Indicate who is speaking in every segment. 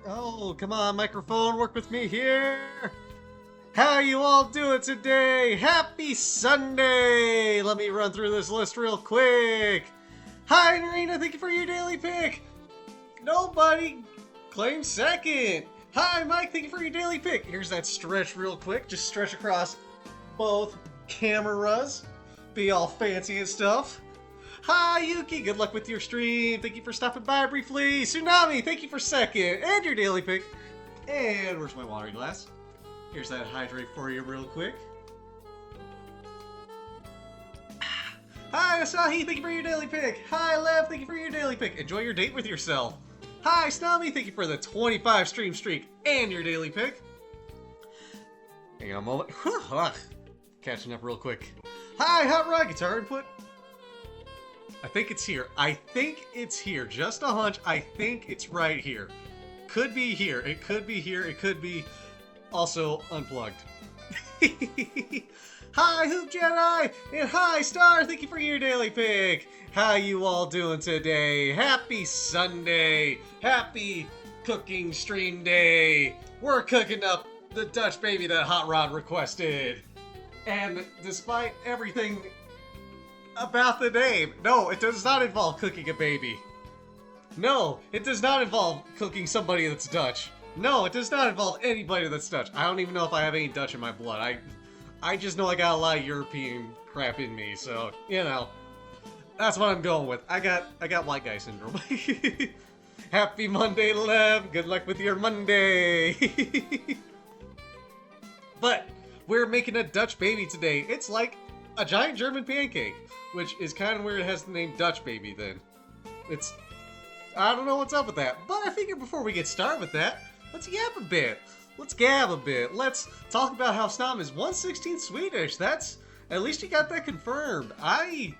Speaker 1: Oh, come on, microphone, work with me here. How you all doing today? Happy Sunday! Let me run through this list real quick. Hi, Narina, thank you for your daily pick. Nobody claims second. Hi, Mike, thank you for your daily pick. Here's that stretch real quick. Just stretch across both cameras. Be all fancy and stuff. Hi, Yuki. Good luck with your stream. Thank you for stopping by briefly. Tsunami, thank you for second. And your daily pick. And where's my water glass? Here's that hydrate for you real quick. Hi, Asahi. Thank you for your daily pick. Hi, Lev. Thank you for your daily pick. Enjoy your date with yourself. Hi, Snami. Thank you for the 25 stream streak and your daily pick. Hang on a moment. Catching up real quick. Hi, Hot Rod. Guitar input. I think it's here. I think it's here. Just a hunch. I think it's right here. Could be here. It could be here. It could be also unplugged. Hi, Hoop Jedi! And hi, Star! Thank you for your daily pick! How you all doing today? Happy Sunday! Happy cooking stream day! We're cooking up the Dutch baby that Hot Rod requested! And despite everything about the name, no, it does not involve cooking a baby. No, it does not involve cooking somebody that's Dutch. No, it does not involve anybody that's Dutch. I don't even know if I have any Dutch in my blood. I just know I got a lot of European crap in me, so, you know. That's what I'm going with. I got white guy syndrome. Happy Monday, Lev. Good luck with your Monday. But we're making a Dutch baby today. It's like a giant German pancake, which is kind of weird it has the name Dutch baby then. I don't know what's up with that. But I figured before we get started with that, let's yap a bit. Let's gab a bit. Let's talk about how Snom is 1/16 Swedish. At least you got that confirmed. I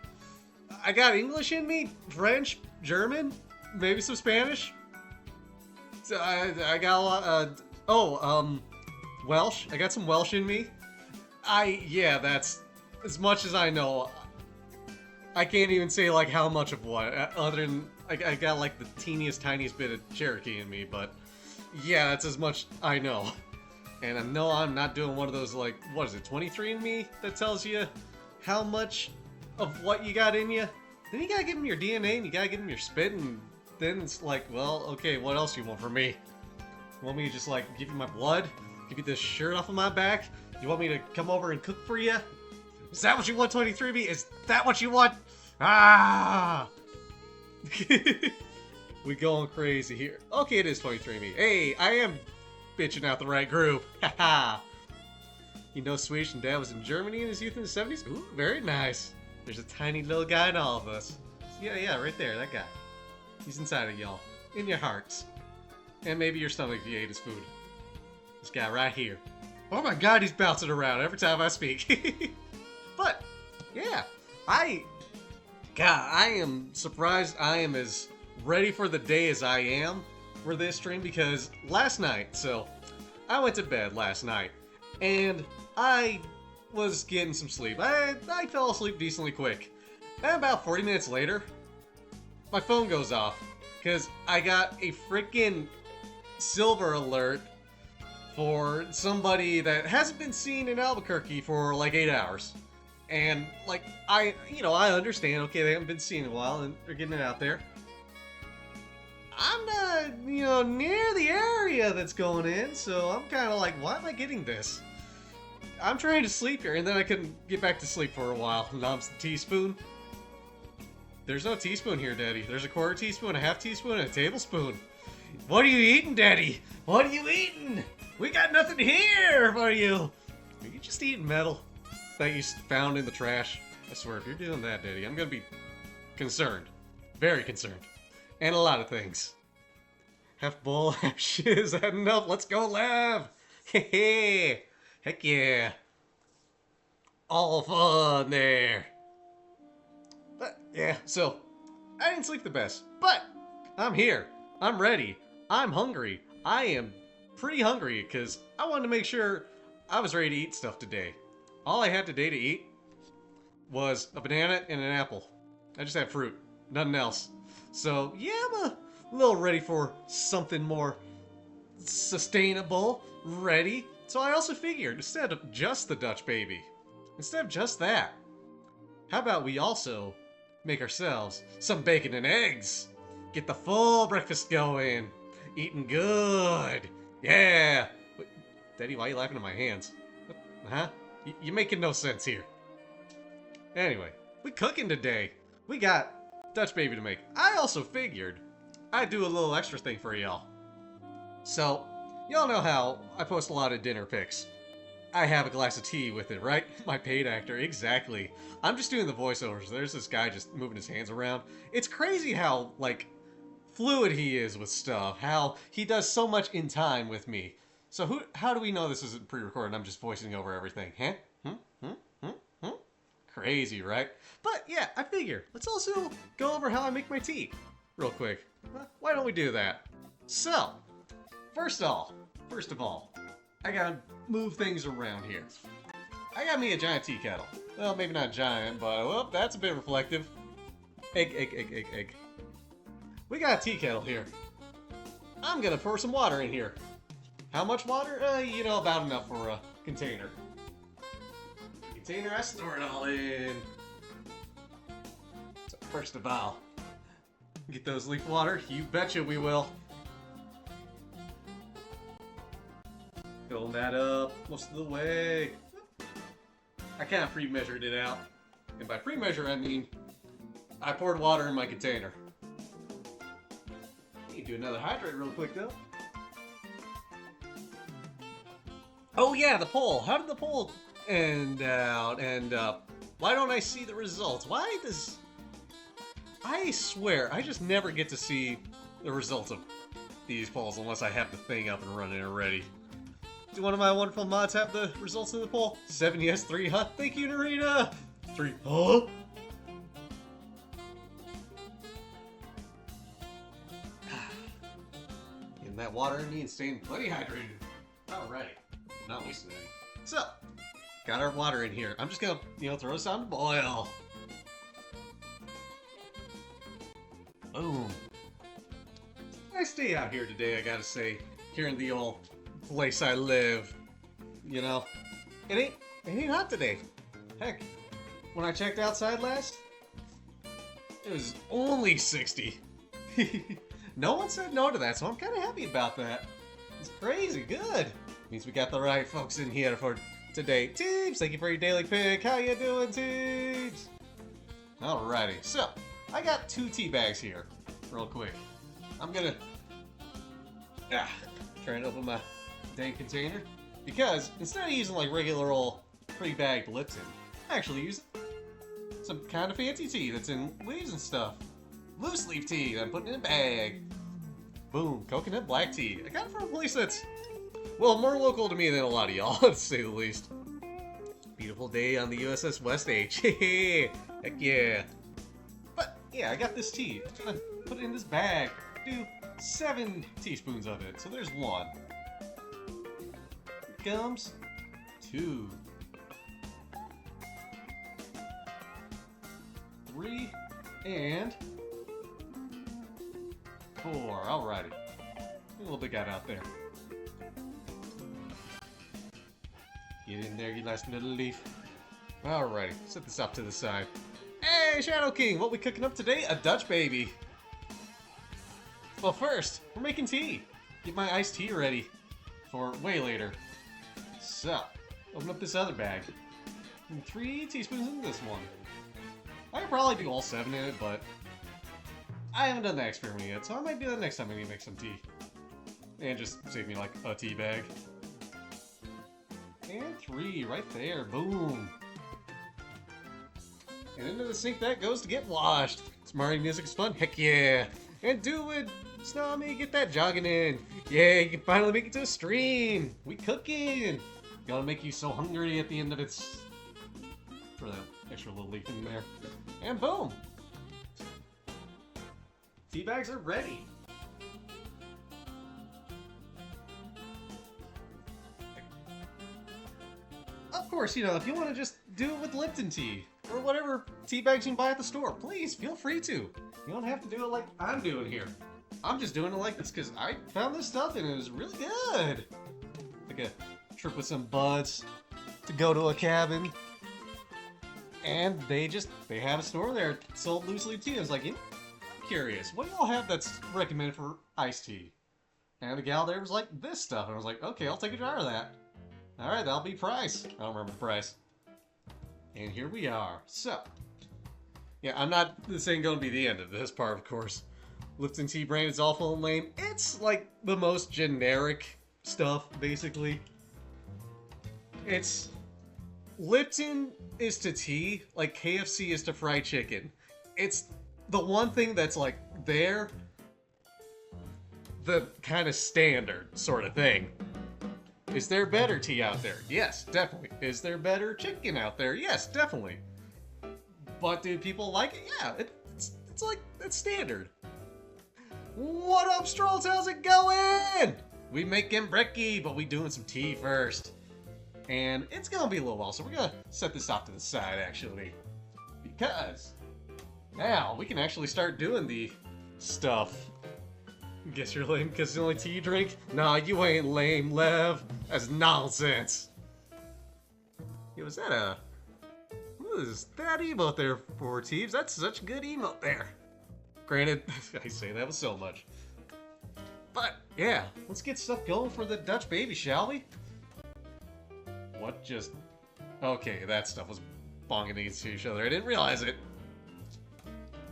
Speaker 1: got English in me, French, German, maybe some Spanish. So I got a lot, Welsh. I got some Welsh in me. Yeah, that's as much as I know. I can't even say like how much of what, other than I got like the tiniest bit of Cherokee in me, but yeah, that's as much I know. And I know I'm not doing one of those, like, what is it, 23andMe that tells you how much of what you got in you? Then you gotta give them your DNA and you gotta give them your spit, and then it's like, well, okay, what else do you want from me? You want me to just, like, give you my blood? Give you this shirt off of my back? You want me to come over and cook for you? Is that what you want, 23andMe? Is that what you want? Ah! We going crazy here. Okay, it is 23andMe. Hey, I am bitching out the right group. Haha. You know Swedish and Dad was in Germany in his youth in the 70s? Ooh, very nice. There's a tiny little guy in all of us. Yeah, right there, that guy. He's inside of y'all. In your hearts. And maybe your stomach if you ate his food. This guy right here. Oh my god, he's bouncing around every time I speak. But, yeah. I am surprised I am as ready for the day as I am for this stream, because last night, so I went to bed last night and I was getting some sleep. I fell asleep decently quick. And about 40 minutes later, my phone goes off because I got a freaking silver alert for somebody that hasn't been seen in Albuquerque for like 8 hours. And like, I understand, okay, they haven't been seen in a while and they're getting it out there. I'm not, near the area that's going in, so I'm kind of like, why am I getting this? I'm trying to sleep here, and then I couldn't get back to sleep for a while. Knobs the teaspoon. There's no teaspoon here, Daddy. There's a quarter teaspoon, a half teaspoon, and a tablespoon. What are you eating, Daddy? What are you eating? We got nothing here for you. Are you just eating metal that you found in the trash? I swear, if you're doing that, Daddy, I'm gonna be concerned. Very concerned. And a lot of things. Half bull, half shit. Is that enough? Let's go, Lav! Hey, heck yeah. All fun there. But, yeah, so, I didn't sleep the best. But, I'm here. I'm ready. I'm hungry. I am pretty hungry, because I wanted to make sure I was ready to eat stuff today. All I had today to eat was a banana and an apple. I just had fruit. Nothing else. So, yeah, I'm a little ready for something more sustainable, ready. So I also figured, instead of just the Dutch baby, instead of just that, how about we also make ourselves some bacon and eggs? Get the full breakfast going. Eating good. Yeah. Wait, Daddy, why are you laughing at my hands? Huh? You're making no sense here. Anyway, we cooking today. We got Dutch baby to make. I also figured I'd do a little extra thing for y'all. So, y'all know how I post a lot of dinner pics. I have a glass of tea with it, right? My paid actor, exactly. I'm just doing the voiceovers. There's this guy just moving his hands around. It's crazy how, like, fluid he is with stuff. How he does so much in time with me. So how do we know this isn't pre-recorded? I'm just voicing over everything, huh? Crazy, right? But yeah, I figure let's also go over how I make my tea real quick. Why don't we do that? So, first of all, I gotta move things around here. I got me a giant tea kettle. Well, maybe not giant, but well, that's a bit reflective. Egg. We got a tea kettle here. I'm gonna pour some water in here. How much water? You know, about enough for a container. Container I store it all in. So first of all, get those leaf water. You betcha we will. Filling that up most of the way. I kind of pre-measured it out. And by pre-measure, I mean I poured water in my container. Need to do another hydrate real quick though. Oh yeah, the poll. How did the poll end out? And why don't I see the results? Why does... I swear, I just never get to see the results of these polls unless I have the thing up and running already. Do one of my wonderful mods have the results of the poll? 7 yes, 3 huh? Thank you, Narita! 3 huh? Getting that water in me and staying plenty hydrated. Alright. Not wasting any. So, got our water in here. I'm just gonna, throw this on to boil. Boom. Nice day out here today, I gotta say. Here in the old place I live. You know, it ain't hot today. Heck, when I checked outside last, it was only 60. No one said no to that, so I'm kind of happy about that. It's crazy good. Means we got the right folks in here for today. Teams, thank you for your daily pick. How you doing, teams? Alrighty, so I got 2 tea bags here, real quick. I'm gonna try and open my dang container because instead of using like regular old pre-bagged Lipton, I actually use some kind of fancy tea that's in leaves and stuff. Loose leaf tea that I'm putting in a bag. Boom, coconut black tea. I got it from a place that's, well, more local to me than a lot of y'all, to say the least. Beautiful day on the USS West H. Heck yeah. But, yeah, I got this tea. I'm gonna put it in this bag. Do 7 teaspoons of it. So there's 1. Here comes 2. 3. And 4. Alrighty. A little bit got out there. Get in there, you nice little leaf. Alrighty, set this up to the side. Hey, Shadow King, what we cooking up today? A Dutch baby. Well, first, we're making tea. Get my iced tea ready for way later. So, open up this other bag. And 3 teaspoons in this one. I could probably do all 7 in it, but I haven't done that experiment yet, so I might do that next time I need to make some tea. And just save me like a tea bag. And 3 right there, boom. And into the sink that goes to get washed. Smarty music is fun, heck yeah. And do it, Snowmy, get that jogging in. Yeah, you can finally make it to a stream. We cooking. Gonna make you so hungry at the end of it. Throw that extra little leaf in there. And boom. Tea bags are ready. Of course, if you want to just do it with Lipton tea or whatever tea bags you can buy at the store, please feel free to. You don't have to do it like I'm doing here. I'm just doing it like this because I found this stuff and it was really good. Like a trip with some buds to go to a cabin. And they have a store there sold loose leaf tea. I was like, I'm curious, what do y'all have that's recommended for iced tea? And the gal there was like, this stuff. And I was like, okay, I'll take a jar of that. Alright, that'll be price. I don't remember the price. And here we are. So, yeah, this ain't gonna be the end of this part, of course. Lipton tea brand is awful and lame. It's like the most generic stuff, basically. Lipton is to tea like KFC is to fried chicken. It's the one thing that's like the kind of standard sort of thing. Is there better tea out there? Yes, definitely. Is there better chicken out there? Yes, definitely. But do people like it? Yeah, it's standard. What up, Strolls? How's it going? We making brekkie, but we doing some tea first. And it's gonna be a little while, so we're gonna set this off to the side, actually. Because now we can actually start doing the stuff. Guess you're lame because it's the only tea you drink? Nah, you ain't lame, Lev. That's nonsense. Yo, is that what is that emote there for, Teeves? That's such a good emote there. Granted, I say that with so much. But, yeah, let's get stuff going for the Dutch baby, shall we? What just... Okay, that stuff was bonging against each other. I didn't realize it.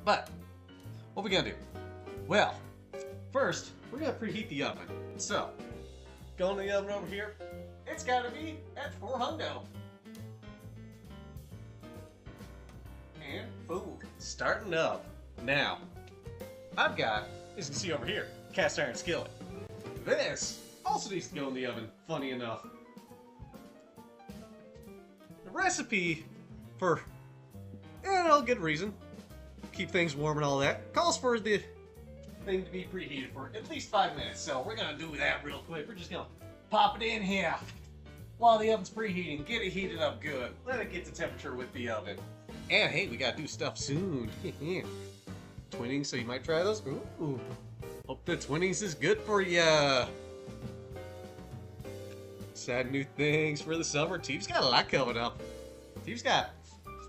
Speaker 1: But, what we gonna do? Well, first, we're gonna preheat the oven. So, going to the oven over here, it's gotta be at 400. And boom, starting up. Now, I've got, as you can see over here, cast iron skillet. This also needs to go in the oven, funny enough. The recipe, for good reason, keep things warm and all that, calls for the thing to be preheated for at least 5 minutes. So we're gonna do that real quick. We're just gonna pop it in here while the oven's preheating. Get it heated up good. Let it get to temperature with the oven. And hey, we gotta do stuff soon. Twinings, so you might try those. Ooh, hope the Twinings is good for ya. Sad new things for the summer. Teeves got a lot coming up. Teeves got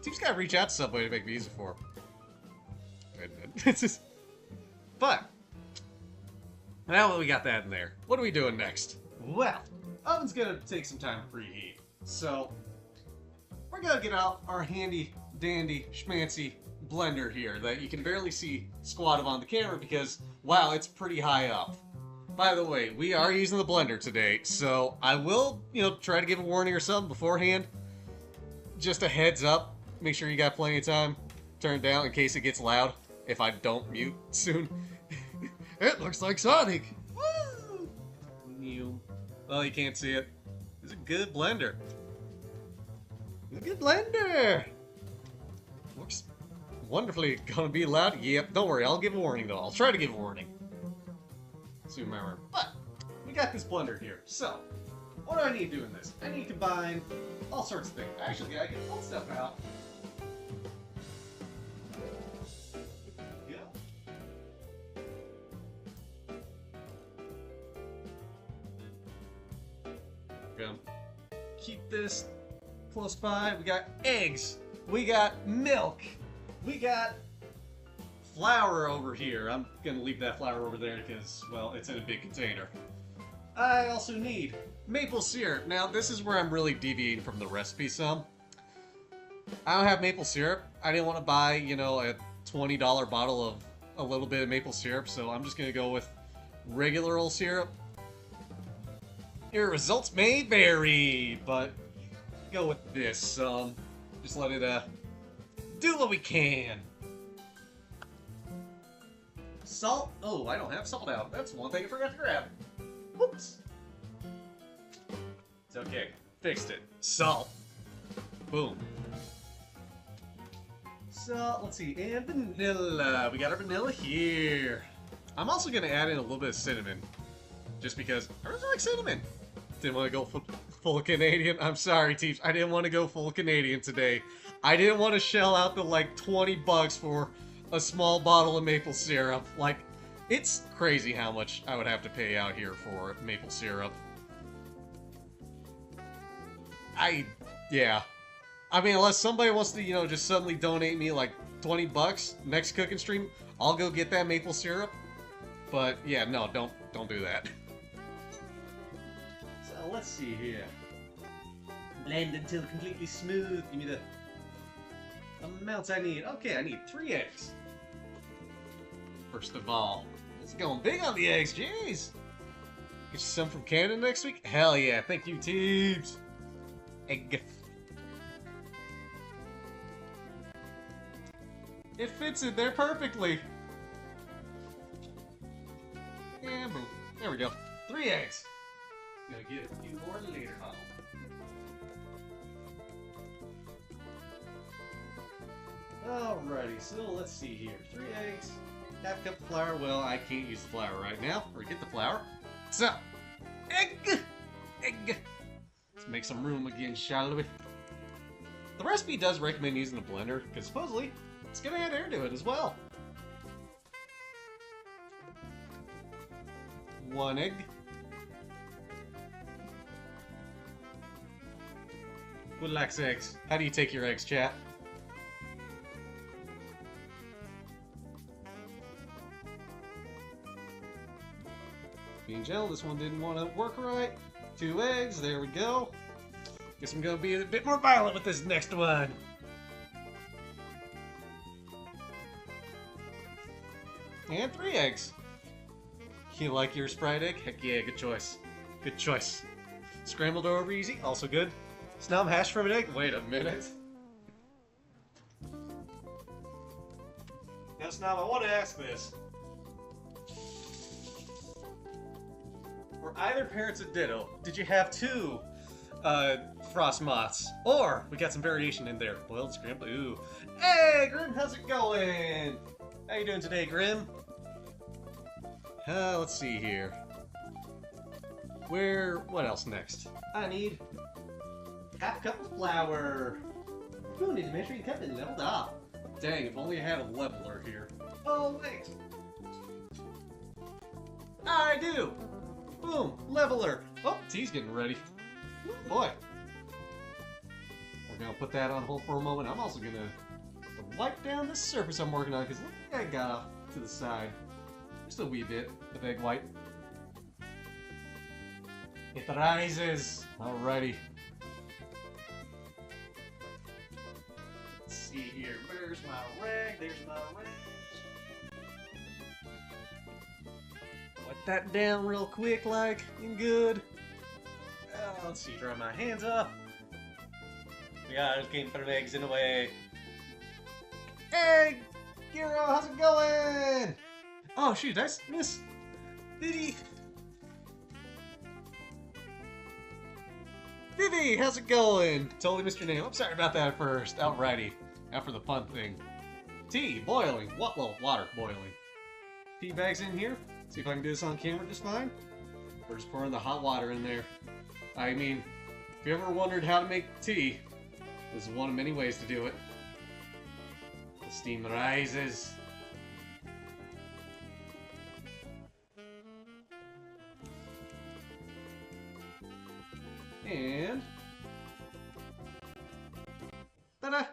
Speaker 1: to reach out to Subway to make music for. But now that we got that in there, what are we doing next? Well, oven's gonna take some time to preheat, so we're gonna get out our handy dandy schmancy blender here that you can barely see squatted on the camera because, wow, it's pretty high up. By the way, we are using the blender today, so I will, try to give a warning or something beforehand. Just a heads up. Make sure you got plenty of time. Turn it down in case it gets loud if I don't mute soon. It looks like Sonic. Woo! Well, you can't see it. It's a good blender. It's a good blender. Looks wonderfully gonna be loud. Yep, don't worry, I'll give a warning though. I'll try to give a warning. So remember. But we got this blender here. So what do I need to do in this? I need to combine all sorts of things. Actually, I can pull stuff out. Keep this close by. We got eggs. We got milk. We got flour over here. I'm gonna leave that flour over there because, well, it's in a big container. I also need maple syrup. Now, this is where I'm really deviating from the recipe some. I don't have maple syrup. I didn't want to buy, a $20 bottle of a little bit of maple syrup, so I'm just gonna go with regular old syrup. Your results may vary, but go with this. Just let it do what we can. Salt. Oh, I don't have salt out. That's one thing I forgot to grab. Whoops. It's okay. Fixed it. Salt. Boom. Salt. Let's see. And vanilla. We got our vanilla here. I'm also gonna add in a little bit of cinnamon, just because I really like cinnamon. Didn't want to go full Canadian. I'm sorry, Teeps. I didn't want to go full Canadian today. I didn't want to shell out the, $20 for a small bottle of maple syrup. It's crazy how much I would have to pay out here for maple syrup. Yeah. I mean, unless somebody wants to, just suddenly donate me like 20 bucks next cooking stream, I'll go get that maple syrup. But yeah, no, don't do that. So let's see here. Blend until completely smooth. Give me the amounts I need. Okay, I need 3 eggs. First of all, it's going big on the eggs, jeez. Get you some from Canada next week? Hell yeah, thank you, Teebs. Egg. It fits in there perfectly. And boom. There we go. 3 eggs. Gonna get a few more later on. Alrighty, so let's see here. 3 eggs, half cup of flour. Well, I can't use the flour right now, or get the flour. So, egg! Let's make some room again, shall we? The recipe does recommend using a blender, because supposedly it's gonna add air to it as well. 1 egg. Who likes eggs? How do you take your eggs, chat? Being gentle, this one didn't want to work right. 2 eggs, there we go. Guess I'm gonna be a bit more violent with this next one. And 3 eggs. You like your fried egg? Heck yeah, good choice. Good choice. Scrambled over easy, also good. Snob hash from an egg? Wait a minute. Now, Snob, I want to ask this. Were either parents a ditto? Did you have 2 frost moths? Or, we got some variation in there. Boiled, scrambled, ooh. Hey, Grim, how's it going? How you doing today, Grim? Let's see here. What else next? I need half cup of flour. Ooh, need to make sure you kept it leveled up. Dang, if only I had a leveler here. Oh, wait. I do! Boom, leveler. Oh, tea's getting ready. Ooh, boy. We're gonna put that on hold for a moment. I'm also gonna wipe down the surface I'm working on, because look what I got off to the side. Just a wee bit of egg white. It rises. Alrighty. Let's see here. Where's my rag? There's my rag. Wipe that down real quick, like, and good. Let's see. Dry my hands off. Yeah, I just can't put eggs in the way. Hey, Giro, how's it going? Oh shoot, I miss Vivi. Vivi, how's it going? Totally missed your name. I'm sorry about that at first. Alrighty, after the fun thing. Tea boiling. Well, water boiling. Tea bags in here. See if I can do this on camera just fine. We're just pouring the hot water in there. I mean, if you ever wondered how to make tea, this is one of many ways to do it. The steam rises. And ta-da!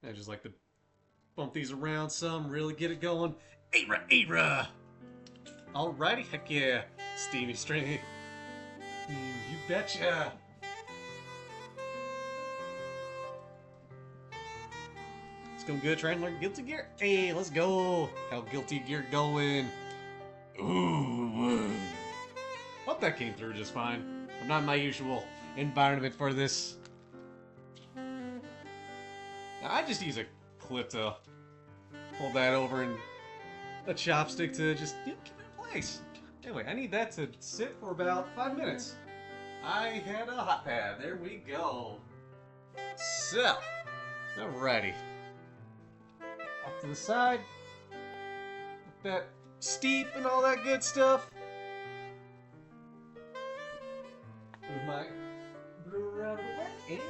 Speaker 1: I just like to bump these around some, really get it going. Ayra! Alrighty, heck yeah. Steamy stringy. You betcha! It's going good trying to learn Guilty Gear. Hey, let's go! How Guilty Gear going? Ooh. Hope that came through just fine. I'm not in my usual environment for this. Now, I just use a clip to hold that over and a chopstick to just keep it in place. Anyway, I need that to sit for about 5 minutes. I had a hot pad. There we go. So, alrighty. Off to the side. With that steep and all that good stuff. Move my brewer out of the way and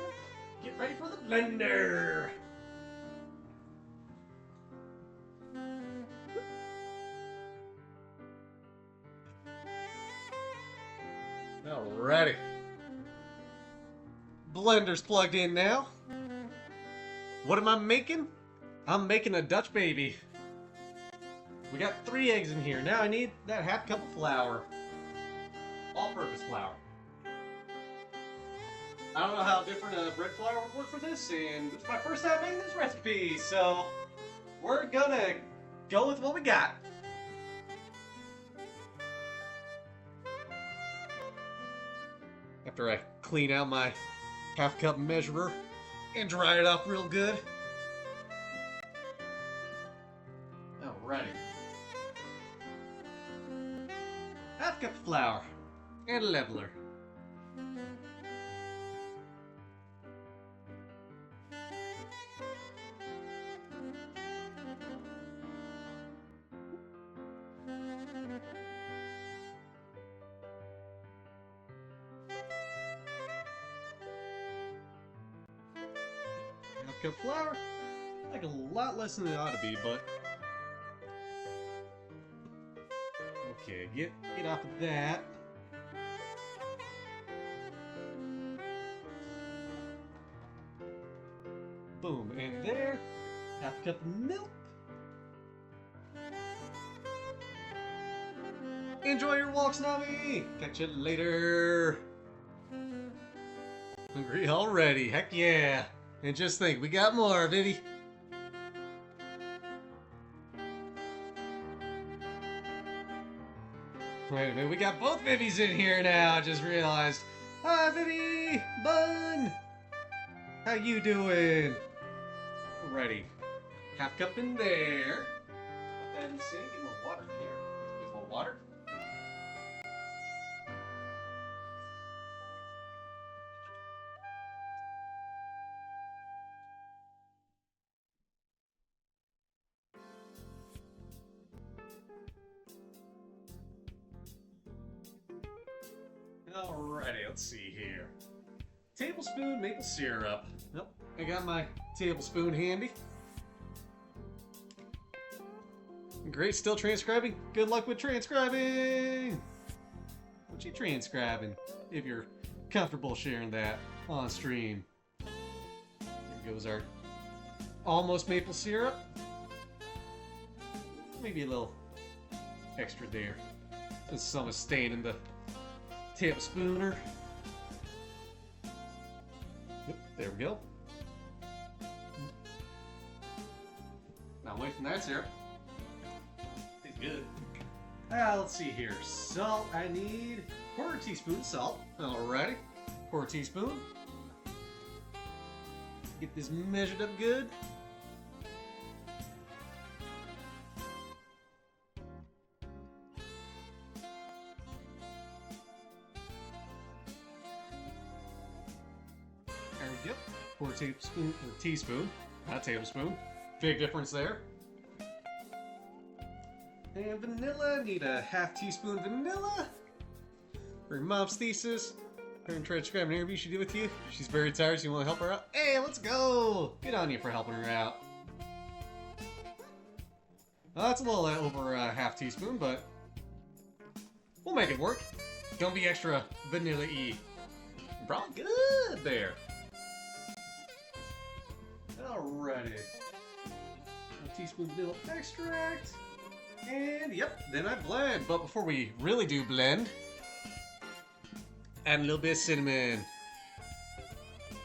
Speaker 1: get ready for the blender. Alrighty. Blender's plugged in now. What am I making? I'm making a Dutch baby. We got 3 eggs in here. Now I need that half cup of flour. All-purpose flour. I don't know how different bread flour would work for this, and it's my first time making this recipe, so we're gonna go with what we got. After I clean out my half cup measurer and dry it off real good. Alrighty. Half cup of flour and a leveler. Half cup flour, like a lot less than it ought to be, but okay, get off of that. Boom, and there, half a cup of milk. Enjoy your walks, Nami! Catch you later! Hungry already, heck yeah! And just think, we got more, Vivi! Wait a minute, we got both Vivies in here now, I just realized. Hi, Vivi! Bun! How you doing? Alrighty. Half cup in there. Put that in the sink. Get more water in here. Get more water. Alrighty, let's see here. Tablespoon maple syrup. Nope, I got my tablespoon handy. Great, still transcribing? Good luck with transcribing! What you transcribing? If you're comfortable sharing that on stream. Here goes our almost maple syrup. Maybe a little extra there, since some is staying in the tablespooner. Yep, there we go. Now away from that syrup. Tastes good. Let's see here. Salt, I need 1/4 teaspoon salt. Alrighty. 1/4 teaspoon. Get this measured up good. There we go. 1/4 tablespoon, or teaspoon, not tablespoon. Big difference there. And vanilla, need a 1/2 teaspoon vanilla. For mom's thesis. Her and try to describe an interview she did with you. She's very tired, so you want to help her out? Hey, let's go! Good on you for helping her out. Well, that's a little over a 1/2 teaspoon, but we'll make it work. Don't be extra vanilla-y. Probably good there. Alrighty. 1 teaspoon vanilla extract. And yep, then I blend. But before we really do blend, add a little bit of cinnamon.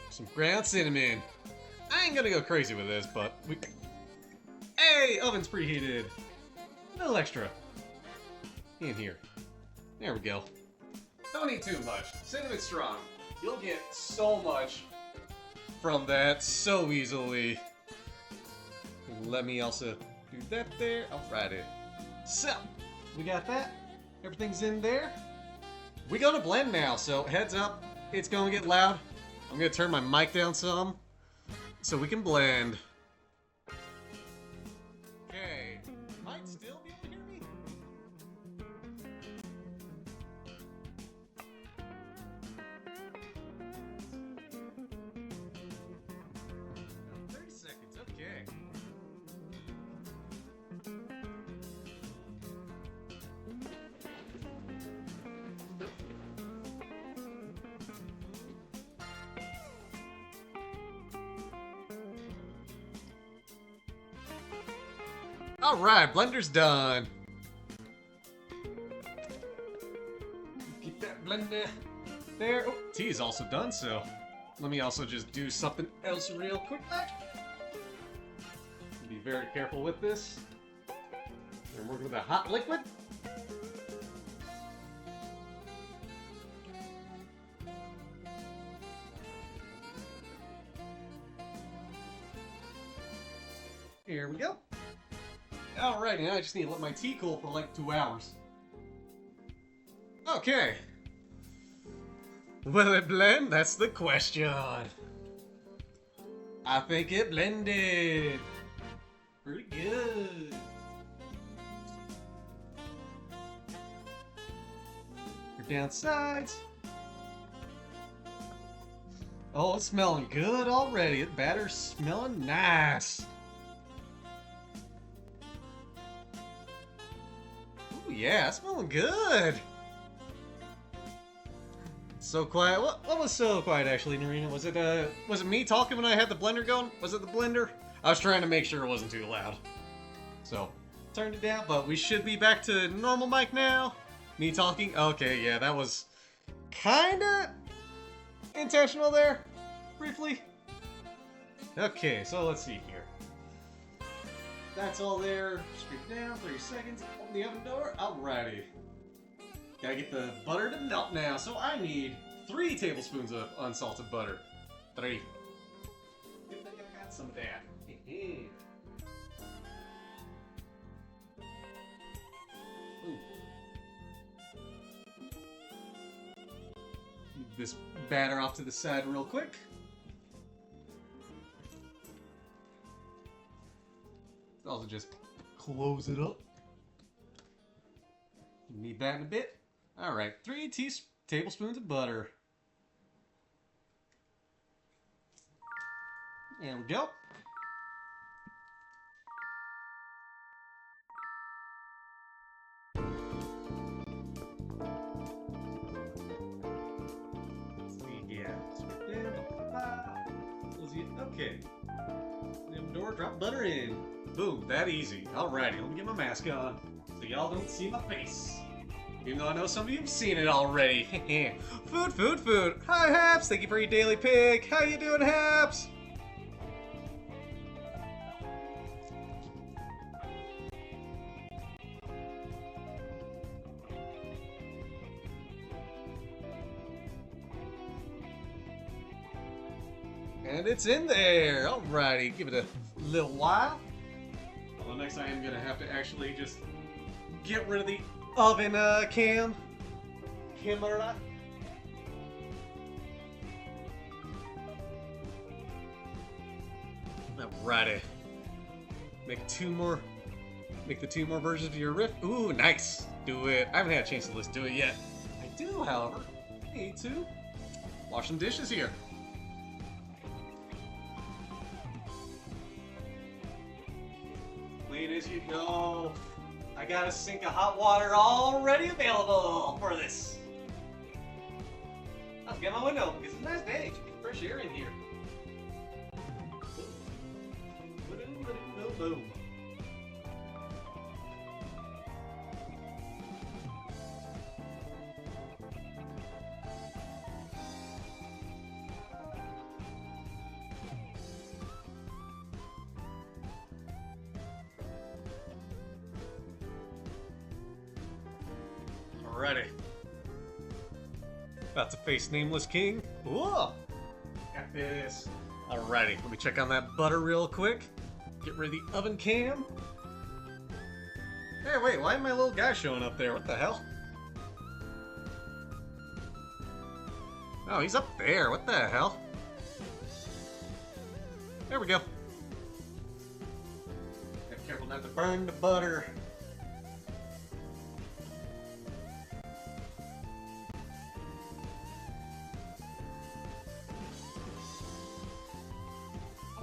Speaker 1: Some ground cinnamon. I ain't gonna go crazy with this, but we... Hey, oven's preheated. A little extra in here. There we go. Don't need too much. Cinnamon's strong. You'll get so much from that so easily. Let me also do that there. Alrighty. So, we got that. Everything's in there. We go to blend now, so heads up, it's gonna get loud. I'm gonna turn my mic down some so we can blend. Okay, might still be able to hear me. 30 seconds, okay. Alright, blender's done. Get that blender there. Oh, tea is also done, so let me also just do something else real quick. Be very careful with this. We're working with a hot liquid. Here we go. Alright, now I just need to let my tea cool for like 2 hours. Okay. Will it blend? That's the question. I think it blended. Pretty good. Your down sides. Oh, it's smelling good already. The batter's smelling nice. Ooh, yeah, it's smelling good. So quiet. What was so quiet actually, Narina? Was it me talking when I had the blender going? Was it the blender? I was trying to make sure it wasn't too loud. So, turned it down, but we should be back to normal mic now. Me talking? Okay, yeah, that was kinda intentional there, briefly. Okay, so let's see here. That's all there. Straight down, 30 seconds. Open the oven door. Alrighty. Gotta get the butter to melt now, so I need 3 tablespoons of unsalted butter. 3. I think I got some of that. Ooh. Move this batter off to the side real quick. Also just close it up. Need that in a bit. Alright, 3 tablespoons of butter. And we go. Okay. Open door, drop butter in. Boom, that easy. Alrighty, let me get my mask on so y'all don't see my face. Even though I know some of you have seen it already. Food, food, food. Hi, Haps. Thank you for your daily pig. How you doing, Haps? And it's in there. Alrighty, give it a little while. Well, next I am gonna have to actually just get rid of the oven camera. Alrighty. Make the 2 more versions of your riff. Ooh, nice. Do it. I haven't had a chance to listen to it yet. I do, however, need to wash some dishes here. Clean as you go. I got a sink of hot water already available for this. Let's get my window open because it's a nice day. Get fresh air in here. Boom. Alrighty. About to face Nameless King. Whoa! Got this. Alrighty, let me check on that butter real quick. Get rid of the oven cam. Hey, wait, why am my little guy showing up there? What the hell? Oh, he's up there. What the hell? There we go. Be careful not to burn the butter.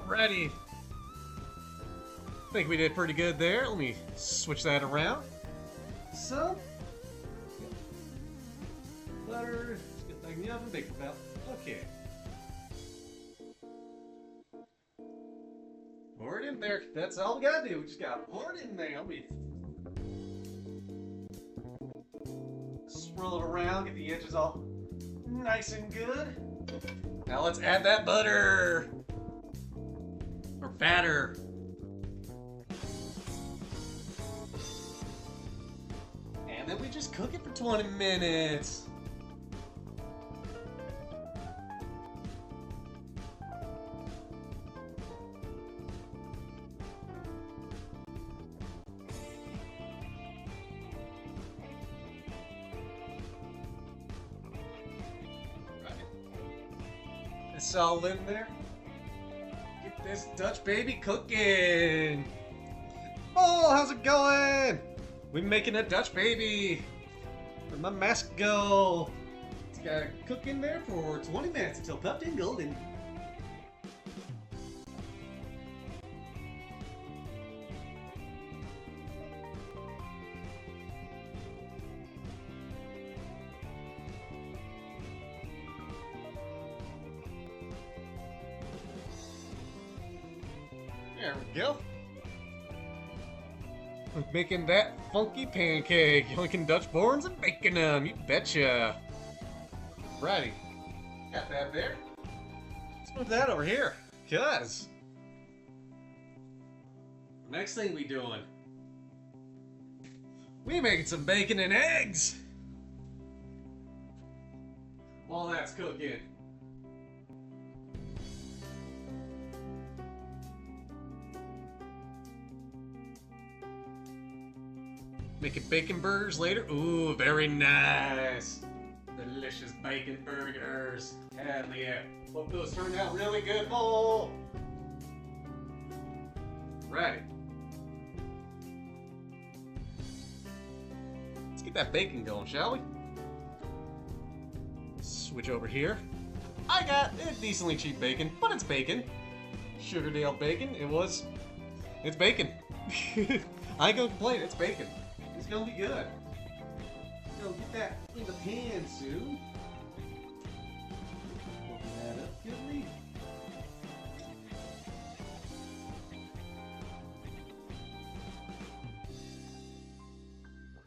Speaker 1: Alrighty. I think we did pretty good there. Let me switch that around. So, butter, let's get that in the oven, bake about, okay. Pour it in there. That's all we gotta do. We just gotta pour it in there. We swirl it around, get the edges all nice and good. Now let's add that butter. Or batter. And then we just cook it for 20 minutes. It's all in there. Get this Dutch baby cooking. Oh, how's it going? We're making a Dutch baby. Where'd my mask go? It's gotta cook in there for 20 minutes until puffed and golden. There we go. We're making that funky pancake. Yoinking Dutch boards and baking them. You betcha. Righty. Got that there. Let's move that over here. Cuz. Next thing we doing. We making some bacon and eggs. While that's cooking. Making bacon burgers later. Ooh, very nice. Delicious bacon burgers. Hell yeah. Hope those turned out really good. Oh. Righty. Let's get that bacon going, shall we? Switch over here. I got a decently cheap bacon, but it's bacon. Sugardale bacon. It's bacon. I ain't gonna complain, it's bacon. It's gonna be good. Gonna get that in the pan soon. Open that up, goodly.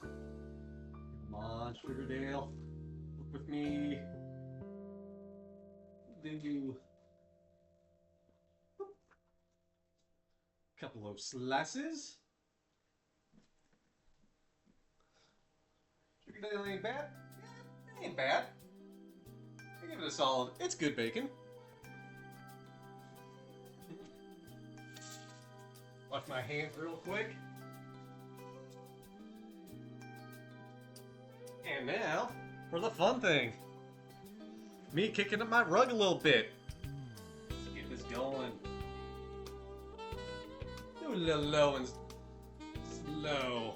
Speaker 1: Come on, Sugardale. Work with me. Then you. Couple of slices. Sugardale ain't bad. Yeah, ain't bad. I give it a solid. It's good bacon. Wash my hands real quick. And now for the fun thing. Me kicking up my rug a little bit. Let's get this going. Do a little low and slow.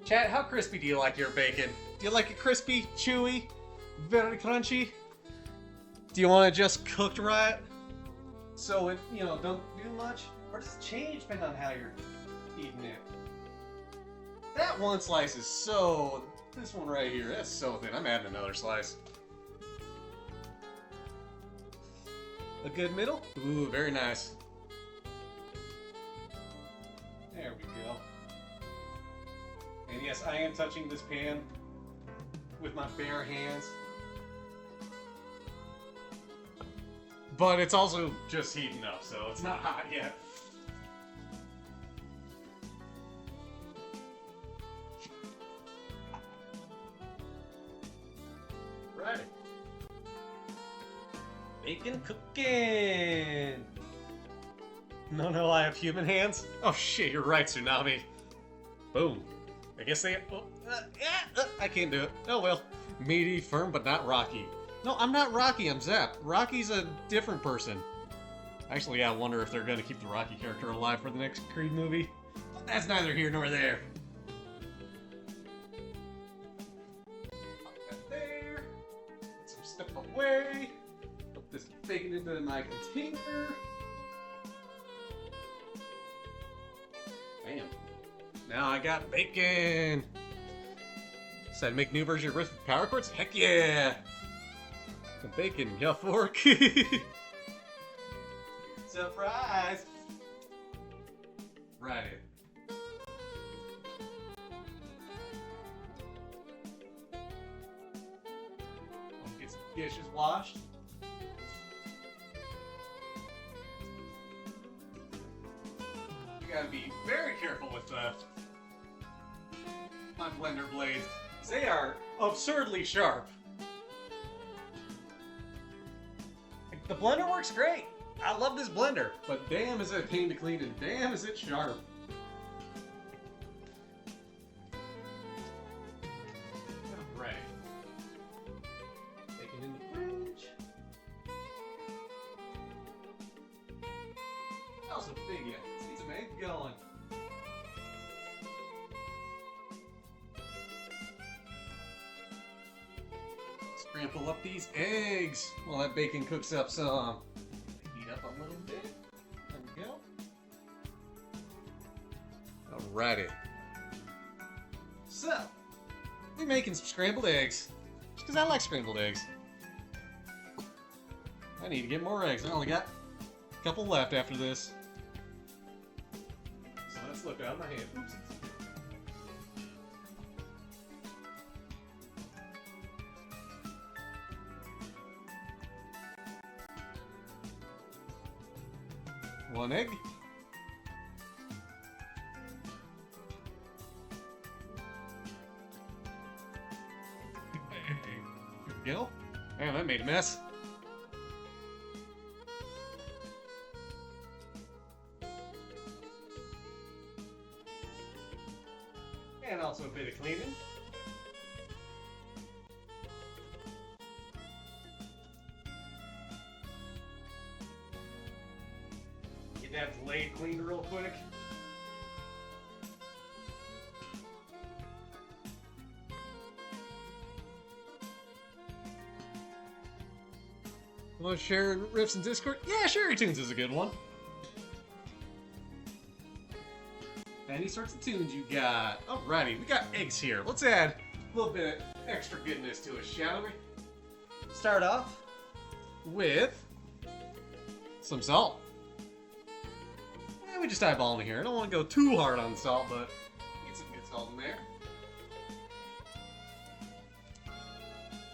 Speaker 1: Chat, how crispy do you like your bacon? Do you like it crispy, chewy, very crunchy? Do you want it just cooked right? So it, don't do much? Or does it change depending on how you're eating it? That one slice is so... This one right here, that's so thin. I'm adding another slice. A good middle? Ooh, very nice. There we go. And yes, I am touching this pan with my bare hands. But it's also just heating up, so it's not hot yet. Right. Bacon cooking! No, I have human hands? Oh shit, you're right, Tsunami. Boom. I guess they... I can't do it. Oh well. Meaty, firm, but not Rocky. No, I'm not Rocky, I'm Zep. Rocky's a different person. Actually, I wonder if they're gonna keep the Rocky character alive for the next Creed movie. But that's neither here nor there. Pop that there. Get some stuff away. Put this bacon into my container. Bam. Now I got bacon! Decided to make new version of Rift with power cords? Heck yeah! Some bacon, yeah, fork! It's Surprise! Right. Get some dishes washed. You gotta be very careful with my blender blades. They are absurdly sharp. The blender works great. I love this blender, but damn is it a pain to clean and damn is it sharp. Alright. Take it in the fridge. That was a big one. See some eggs going. Scramble up these eggs while that bacon cooks up some. Heat up a little bit. There we go. Alrighty. So, we're making some scrambled eggs. Just because I like scrambled eggs. I need to get more eggs. I only got a couple left after this. So that slipped out of my hand. Oopsies. One egg. There we go. Man, that made a mess. And also a bit of cleaning. Get that blade cleaned real quick. Want to share riffs in Discord? Yeah, Sherry Tunes is a good one. Any sorts of tunes you got? Alrighty, we got eggs here. Let's add a little bit of extra goodness to it, shall we? Start off with some salt. We just eyeballing here. I don't want to go too hard on salt, but get some good salt in there.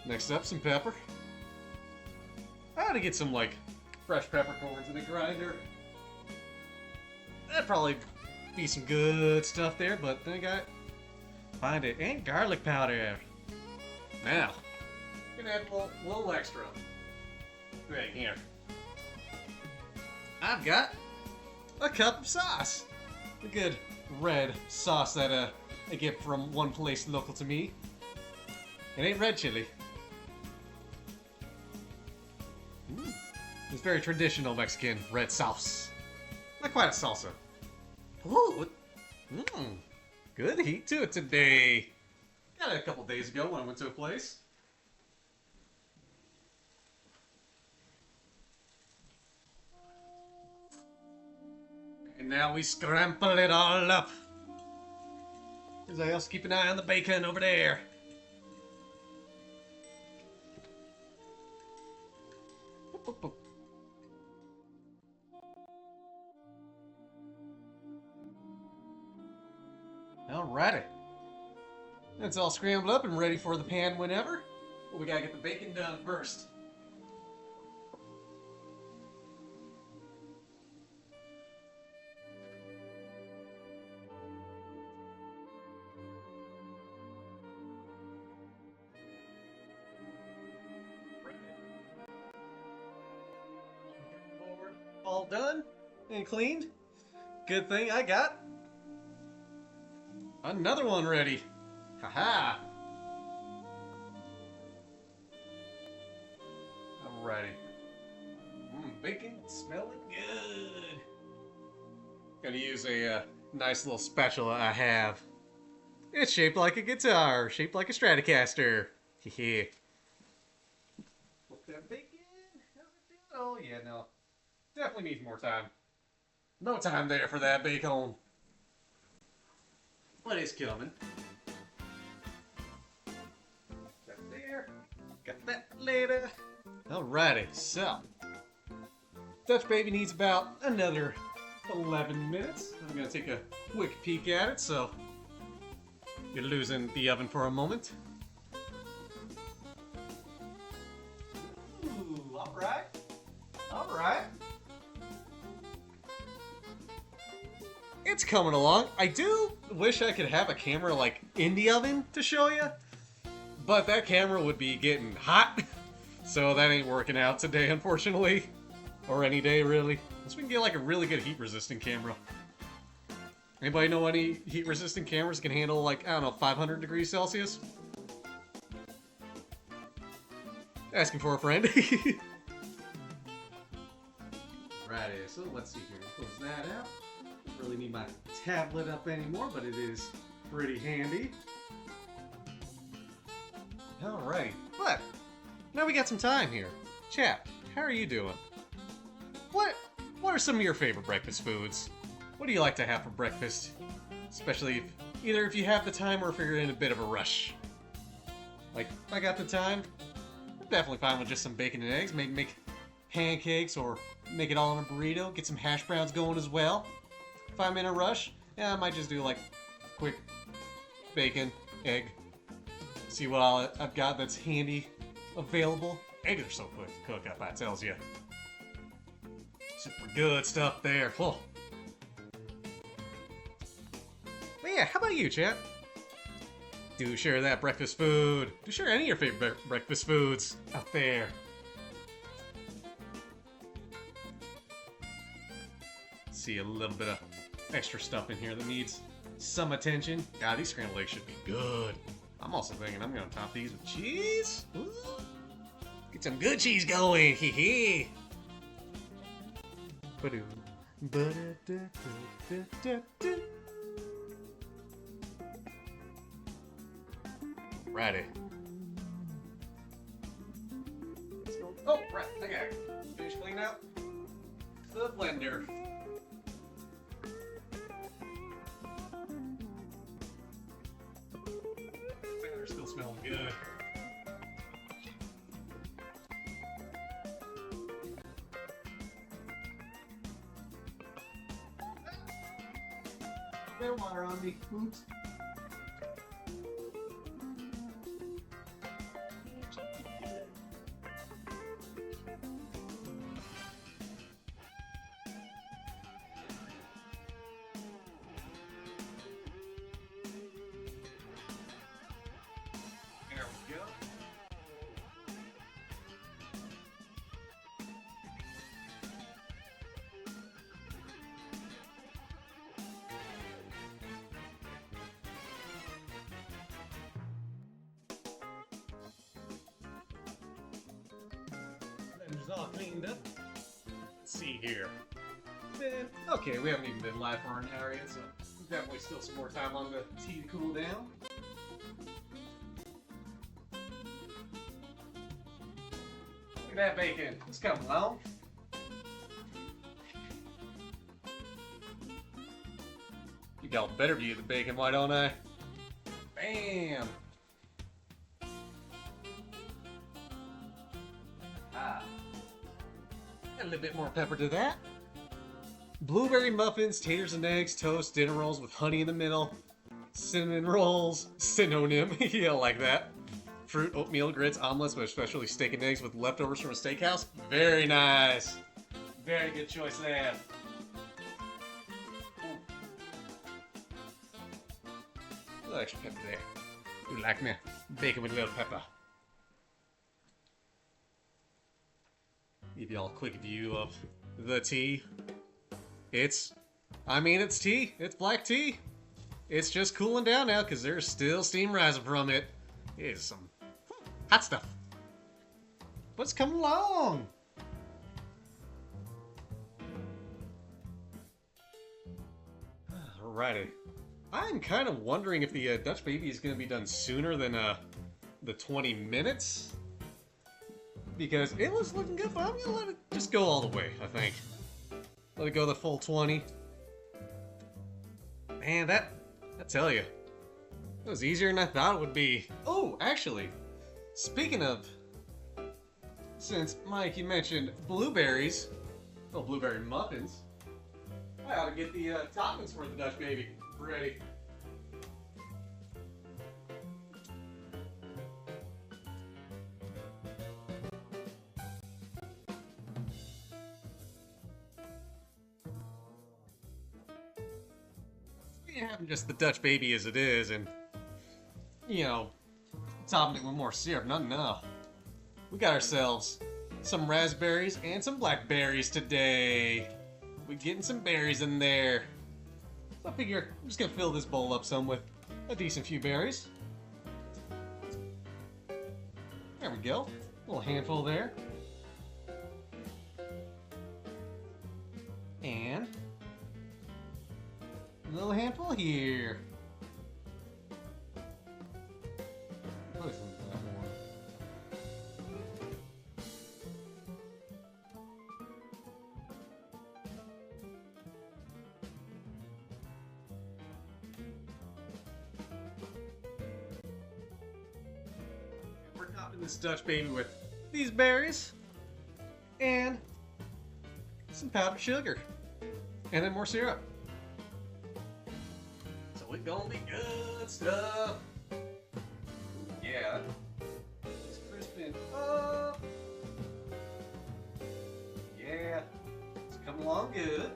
Speaker 1: Next up, some pepper. I ought to get some, like, fresh peppercorns in the grinder. That'd probably be some good stuff there, but then I got find it. And garlic powder. Now, gonna add a little extra. Right here. I've got a cup of sauce. A good red sauce that I get from one place local to me. It ain't red chili. It's very traditional Mexican red sauce. Not quite a salsa. Ooh, good heat to it today. Got it a couple days ago when I went to a place. And now we scramble it all up. As I also keep an eye on the bacon over there. Boop, boop, boop. Alrighty. That's all scrambled up and ready for the pan whenever. But we gotta get the bacon done first. All done and cleaned. Good thing I got another one ready. Haha. Alrighty. Bacon smelling good. Gonna use a nice little spatula I have. It's shaped like a guitar, shaped like a Stratocaster. Hehe. Put that bacon. How's it doing? Oh yeah, no. Definitely needs more time. No time there for that bacon. But it's coming. Got there. Got that later. Alrighty, so. Dutch Baby needs about another 11 minutes. I'm gonna take a quick peek at it, so you're losing the oven for a moment. Ooh, alright. Alright. It's coming along. I do wish I could have a camera like in the oven to show you, but that camera would be getting hot, so that ain't working out today, unfortunately. Or any day, really. Unless we can get like a really good heat-resistant camera. Anybody know any heat-resistant cameras can handle like, I don't know, 500 degrees Celsius? Asking for a friend. Righty, so let's see here. Close that out. Don't really need my tablet up anymore, but it is pretty handy. Alright, but now we got some time here. Chat, how are you doing? What are some of your favorite breakfast foods? What do you like to have for breakfast? Especially either if you have the time or if you're in a bit of a rush. Like, if I got the time, I'm definitely fine with just some bacon and eggs. Maybe make pancakes or make it all in a burrito. Get some hash browns going as well. If I'm in a rush, yeah, I might just do like quick bacon, egg. See what all I've got that's handy, available. Eggs are so quick to cook up, I tells you. Super good stuff there. Oh. But yeah, how about you, chat? Do share that breakfast food. Do share any of your favorite breakfast foods out there. See a little bit of extra stuff in here that needs some attention. God, these scrambled eggs should be good. I'm also thinking I'm gonna top these with cheese. Ooh. Get some good cheese going. Hee hee. Righty. Let's go. Oh, right. Okay. Finish cleaning out the blender. They're still smelling good. Bit of water on me. Oops. There we go. Blender's all cleaned up. Let's see here. Then, okay, we haven't even been live for an hour yet, so definitely still some more time on the tea to cool down. Look at that bacon. It's coming along. You got a better view of the bacon, why don't I? Bam! Ah. Add a little bit more pepper to that. Blueberry muffins, taters and eggs, toast, dinner rolls with honey in the middle. Cinnamon rolls, synonym, yeah, like that. Fruit, oatmeal, grits, omelets, but especially steak and eggs with leftovers from a steakhouse. Very nice. Very good choice there. A little extra pepper there. You like me? Bacon with a little pepper. Give y'all a quick view of the tea. It's tea. It's black tea. It's just cooling down now because there's still steam rising from it. It is some hot stuff. But it's coming along. Alrighty. I'm kind of wondering if the Dutch Baby is going to be done sooner than the 20 minutes. Because it was looking good, but I'm going to let it just go all the way, I think. Let it go the full 20. Man, I tell you, it was easier than I thought it would be. Oh, actually, speaking of, since Mike, you mentioned blueberries, Little blueberry muffins. I ought to get the toppings for the Dutch baby ready. You have just the Dutch baby as it is, and you know, topping it with more syrup. No. We got ourselves some raspberries and some blackberries today. We're getting some berries in there. So I figure I'm just gonna fill this bowl up some with a decent few berries. There we go. A little handful there. And a little handful here. Probably some of that more. We're topping this Dutch baby with these berries and some powdered sugar, and then more syrup. So it's gonna be good stuff. Yeah, it's crisping up. Yeah, it's coming along good.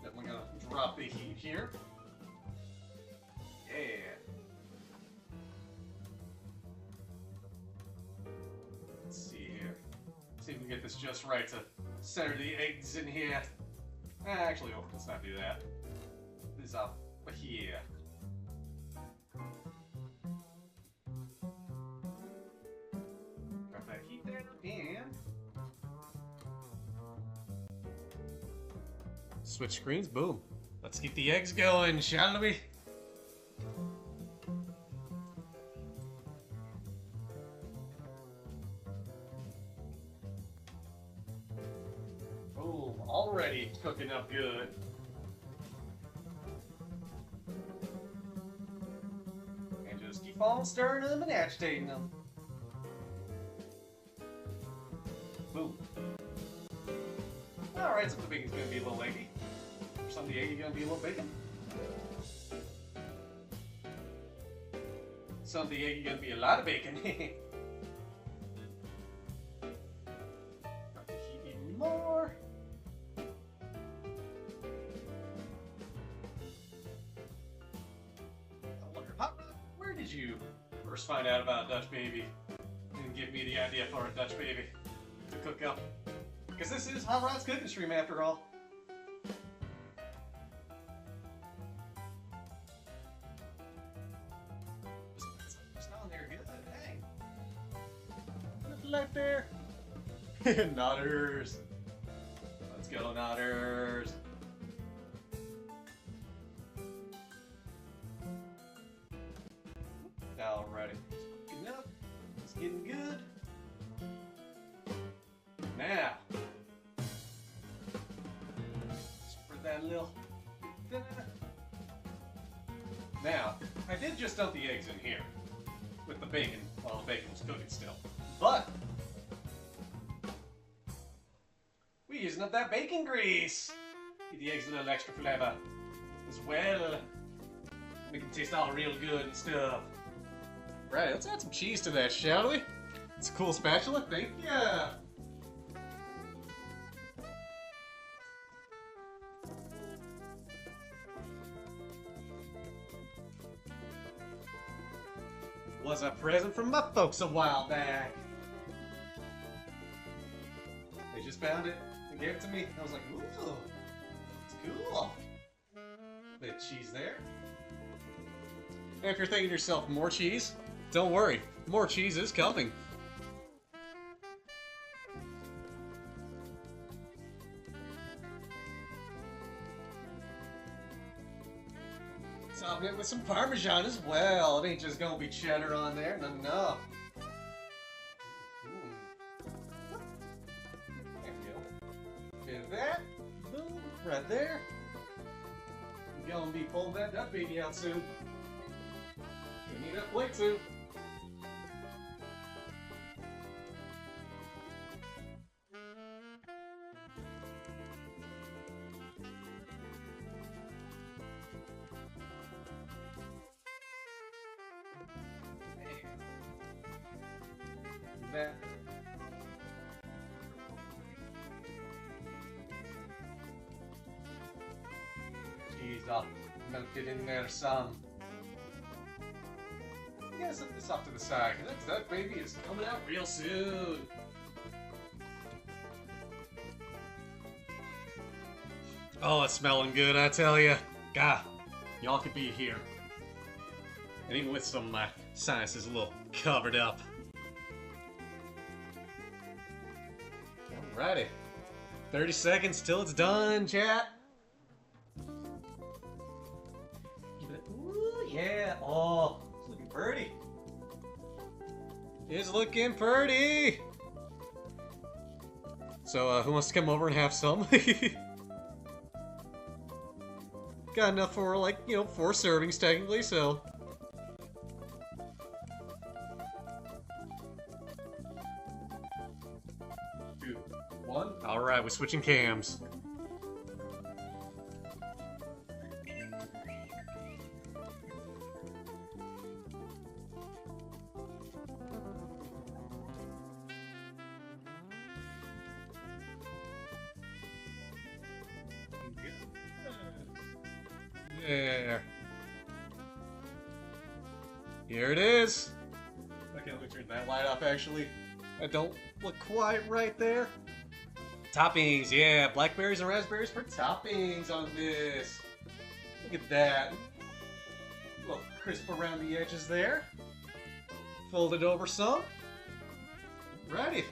Speaker 1: Definitely gonna drop the heat here. Yeah. Let's see here. See if we can get this just right to center the eggs in here. Actually, oh, let's not do that. This up here. Drop that heat there, and switch screens. Boom. Let's get the eggs going, shall we? Boom. Already cooking up good. And just keep on stirring them and agitating them. Boom. Alright, so the bacon's gonna be a little eggy. Some of the eggy gonna be a little bacon. Some of the eggy gonna be a lot of bacon. Drop the heat even more. I wonder, Hot Rod, where did you first find out about Dutch baby and give me the idea for a Dutch baby to cook up? Because this is Hot Rod's cooking stream after all. Just on there good. Hey. Nothing left there. Nodders. Let's go, Nodders. Alrighty. Good enough. It's getting good. Now, spread that a little. Now, I did just dump the eggs in here with the bacon while the bacon was cooking still. But we're using up that bacon grease. Give the eggs a little extra flavor as well. Make them taste all real good and stuff. Right, let's add some cheese to that, shall we? It's a cool spatula, thank ya. Was a present from my folks a while back. They just found it and gave it to me. I was like, ooh, it's cool. Bit of cheese there. And if you're thinking to yourself, more cheese? Don't worry, more cheese is coming. Topping it with some Parmesan as well. It ain't just gonna be cheddar on there, no. There we go. Bit of that. Boom, right there. I'm gonna be pulling that Dutch baby out soon. We need that plate too. that. Jeez, I'll melt it in there some. Yeah, set this off to the side, because that baby is coming out real soon. Oh, it's smelling good, I tell ya. God, y'all could be here. And even with some of my sinuses a little covered up. Alrighty. 30 seconds till it's done, chat. Ooh, yeah. Oh, it's looking pretty. It's looking pretty. So, who wants to come over and have some? Got enough for, like, 4 servings, technically, so... 2, 1. Alright, we're switching cams. There. Here it is. Okay, let me turn that light off, actually. I don't look quite right there. Toppings, yeah. Blackberries and raspberries for toppings on this. Look at that. A little crisp around the edges there. Fold it over some. Righty.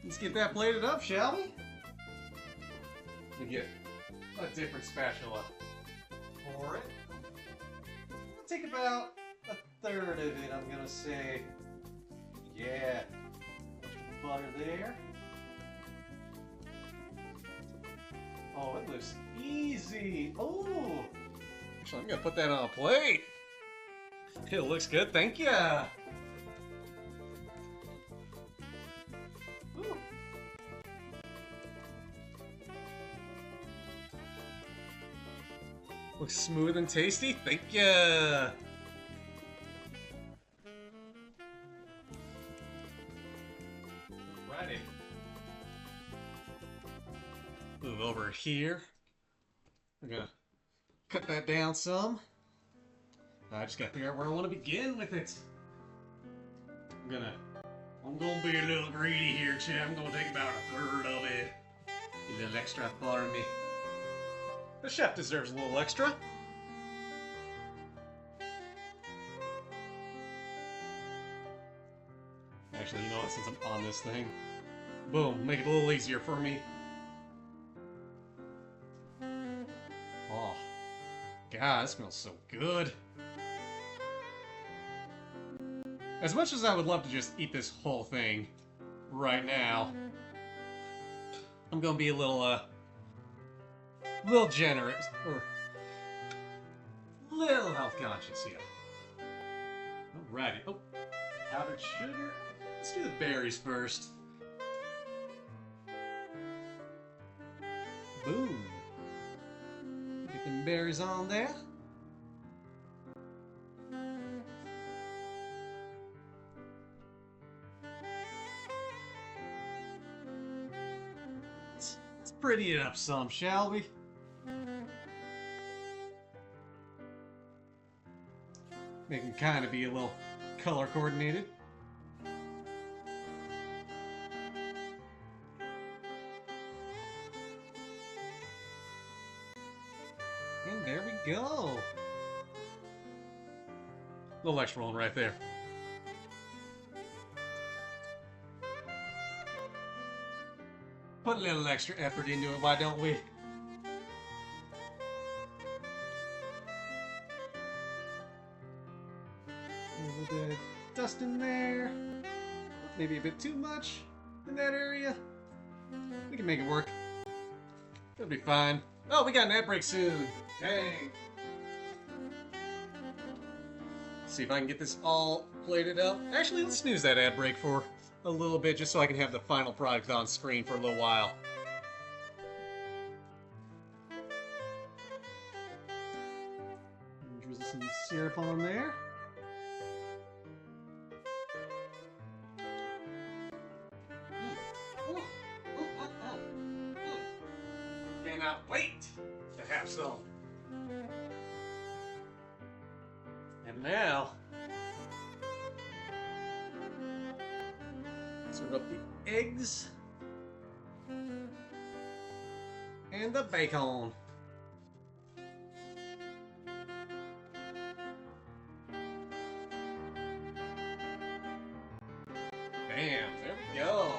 Speaker 1: Let's get that plated up, shall we? Let me get a different spatula for it. It'll take about a third of it, I'm gonna say. Yeah. Butter there. Oh, it looks easy. Oh! Actually, I'm gonna put that on a plate. It looks good, thank ya. Ooh. Looks smooth and tasty, thank ya. Alrighty. Move over here. We're gonna cut that down some. I just gotta figure out where I want to begin with it. I'm gonna be a little greedy here, Chad. I'm gonna take about a third of it. A little extra for me. The chef deserves a little extra. Actually, you know what? Since I'm on this thing, boom, make it a little easier for me. Oh, God, it smells so good. As much as I would love to just eat this whole thing right now, I'm gonna be a little generous, or little health conscious here. Alrighty. Oh, powdered sugar. Let's do the berries first. Boom. Get them berries on there. Let's pretty it up some, shall we? Make them kind of be a little color coordinated. And there we go. Little extra one right there. Put a little extra effort into it, why don't we? A little bit of dust in there. Maybe a bit too much in that area. We can make it work. It'll be fine. Oh, we got an ad break soon. Dang. See if I can get this all plated up. Actually, let's snooze that ad break for a little bit just so I can have the final product on screen for a little while. Drizzle some syrup on there. cannot wait to have some. And now, serve up the eggs and the bacon. Bam, there we go.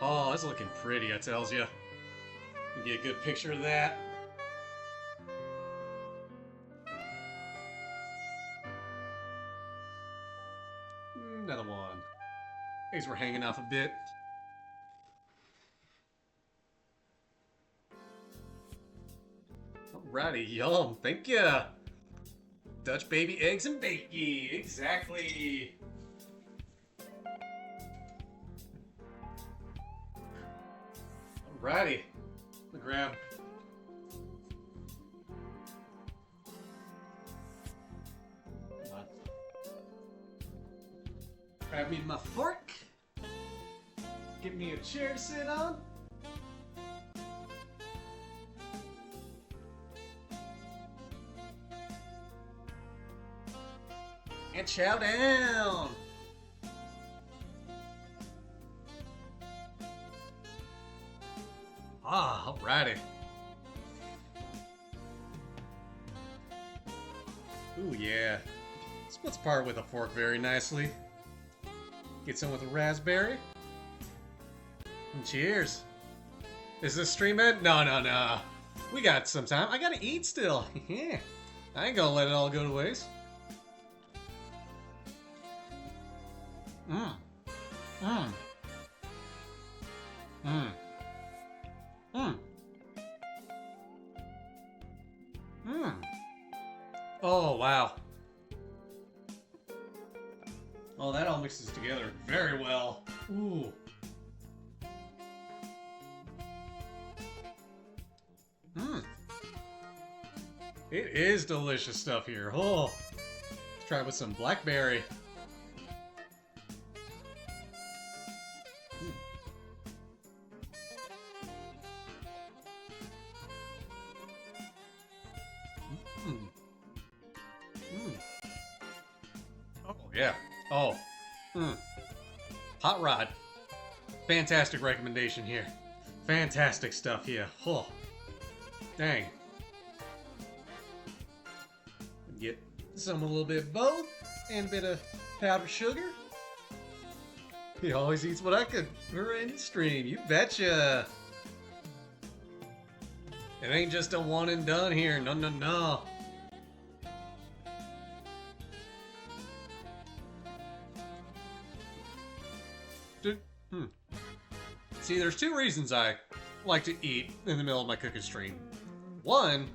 Speaker 1: Oh, it's looking pretty, I tells you. Get a good picture of that. Another one. Eggs were hanging off a bit. Alrighty, yum, thank ya. Dutch baby eggs and bakey, exactly. Alrighty, I'm gonna grab. Grab me my fork. Give me a chair to sit on. And chow down. Ah, alrighty. Ooh, yeah. Splits apart with a fork very nicely. Get some with a raspberry. And cheers. Is this stream end? No. We got some time. I gotta eat still. Yeah. I ain't gonna let it all go to waste. Oh, wow. Oh, that all mixes together very well. Ooh. It is delicious stuff here. Oh. Let's try it with some blackberry. Oh, yeah. Oh. Hot Rod. Fantastic recommendation here. Fantastic stuff here. Oh. Dang. Get some a little bit of both and a bit of powdered sugar. He always eats what I could for any stream. You betcha. It ain't just a one and done here. No. See, there's two reasons I like to eat in the middle of my cooking stream. One,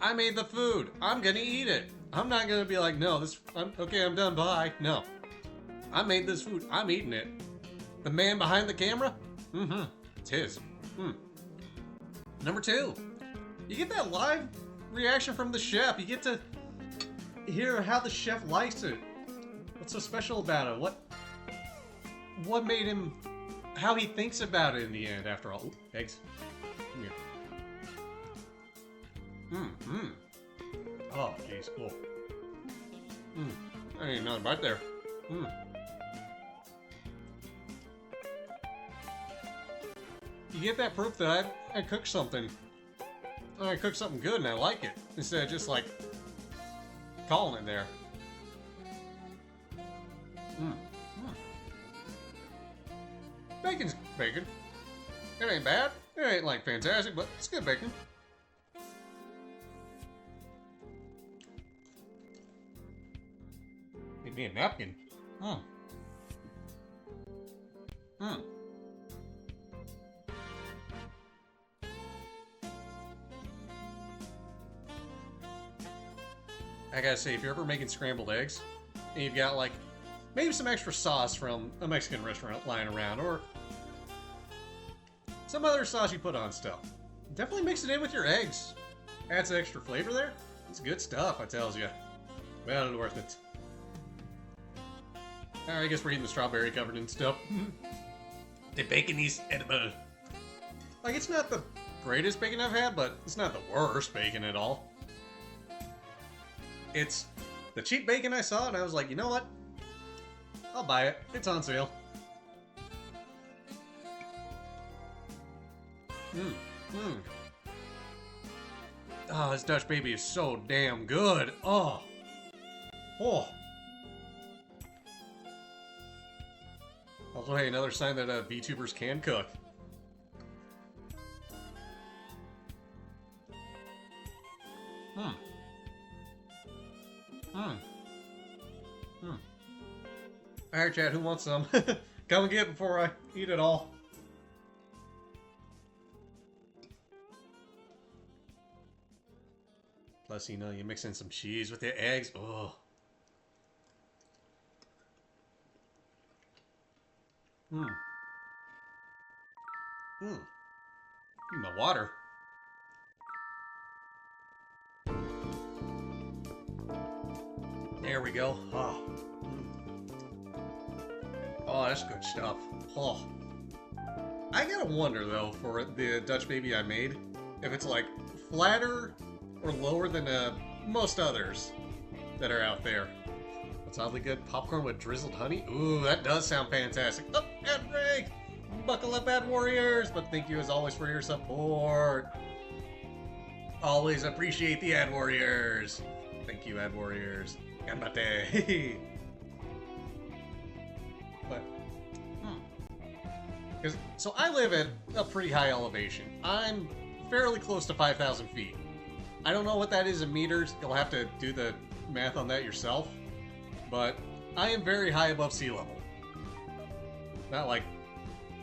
Speaker 1: I made the food. I'm gonna eat it. I'm not gonna be like, no, I'm done, bye. No. I made this food. I'm eating it. The man behind the camera? It's his. Number two, you get that live reaction from the chef. You get to hear how the chef likes it. What's so special about it? What made him, how he thinks about it in the end, after all. Ooh, eggs. Come here. Oh, jeez, cool. I ain't nothing right there. You get that proof that I cooked something. I cooked something good and I like it. Instead of just like calling it there. Bacon's bacon. It ain't bad. It ain't like fantastic, but it's good bacon. Need me a napkin. I gotta say, if you're ever making scrambled eggs, and you've got like maybe some extra sauce from a Mexican restaurant lying around, or some other sauce you put on stuff, definitely mix it in with your eggs. Adds extra flavor there. It's good stuff, I tells you. Well worth it. I guess we're eating the strawberry covered in stuff. The bacon is edible. Like, it's not the greatest bacon I've had, but it's not the worst bacon at all. It's the cheap bacon I saw, and I was like, you know what? I'll buy it. It's on sale. Oh, this Dutch baby is so damn good. Oh. Also, hey, another sign that VTubers can cook. Alright, chat, who wants some? Come and get it before I eat it all. Plus, you know, you mix in some cheese with the eggs. Oh. My water. There we go. Oh. Oh, that's good stuff. Oh. I gotta wonder, though, for the Dutch baby I made, if it's, like, flatter or lower than most others that are out there. What's oddly good? Popcorn with drizzled honey? Ooh, that does sound fantastic. Oh, ad break! Buckle up, ad warriors! But thank you as always for your support. Always appreciate the ad warriors. Thank you, ad warriors. Ganbate! But, so I live at a pretty high elevation. I'm fairly close to 5,000 feet. I don't know what that is in meters. You'll have to do the math on that yourself. But I am very high above sea level. Not like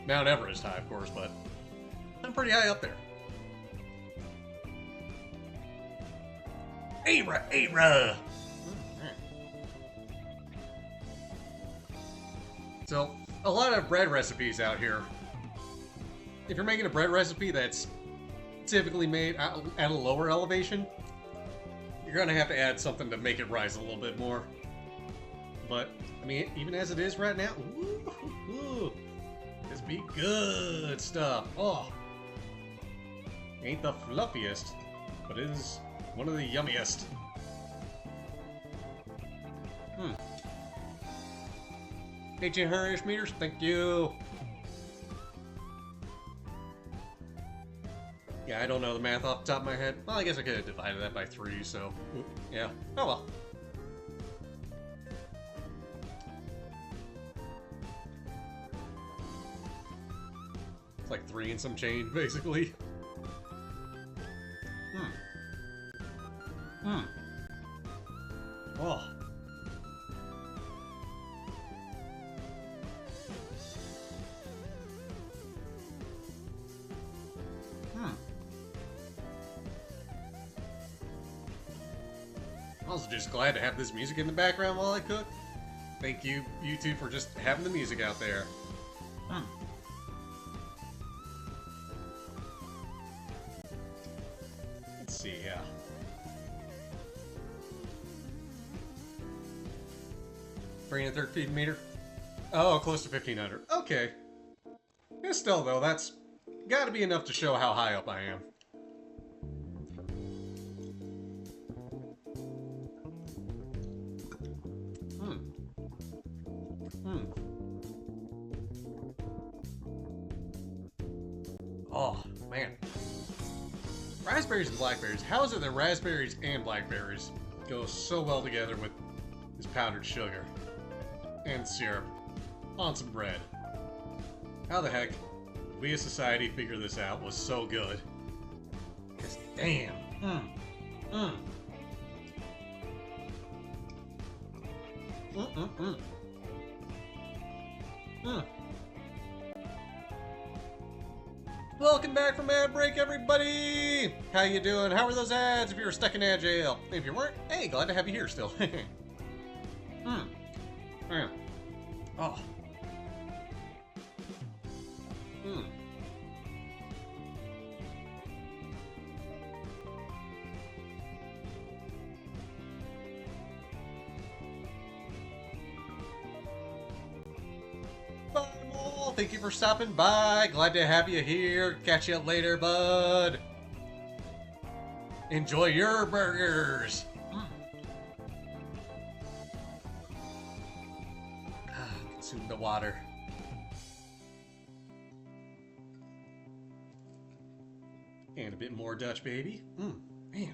Speaker 1: Mount Everest high, of course, but I'm pretty high up there. Ayra! So, a lot of bread recipes out here. If you're making a bread recipe that's typically made at a lower elevation, you're gonna have to add something to make it rise a little bit more. But, I mean, even as it is right now, this be good stuff. Oh, ain't the fluffiest, but it is one of the yummiest. 1,800-ish meters, thank you. Yeah, I don't know the math off the top of my head. Well, I guess I could have divided that by 3, so yeah. Oh well. It's like 3 and some change, basically. Oh. I'm also just glad to have this music in the background while I cook. Thank you, YouTube, for just having the music out there. Let's see, yeah. Bringing a 13 meter? Oh, close to 1,500. Okay. Yeah, still, though, that's gotta be enough to show how high up I am. Oh, man. Raspberries and blackberries. How is it that raspberries and blackberries go so well together with this powdered sugar and syrup on some bread? How the heck did we as society figure this out was so good? Because damn. Welcome back from ad break, everybody! How you doing? How are those ads if you were stuck in ad jail? If you weren't, hey, glad to have you here still. Oh. thank you for stopping by. Glad to have you here. Catch you later, bud. Enjoy your burgers. Consume the water. And a bit more Dutch baby. Man.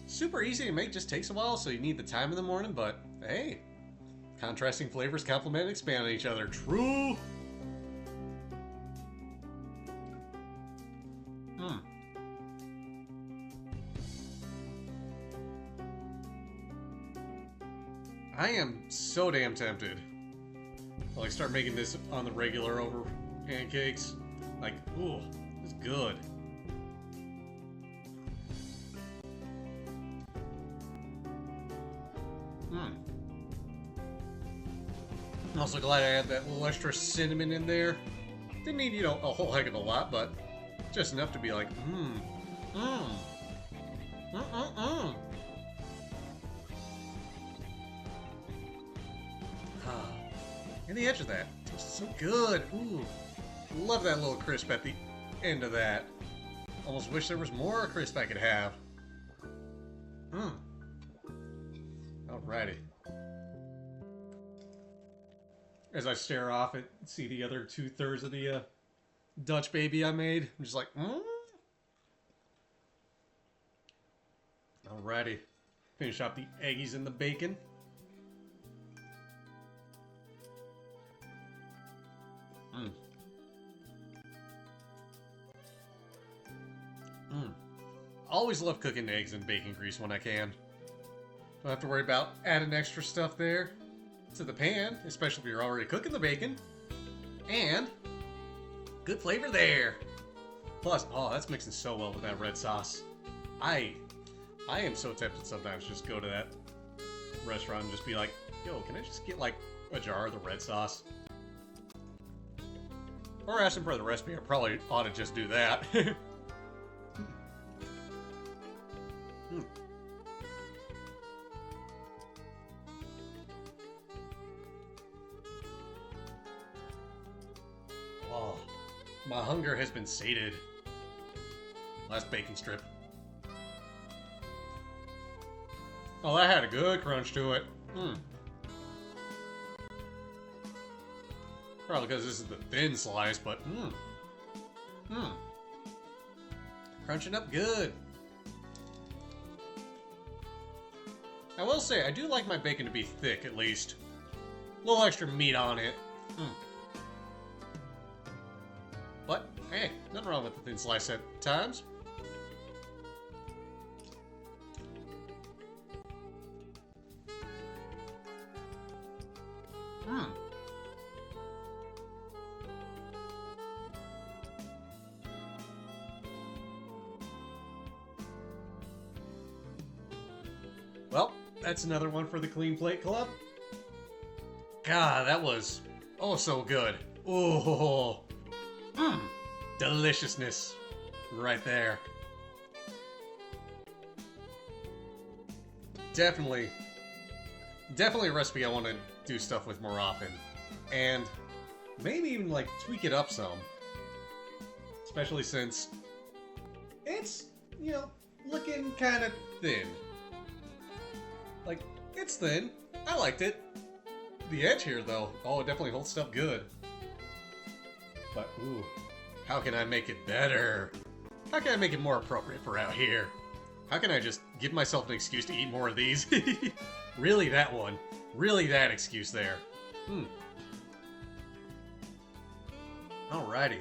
Speaker 1: Super easy to make, just takes a while, so you need the time in the morning, but hey. Contrasting flavors complement and expand on each other. True! I am so damn tempted. I'll like start making this on the regular over pancakes. Like, ooh, it's good. I'm also glad I had that little extra cinnamon in there. Didn't need, you know, a whole heck of a lot, but just enough to be like, And the edge of that, it's so good. Ooh, love that little crisp at the end of that. Almost wish there was more crisp I could have. Alrighty. As I stare off and see the other 2/3 of the Dutch baby I made, I'm just like, Alrighty. Finish off the eggies and the bacon. Always love cooking eggs in bacon grease when I can. Don't have to worry about adding extra stuff there to the pan, especially if you're already cooking the bacon. And good flavor there. Plus, oh, that's mixing so well with that red sauce. I am so tempted sometimes to just go to that restaurant and just be like, yo, can I just get like a jar of the red sauce? Or ask them for the recipe. I probably ought to just do that. Oh, my hunger has been sated. Last bacon strip. Oh, that had a good crunch to it. Probably because this is the thin slice, but crunching up good. I will say, I do like my bacon to be thick, at least. A little extra meat on it. But, hey, nothing wrong with the thin slice at times. Well, that's another one for the Clean Plate Club. God, that was oh so good. Oh, deliciousness right there. Definitely a recipe I want to do stuff with more often. And maybe even like tweak it up some. Especially since it's, you know, looking kind of thin. Like, it's thin. I liked it. The edge here, though, oh, it definitely holds stuff good. But, ooh, how can I make it better? How can I make it more appropriate for out here? How can I just give myself an excuse to eat more of these? Really that one. Really that excuse there. Alrighty.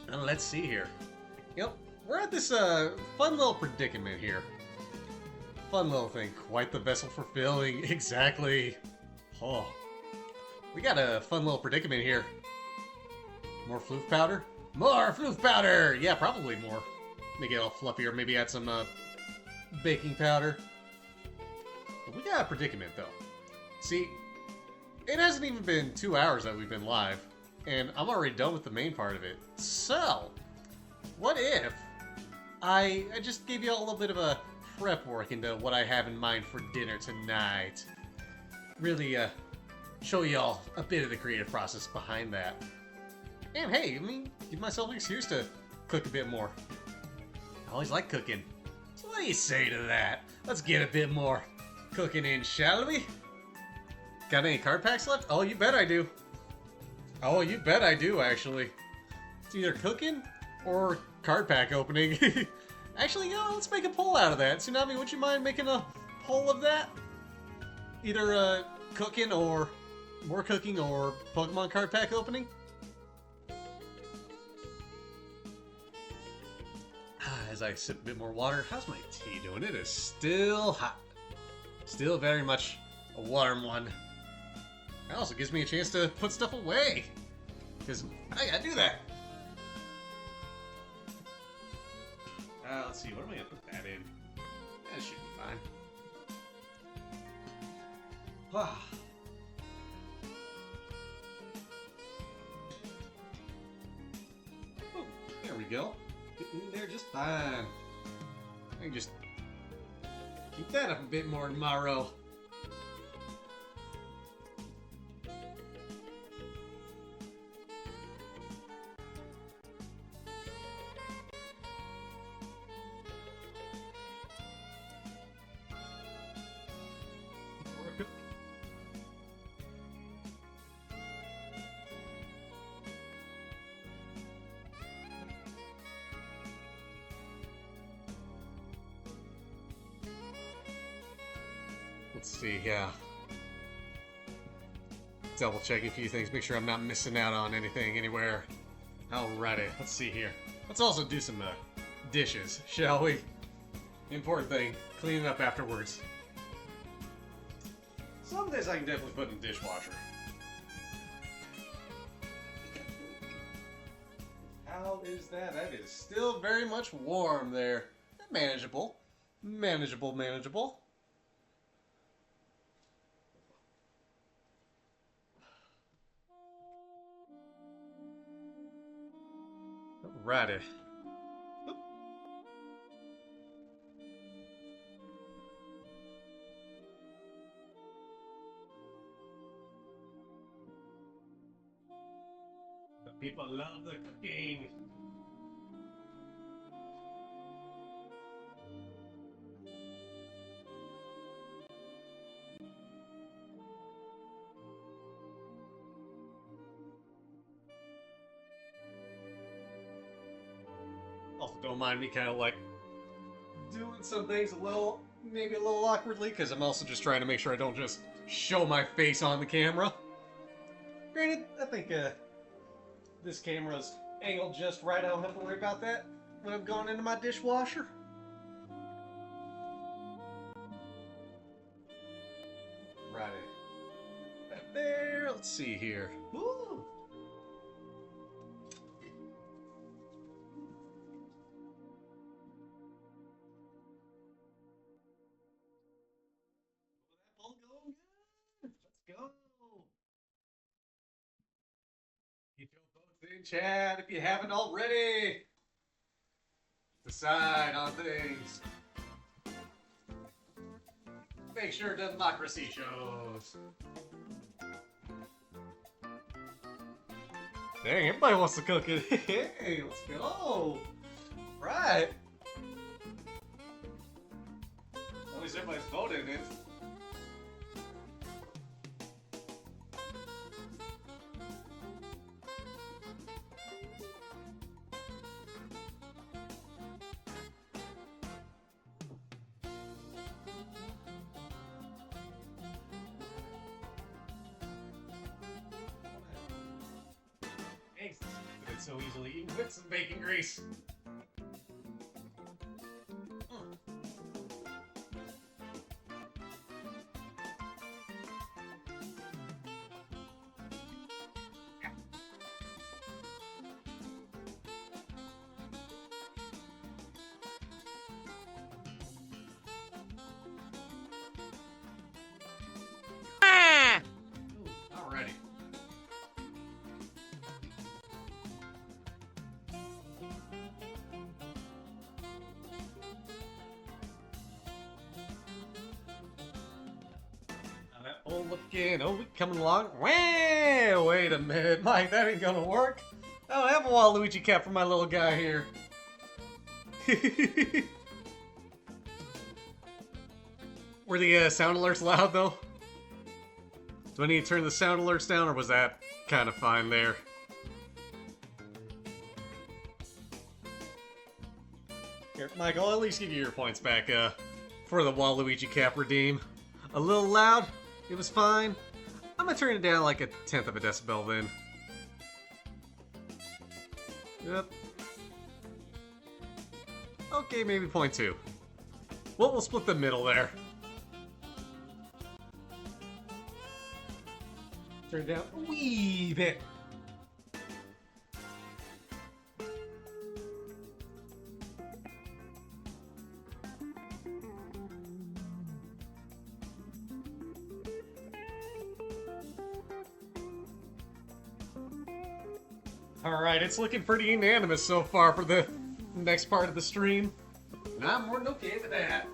Speaker 1: Now let's see here. Yep. We're at this fun little predicament here. Fun little thing. Quite the vessel for filling. Exactly. Oh. We got a fun little predicament here. More floof powder? More floof powder! Yeah, probably more. Make it all fluffier. Maybe add some baking powder. But we got a predicament, though. See, it hasn't even been 2 hours that we've been live. And I'm already done with the main part of it. So, what if I just gave you all a little bit of a prep work into what I have in mind for dinner tonight. Really, show y'all a bit of the creative process behind that. And hey, I mean, give myself an excuse to cook a bit more. I always like cooking. So what do you say to that? Let's get a bit more cooking in, shall we? Got any card packs left? Oh, you bet I do. Oh, you bet I do, actually. It's either cooking or card pack opening. Actually, you know, let's make a poll out of that. Tsunami, would you mind making a poll of that? Either cooking or more cooking or Pokemon card pack opening? As I sip a bit more water, how's my tea doing? It is still hot. Still very much a warm one. It also gives me a chance to put stuff away. Because I gotta do that. Let's see, what am I gonna put that in? That should be fine. Ah. Oh, there we go. Getting in there just fine. I can just keep that up a bit more tomorrow. Let's see, yeah. Double check a few things, make sure I'm not missing out on anything anywhere. Alrighty, let's see here. Let's also do some dishes, shall we? Important thing, clean it up afterwards. Some of this I can definitely put in the dishwasher. How is that? That is still very much warm there. Manageable. Manageable, manageable. Alrighty. The people love the cooking. Also, don't mind me kind of like doing some things maybe a little awkwardly, because I'm also just trying to make sure I don't just show my face on the camera. Granted, I think this camera's angled just right. I don't have to worry about that when I'm going into my dishwasher. Righty. That there. Let's see here. Woo! All going good. Let's go. Get your votes in, chat, if you haven't already. Decide on things. Make sure democracy shows. Dang, everybody wants to cook it. Hey, let's go. Right. At least everybody's voting it. Eggs it's so easily eaten with some bacon grease. Alrighty. looking. Oh, we coming along. Wait a minute, Mike. That ain't gonna work. I don't have a Waluigi cap for my little guy here. Were the sound alerts loud though? Do I need to turn the sound alerts down, or was that kind of fine there? Here, Michael, I'll at least give you your points back for the Waluigi cap redeem. A little loud, it was fine. I'm gonna turn it down like 1/10 of a decibel then. Yep. Okay, maybe 0.2. Well, we'll split the middle there. Turn it down a wee bit. Alright, it's looking pretty unanimous so far for the next part of the stream. And I'm more than okay with that.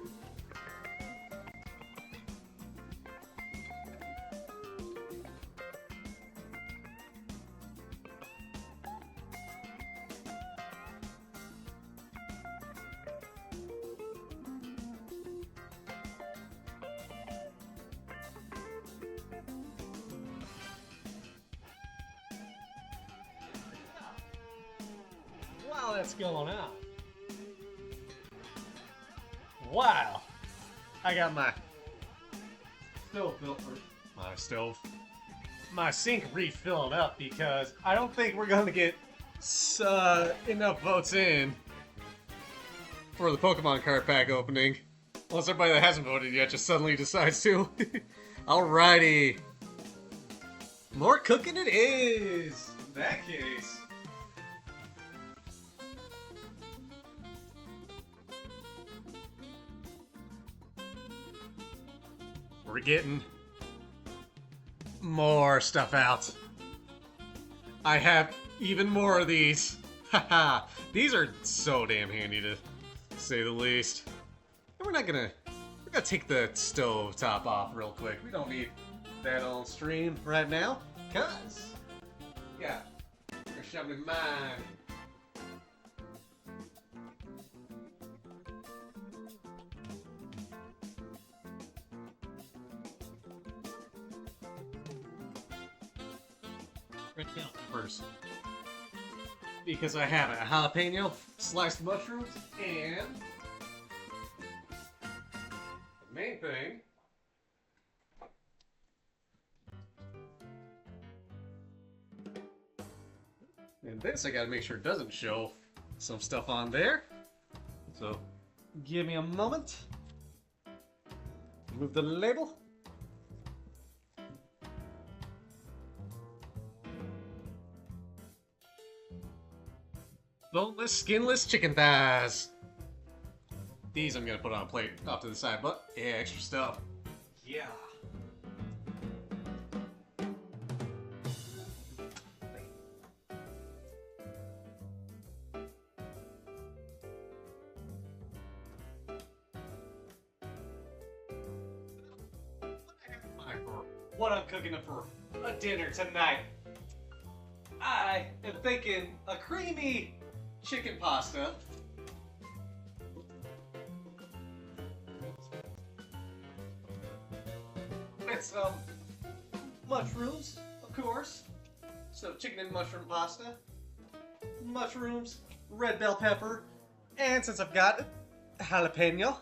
Speaker 1: While that's going on. Wow. I got my stove filter. My sink refilled up because I don't think we're gonna get enough votes in for the Pokemon card pack opening. Unless everybody that hasn't voted yet just suddenly decides to. Alrighty. More cooking it is. In that case. We're getting more stuff out. I have even more of these. Haha. These are so damn handy to say the least. And we're gonna take the stove top off real quick. We don't need that on stream right now. Cause yeah, you're shoving mine. Red bell peppers. Because I have a jalapeno, sliced mushrooms, and the main thing and this I gotta make sure it doesn't show some stuff on there. So give me a moment. Move the label. Boneless, skinless chicken thighs. These I'm gonna put on a plate off to the side, but yeah, extra stuff. Yeah. What I'm cooking up for a dinner tonight. I am thinking a creamy chicken pasta. With some mushrooms, of course. So chicken and mushroom pasta. Mushrooms, red bell pepper, and since I've got jalapeno,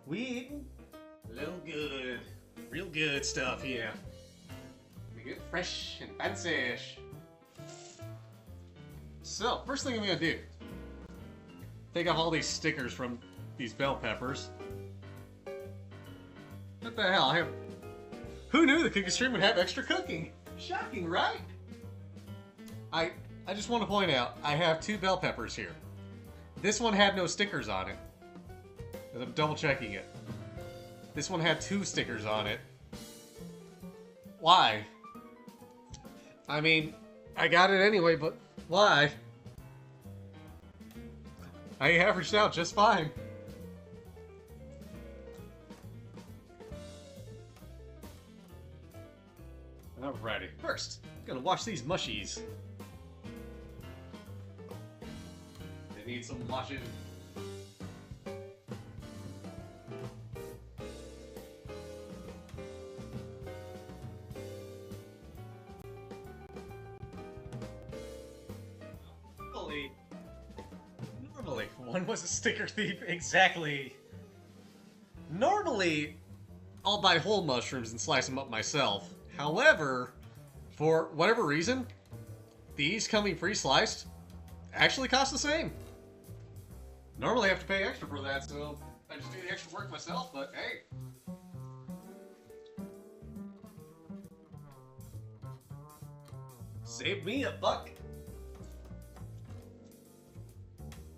Speaker 1: we eating a little good. Real good stuff here. We get fresh and fancy-ish. So, first thing I'm gonna do, take off all these stickers from these bell peppers. What the hell? Who knew the cookie stream would have extra cooking? Shocking, right? I just want to point out, I have 2 bell peppers here. This one had no stickers on it. And I'm double checking it. This one had 2 stickers on it. Why? I mean, I got it anyway, but why? I averaged out just fine. Alrighty. First, gonna wash these mushies. They need some washing. Normally, one was a sticker thief, exactly. Normally, I'll buy whole mushrooms and slice them up myself. However, for whatever reason, these coming pre-sliced actually cost the same. Normally I have to pay extra for that, so I just do the extra work myself, but hey. Save me a buck.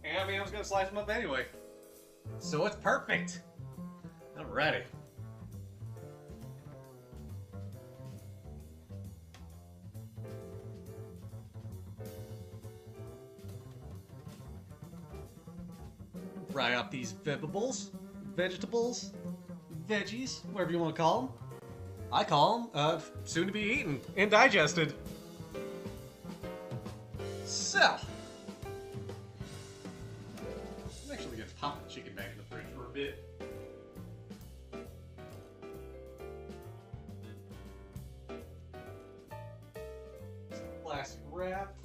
Speaker 1: And I mean, I was gonna slice them up anyway. So it's perfect. Alrighty. Fry up these vegetables, veggies, whatever you want to call them. I call them soon to be eaten and digested. So, I'm actually gonna pop the chicken back in the fridge for a bit. Some plastic wrap.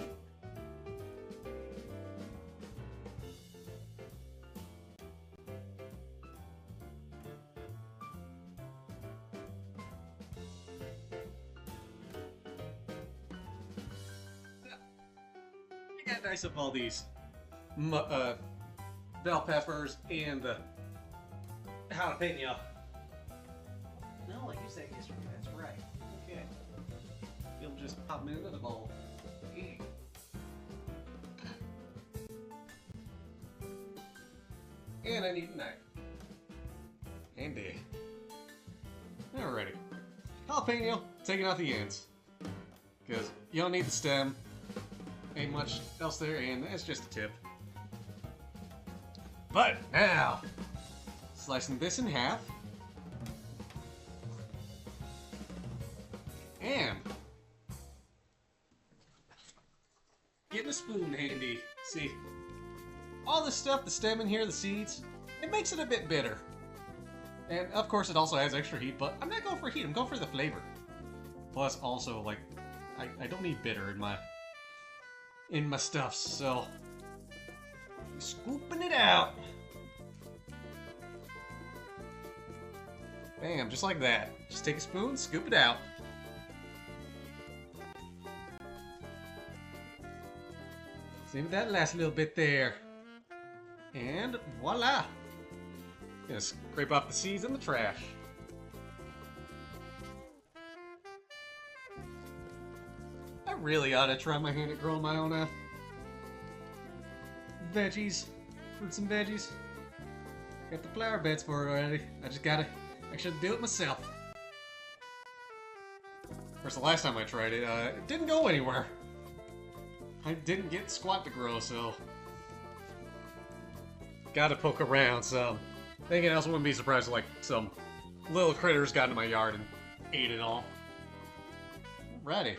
Speaker 1: I got dice up all these bell peppers and the jalapeno. No, I use that yesterday. That's right. Okay. You'll just pop them into the bowl. And I need a knife. Handy. Alrighty. Jalapeno, taking out the ends. Because you don't need the stem. Ain't much else there, and that's just a tip. But now, slicing this in half. And getting a spoon handy. See, all this stuff, the stem in here, the seeds, it makes it a bit bitter. And of course it also has extra heat, but I'm not going for heat, I'm going for the flavor. Plus also, like, I don't need bitter in my stuff, so scooping it out. Bam, just like that. Just take a spoon, scoop it out. See if that last little bit there. And voila! Gonna scrape off the seeds and the trash. I really ought to try my hand at growing my own veggies, fruits and veggies. Got the flower beds for it already. I should do it myself. Of course, the last time I tried it, it didn't go anywhere. I didn't get squat to grow, so gotta poke around some. Thinking else, wouldn't be surprised if like some little critters got into my yard and ate it all. Alrighty.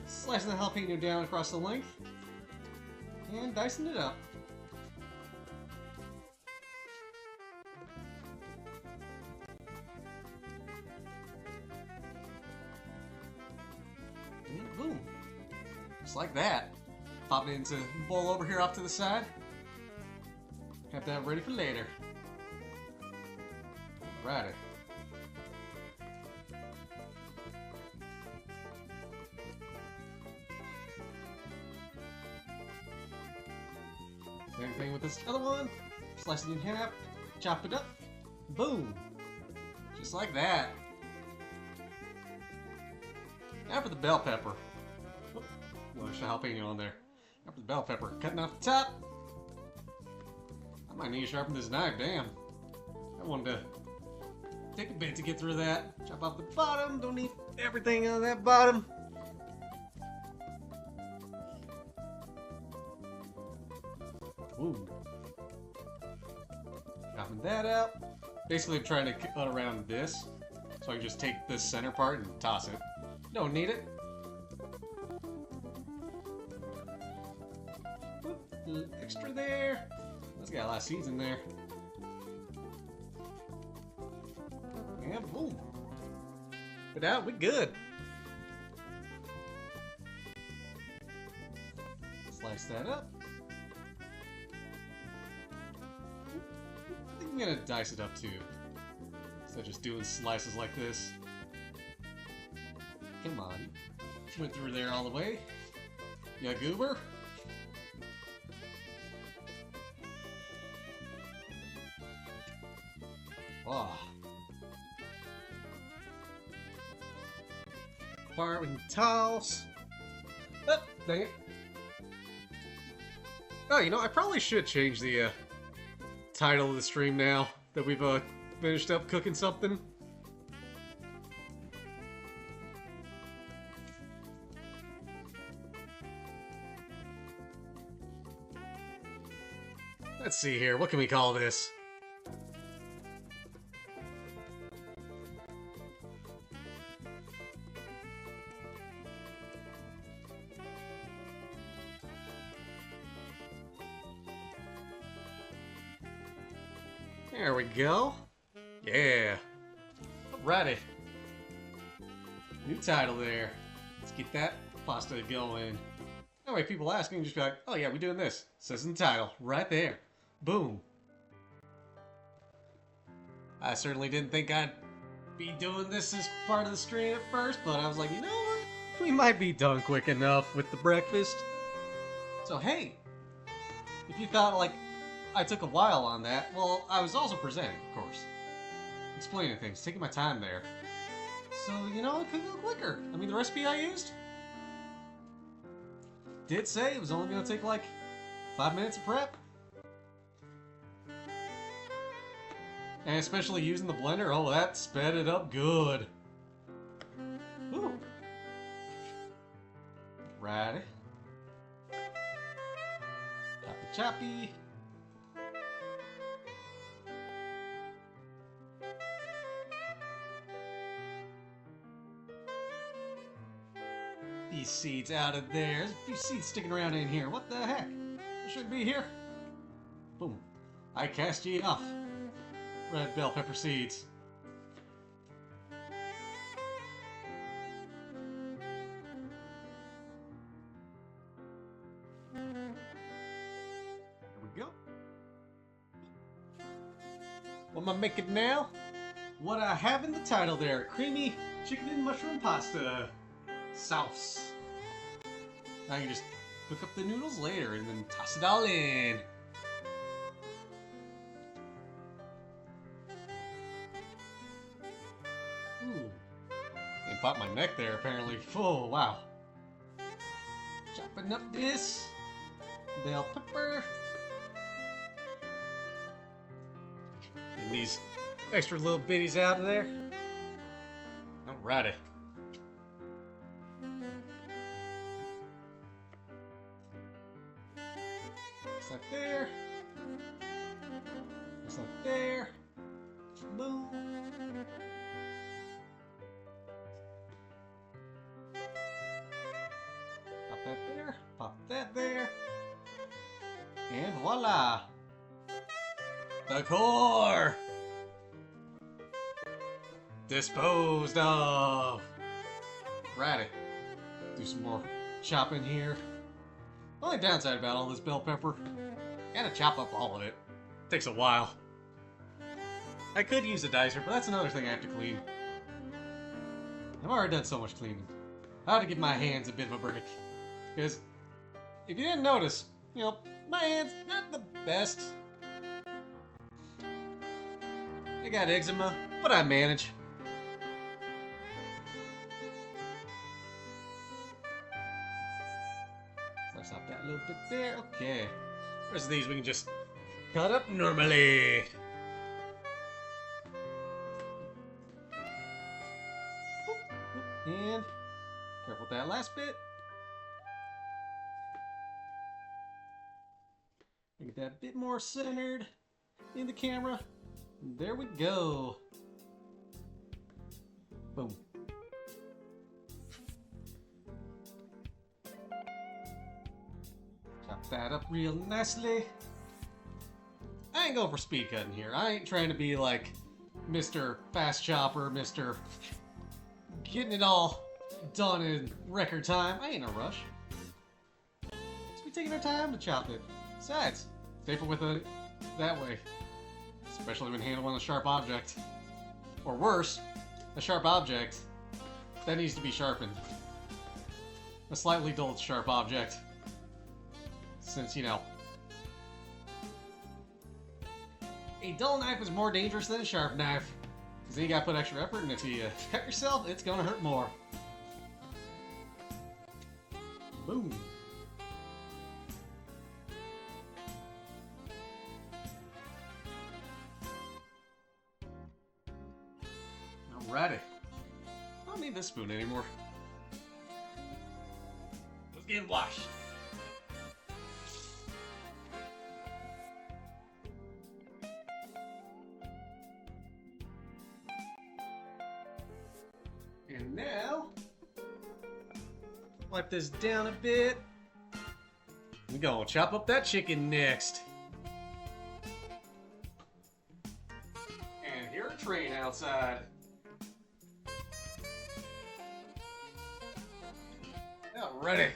Speaker 1: Slicing the jalapeno down across the length and dicing it up. And boom. Just like that. Pop it into a bowl over here off to the side. Have that ready for later. Alrighty. Same thing with this other one. Slice it in half, chop it up, boom. Just like that. Now for the bell pepper. Oop, there's a jalapeno on there. Now for the bell pepper. Cutting off the top. I might need to sharpen this knife, damn. I wanted to take a bit to get through that. Chop off the bottom, don't need everything on that bottom. Ooh. Chopping that out. Basically I'm trying to cut around this, so I can just take this center part and toss it. Don't need it. Extra there. That's got a lot of seeds in there. And boom. But now we're good. Slice that up. I think I'm gonna dice it up too. Instead of just doing slices like this. Come on. Went through there all the way. Yeah, goober. Oh. Part we can toss. Oh, dang it. Oh, you know, I probably should change the title of the stream now that we've finished up cooking something. Let's see here, what can we call this? There we go. Yeah. Alrighty. New title there. Let's get that pasta going. That way people asking just be like, oh yeah, we're doing this. Says in the title, right there. Boom. I certainly didn't think I'd be doing this as part of the stream at first, but I was like, you know what? We might be done quick enough with the breakfast. So hey, if you thought like I took a while on that, well, I was also presenting, of course. Explaining things, taking my time there. So, you know, it could go quicker. I mean, the recipe I used did say it was only going to take like 5 minutes of prep. And especially using the blender, oh, that sped it up good. Ooh. Righty. Choppy choppy. These seeds out of there. There's a few seeds sticking around in here. What the heck? They shouldn't be here. Boom. I cast ye off. Red bell pepper seeds. There we go. What am I making now? What I have in the title there. Creamy chicken and mushroom pasta sauce. Now you just cook up the noodles later and then toss it all in. Ooh. And popped my neck there apparently. Oh, wow. Chopping up this bell pepper. And these extra little bitties out of there. Alrighty. Just like there. Just like there. Boom. Pop that there. Pop that there. And voila. The core. Disposed of. Righty. Do some more chopping here. The only downside about all this bell pepper, gotta chop up all of it. Takes a while. I could use a dicer, but that's another thing I have to clean. I've already done so much cleaning. I had to give my hands a bit of a break. Because, if you didn't notice, you know, my hands, not the best. I got eczema, but I manage. Slice off that little bit there. Okay. The rest of these we can just cut up normally. And careful with that last bit. Get that a bit more centered in the camera. There we go. Boom. that up real nicely. I ain't going for speed cutting here. I ain't trying to be like Mr. Fast Chopper, Mr. Getting it all done in record time. I ain't in a rush. Let's be taking our time to chop it. Besides, safer with it that way. Especially when handling a sharp object. Or worse, a sharp object that needs to be sharpened. A slightly dulled sharp object. Since, you know, a dull knife is more dangerous than a sharp knife. Because then you gotta put extra effort, and if you cut yourself, it's gonna hurt more. Boom. Alrighty. I don't need this spoon anymore. Let's get washed. And now, wipe this down a bit. We're gonna chop up that chicken next. And hear a train outside. Alrighty.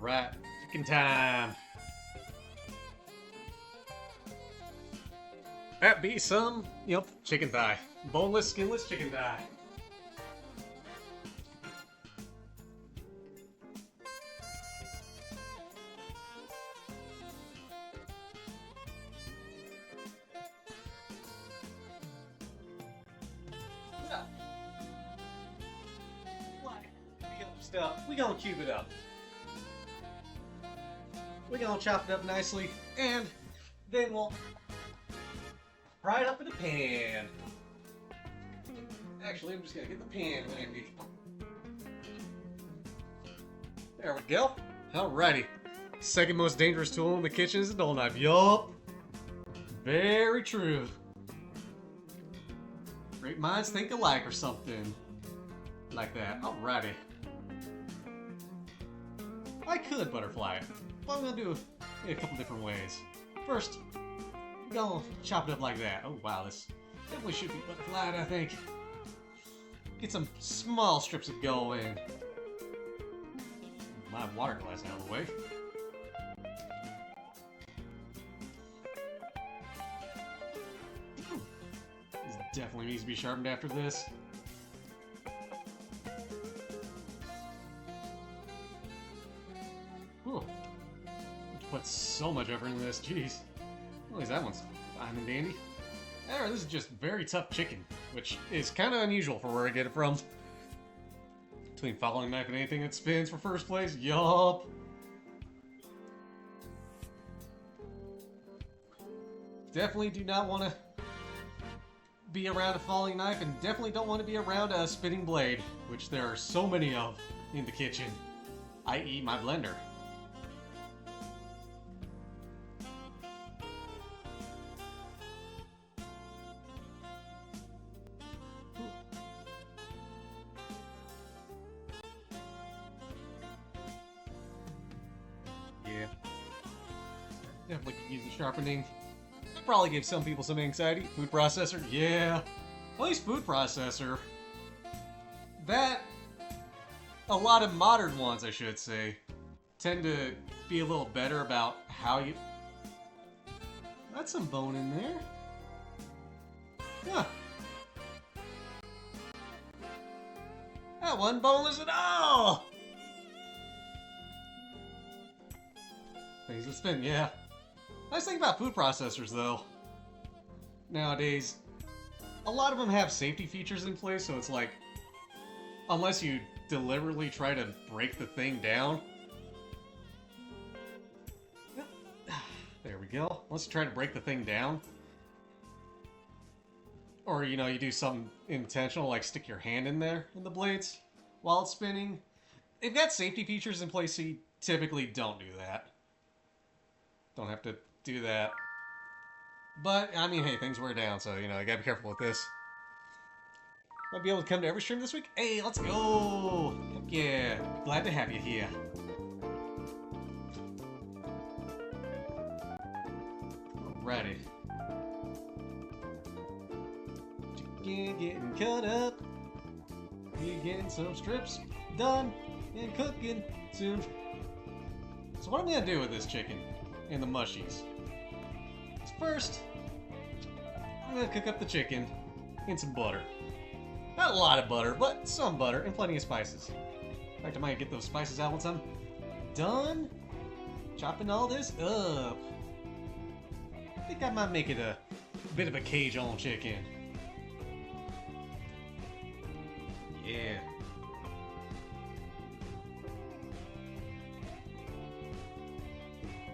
Speaker 1: Alright, chicken time. That be some, yep, chicken thigh. Boneless, skinless chicken thigh. We gonna cube it up. We're gonna chop it up nicely, and then we'll fry it up in a pan. Actually, I'm just gonna get the pan handy. There we go. Alrighty. Second most dangerous tool in the kitchen is a dull knife. Yup. Very true. Great minds think alike or something like that. Alrighty. I could butterfly it, but I'm gonna do it a couple different ways. First, we're gonna chop it up like that. Oh wow, this definitely should be butterflied, I think. Get some small strips of going. My water glass out of the way. This definitely needs to be sharpened after this. Put so much effort into this, jeez. At least that one's fine and dandy. Anyway, this is just very tough chicken, which is kind of unusual for where I get it from. Between falling knife and anything that spins for first place, yup. Definitely do not want to be around a falling knife, and definitely don't want to be around a spinning blade, which there are so many of in the kitchen, i.e. my blender. Yeah. Definitely could use the sharpening. Probably give some people some anxiety. Food processor? Yeah. At least food processor. That... A lot of modern ones, I should say, tend to be a little better about how you... That's some bone in there. Huh. That wasn't boneless at all! Things that spin, yeah. Nice thing about food processors, though, nowadays, a lot of them have safety features in place, so it's like, unless you deliberately try to break the thing down. There we go. Unless you try to break the thing down. Or, you know, you do something intentional, like stick your hand in there in the blades while it's spinning. They've got safety features in place, so you typically don't do that. Don't have to do that. But, I mean, hey, things were down, so, you know, I gotta be careful with this. Might be able to come to every stream this week. Hey, let's go! Heck yeah, glad to have you here. Alrighty. Chicken getting cut up. We're getting some strips done and cooking soon. So what am I gonna do with this chicken and the mushies? First, I'm gonna cook up the chicken in some butter. Not a lot of butter, but some butter and plenty of spices. In fact, I might get those spices out once I'm done chopping all this up. I think I might make it a bit of a Cajun chicken. Yeah.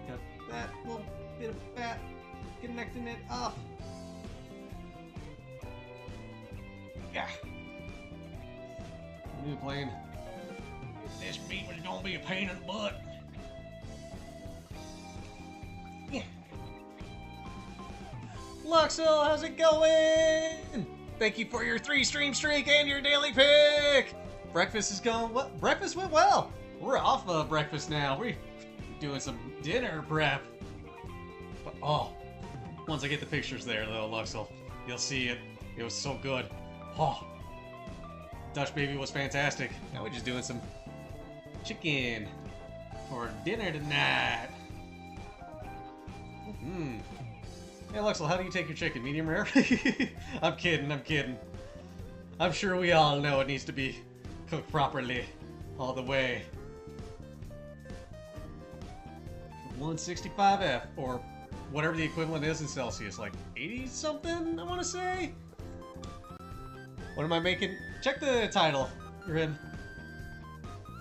Speaker 1: Got that little bit of fat connecting it up. Yeah. New plane. This meat was gonna be a pain in the butt. Yeah. Luxel, how's it going? Thank you for your 3-stream streak and your daily pick. Breakfast is going well. Breakfast went well. We're off of breakfast now. We're doing some dinner prep. But, oh, once I get the pictures there, though, Luxel, you'll see it. It was so good. Oh, Dutch Baby was fantastic. Now we're just doing some chicken for dinner tonight. Hey, Luxel, how do you take your chicken? Medium rare? I'm kidding, I'm kidding. I'm sure we all know it needs to be cooked properly all the way. 165F, or whatever the equivalent is in Celsius, like 80 something, I want to say? What am I making? Check the title, Grin.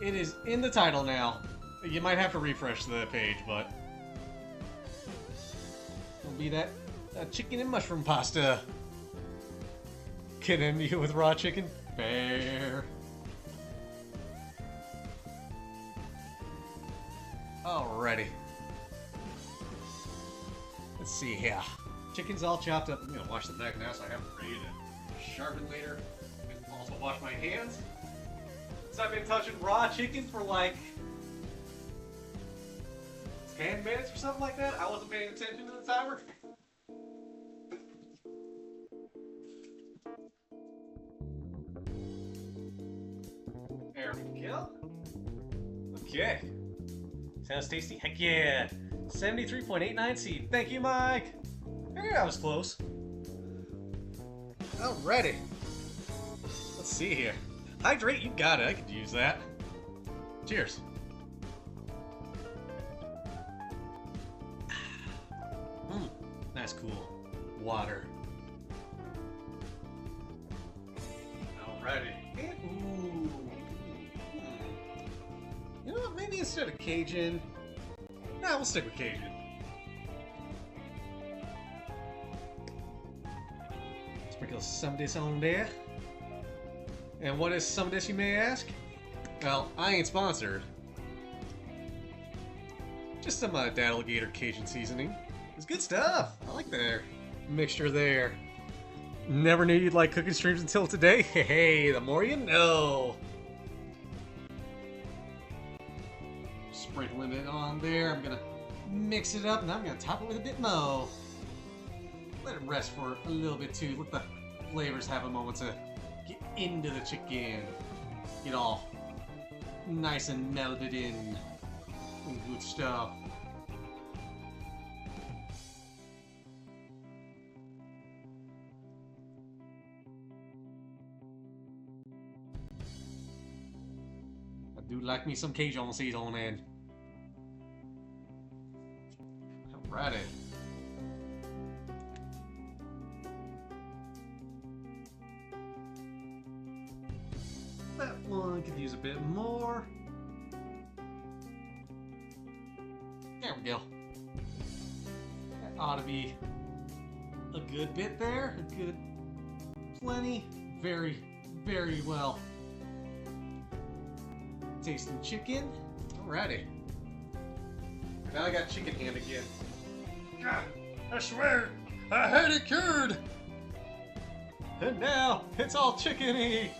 Speaker 1: It is in the title now. You might have to refresh the page, but it'll be that chicken and mushroom pasta. Kidding you with raw chicken? Fair. Alrighty. Let's see here. Chicken's all chopped up. I'm gonna wash the neck now so I have it ready to sharpen later. I'm gonna also wash my hands. Since I've been touching raw chicken for like 10 minutes or something like that, I wasn't paying attention to the timer. There we go. Okay. Sounds tasty. Heck yeah. 73.89 seed. Thank you, Mike. Yeah, I was close. Alrighty. Let's see here. Hydrate, you got it. I could use that. Cheers. Nice cool water. Alrighty. Ooh. You know what? Maybe instead of Cajun, nah, we'll stick with Cajun. Sprinkle some of this on there. And what is some of this, you may ask? Well, I ain't sponsored. Just some Daddlegator Cajun seasoning. It's good stuff. I like their mixture there. Never knew you'd like cooking streams until today. Hey, the more you know. Sprinkling it on there. I'm gonna mix it up, and I'm gonna top it with a bit more. Let it rest for a little bit too. Let the flavors have a moment to get into the chicken. Get all nice and melted in. Good stuff. I do like me some Cajun seasoning. Alrighty. That one could use a bit more. There we go. That ought to be a good bit there. A good plenty. Very, very well tasting chicken. Alrighty. Now I got chicken hand again. God, I swear, I had it cured! And now, it's all chickeny!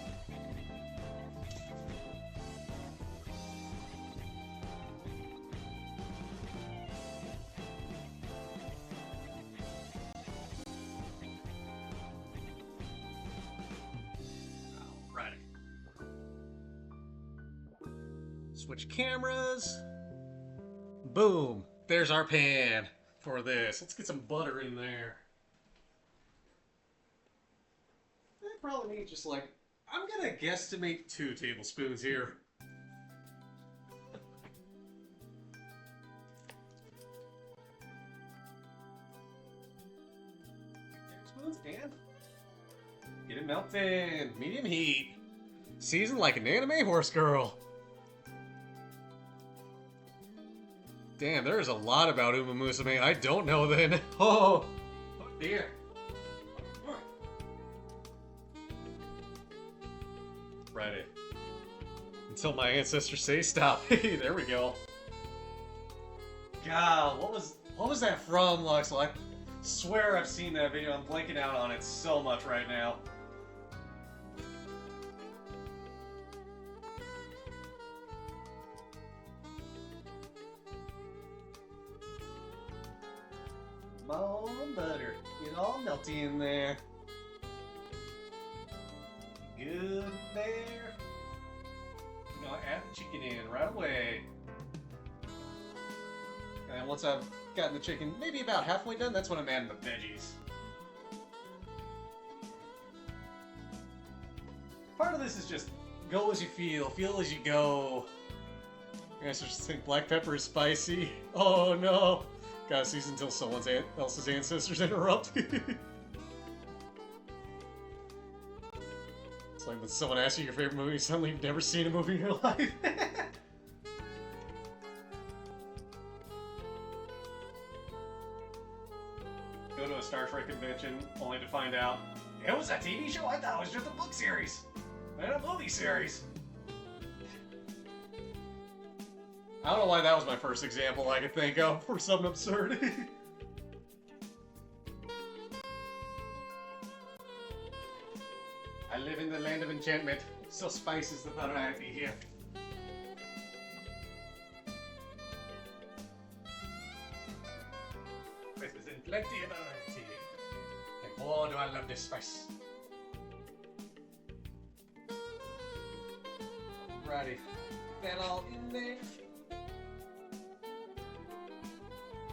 Speaker 1: Alrighty. Switch cameras. Boom! There's our pan for this. Let's get some butter in there. I probably need just like, I'm gonna guesstimate 2 tablespoons here. Tablespoons and get it melting. Medium heat. Seasoned like an anime horse girl. Damn, there's a lot about Uma Musume I don't know then. Oh dear. Ready. Until my ancestors say stop. Hey, there we go. God, what was that from, Lux? I swear I've seen that video. I'm blanking out on it so much right now. Bone butter. Get all melty in there. Good there. I'm gonna add the chicken in right away. And once I've gotten the chicken maybe about halfway done, that's when I'm adding the veggies. Part of this is just go as you feel as you go. You guys just think black pepper is spicy. Oh no. Gotta season until someone else's ancestors interrupt. It's like when someone asks you your favorite movie, suddenly you've never seen a movie in your life. Go to a Star Trek convention only to find out it was a TV show? I thought it was just a book series and a movie series. I don't know why that was my first example I could think of for something absurd. I live in the land of enchantment. So spice is the variety here. Spice is in plenty of variety. And boy, do I love this spice. Alrighty. That all in there.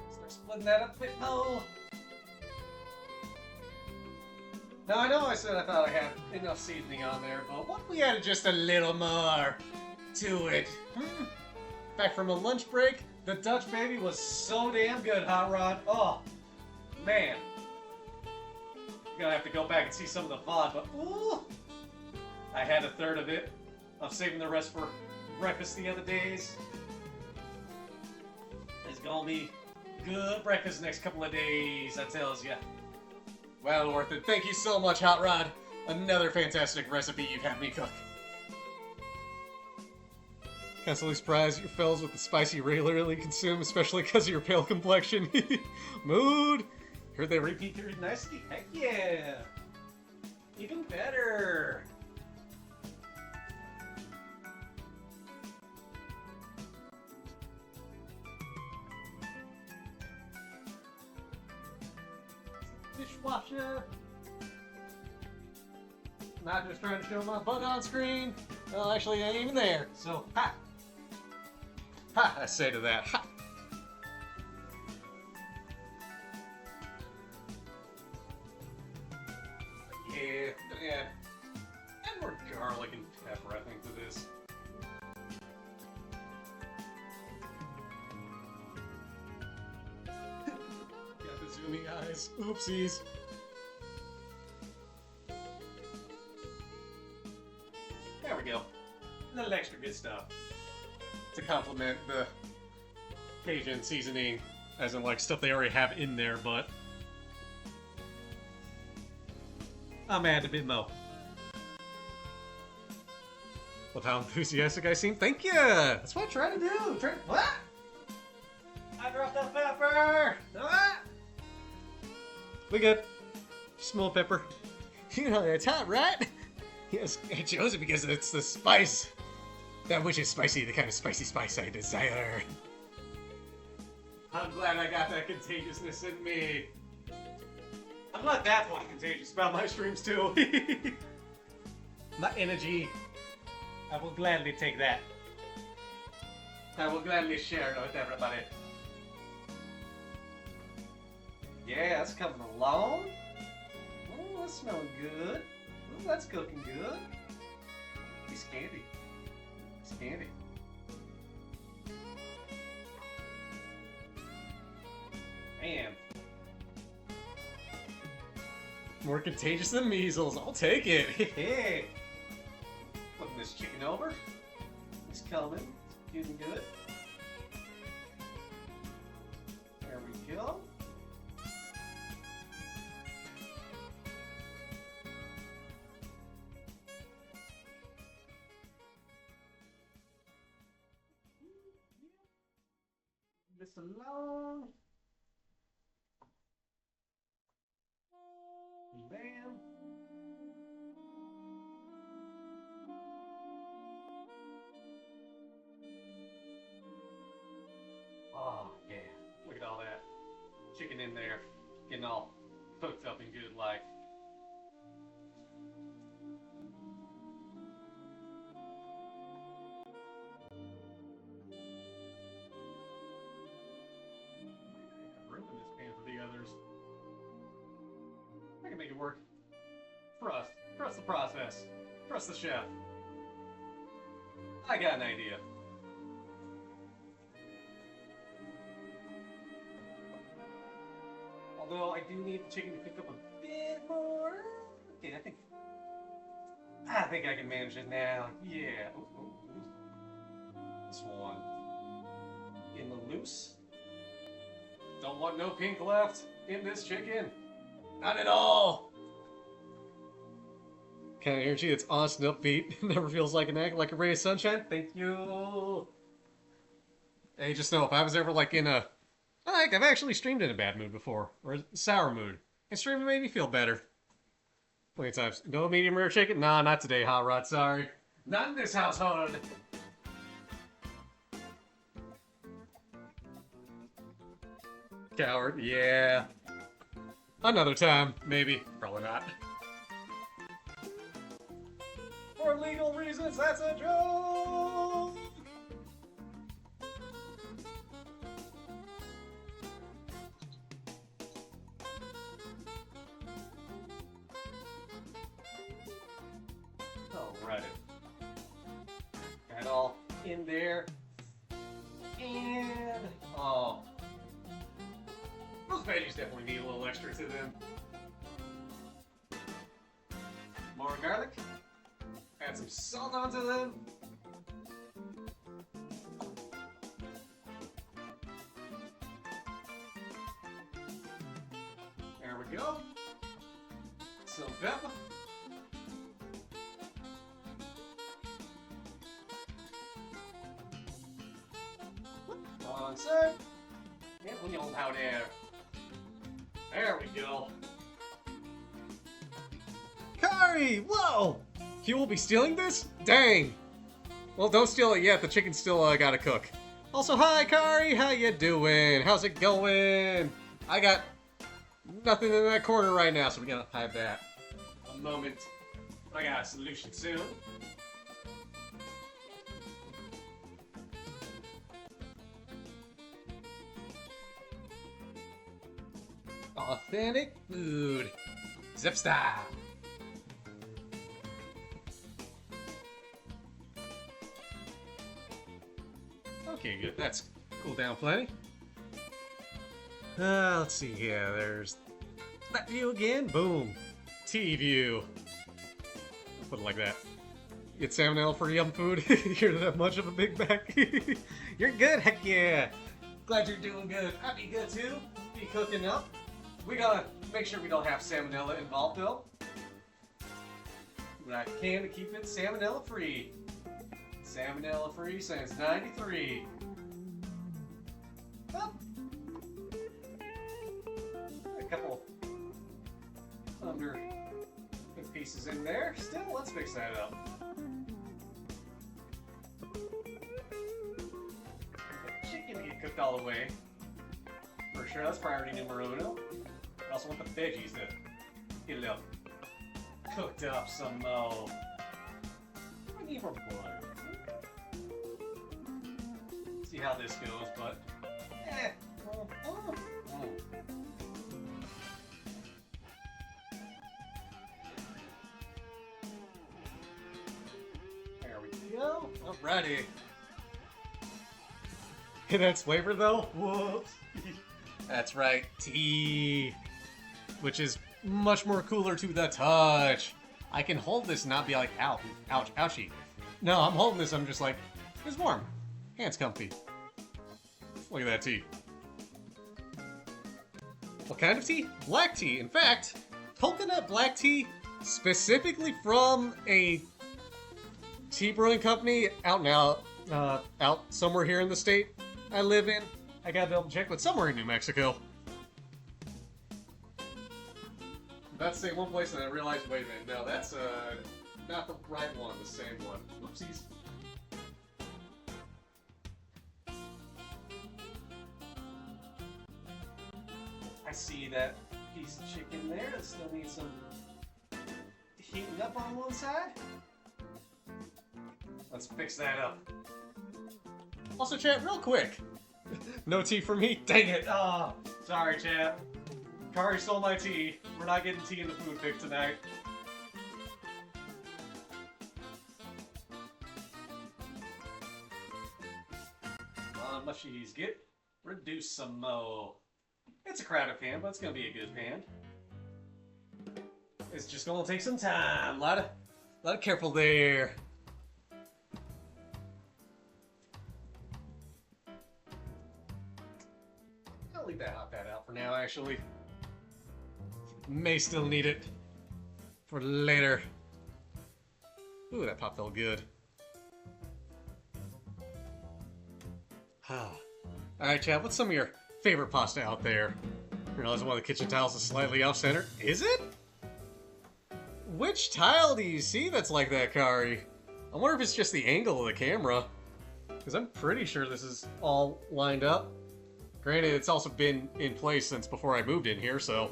Speaker 1: Start splitting that up a bit more. Now, I know I said I thought I had enough seasoning on there, but what if we added just a little more to it? Back from a lunch break, the Dutch baby was so damn good, Hot Rod. Oh, man. You're gonna have to go back and see some of the VOD, but ooh! I had a third of it. I'm saving the rest for breakfast the other days. It's gonna be good breakfast the next couple of days, I tells ya. Well worth it. Thank you so much, Hot Rod. Another fantastic recipe you've had me cook. Constantly surprised your fellas with the spicy you regularly consume, especially because of your pale complexion. Mood! Heard they repeat period nicely? Heck yeah! Even better! Dishwasher. Not just trying to show my butt on screen. Well, actually, I ain't even there. So, ha! Ha! I say to that, ha! Yeah, yeah. And more garlic and pepper, I think, to this. Got the zoomy eyes. Oopsies. There we go. A little extra good stuff. To complement the Cajun seasoning, as in like stuff they already have in there, but I'm adding a bit more. With how enthusiastic I seem, thank you! That's what I try to do! What? I dropped the pepper! What? We good. Small pepper. You know that's hot, right? Yes, I chose it because it's the spice. That which is spicy, the kind of spicy spice I desire. I'm glad I got that contagiousness in me. I'm not that one contagious about my streams too. My energy. I will gladly take that. I will gladly share it with everybody. Yeah, that's coming along. Oh, that's smelling good. Oh, that's cooking good. It's candy. It's candy. Man. More contagious than measles. I'll take it. Hey. Flipping this chicken over. It's coming. It's getting good. There we go. This alone. Bam. Oh, yeah. Look at all that chicken in there. Getting all cooked up and good like. Room in this pan for the others. I can make it work. Trust. Trust the process. Trust the chef. I got an idea. Although I do need the chicken to cook up a bit more. Okay, I think I can manage it now. Yeah. Ooh. This one. In the loose. Don't want no pink left in this chicken. Not at all. Kind of energy that's honest and upbeat. Never feels like an act, like a ray of sunshine. Thank you. Hey, just know if I was ever like in a, like I've actually streamed in a bad mood before, or a sour mood, and streaming made me feel better. Plenty of times. No medium rare chicken? Nah, not today, Hot Rod. Sorry, not in this household. Coward. Yeah. Another time, maybe. Probably not. For legal reasons, that's a joke! Alrighty. Got it all in there. And... oh. Those veggies definitely need a little extra to them. More garlic. Add some salt onto them. There we go. Some pepper. One sec. And onion powder. There we go. Kari! Whoa! You will be stealing this? Dang! Well, don't steal it yet. The chicken's still gotta cook. Also, hi, Kari! How you doing? How's it going? I got nothing in that corner right now, so we gotta hide that. A moment. I got a solution soon. Authentic food. Zip style. Okay, good. That's cooled down plenty. Let's see here. There's that view again. Boom. T-view. Put it like that. Get salmonella for yum food. You're that much of a big back. You're good. Heck yeah. Glad you're doing good. I'd be good too. Be cooking up. We gotta make sure we don't have salmonella involved though. But I can to keep it salmonella free. Salmonella free since '93. Oh. A couple pieces in there. Still, let's fix that up. The chicken get cooked all the way. For sure, that's priority numero uno. I also want the veggies to get a little cooked up some more. I need more butter. See how this goes, but There we go. Alrighty. Hit that flavor though. Whoops. That's right, tea, which is much more cooler to the touch. I can hold this and not be like, ow, ouch, ouchie. No, I'm holding this, I'm just like, it's warm. Hands comfy. Look at that tea. What kind of tea? Black tea. In fact, coconut black tea, specifically from a tea brewing company out somewhere here in the state I live in. I gotta double check, but somewhere in New Mexico. That's the one place that I realized, wait a minute, no, that's not the right one, the same one. Whoopsies. I see that piece of chicken there that still needs some heating up on one side. Let's fix that up. Also, chat, real quick. No tea for me? Dang it! Ah, oh, sorry, chat. Kari stole my tea. We're not getting tea in the food pick tonight. Come on, mushies, get reduce some more. It's a crowded pan, but it's gonna be a good pan. It's just gonna take some time. A lot of careful there. I'll leave that hot pad out for now, actually. May still need it for later. Ooh, that pop felt good. Alright, chat, what's some of your favorite pasta out there? I realize one of the kitchen tiles is slightly off-center. Is it? Which tile do you see that's like that, Kari? I wonder if it's just the angle of the camera. Because I'm pretty sure this is all lined up. Granted, it's also been in place since before I moved in here, so...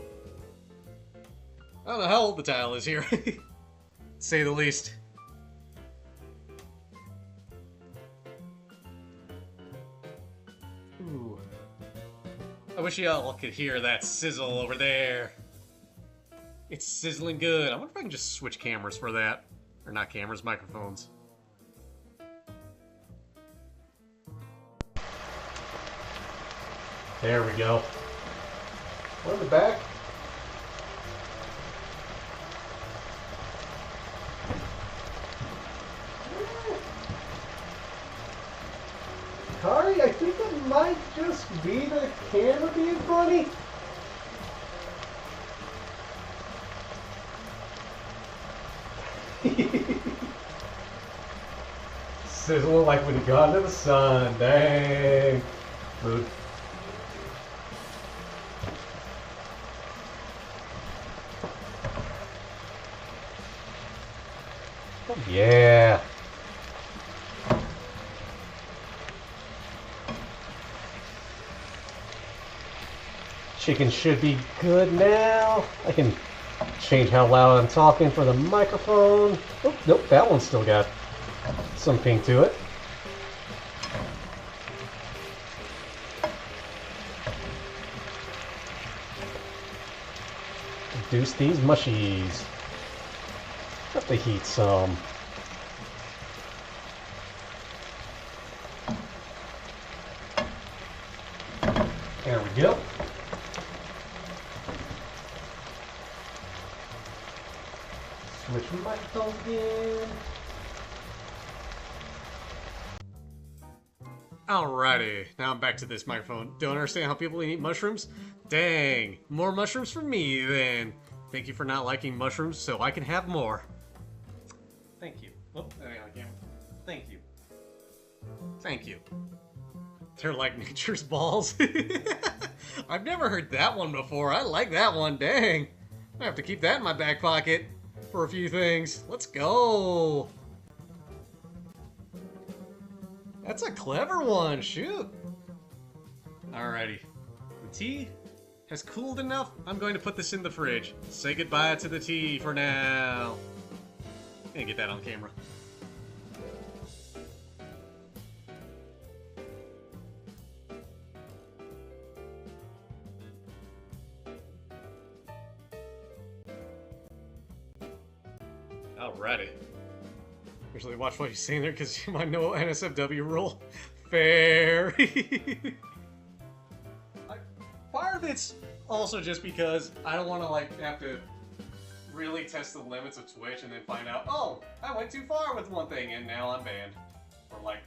Speaker 1: I don't know how old the tile is here, to say the least. Ooh. I wish y'all could hear that sizzle over there. It's sizzling good. I wonder if I can just switch cameras for that. Or not cameras, microphones. There we go. On the back. Kari, I think it might just be the camera being funny. Sizzling like when you got into the sun. Dang. Food. Oh, yeah. Chicken should be good now. I can change how loud I'm talking for the microphone. Oh, nope, that one's still got some pink to it. Reduce these mushies. Up the heat some. There we go. Switch microphone again. Alrighty, now I'm back to this microphone. Don't understand how people eat mushrooms? Dang, more mushrooms for me then. Thank you for not liking mushrooms so I can have more. Thank you. Oh, there we go. Thank you. Thank you. They're like nature's balls. I've never heard that one before. I like that one. Dang. I have to keep that in my back pocket for a few things. Let's go. That's a clever one. Shoot. Alrighty. The tea has cooled enough. I'm going to put this in the fridge. Say goodbye to the tea for now. And get that on camera. Alrighty. Usually watch what you're saying there because you might know NSFW rule. Fair. Part of it's also just because I don't want to like have to really test the limits of Twitch and then find out, oh, I went too far with one thing and now I'm banned for like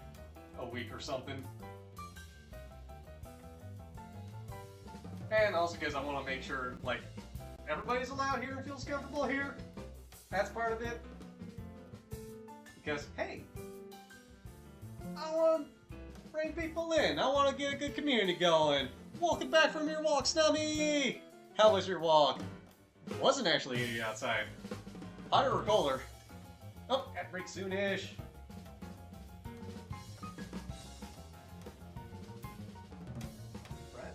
Speaker 1: a week or something. And also because I want to make sure like everybody's allowed here and feels comfortable here. That's part of it. Because, hey, I want to bring people in. I want to get a good community going. Welcome back from your walk, Snubby! How was your walk? It wasn't actually outside. Hotter or colder? Oh, at break soonish. Right.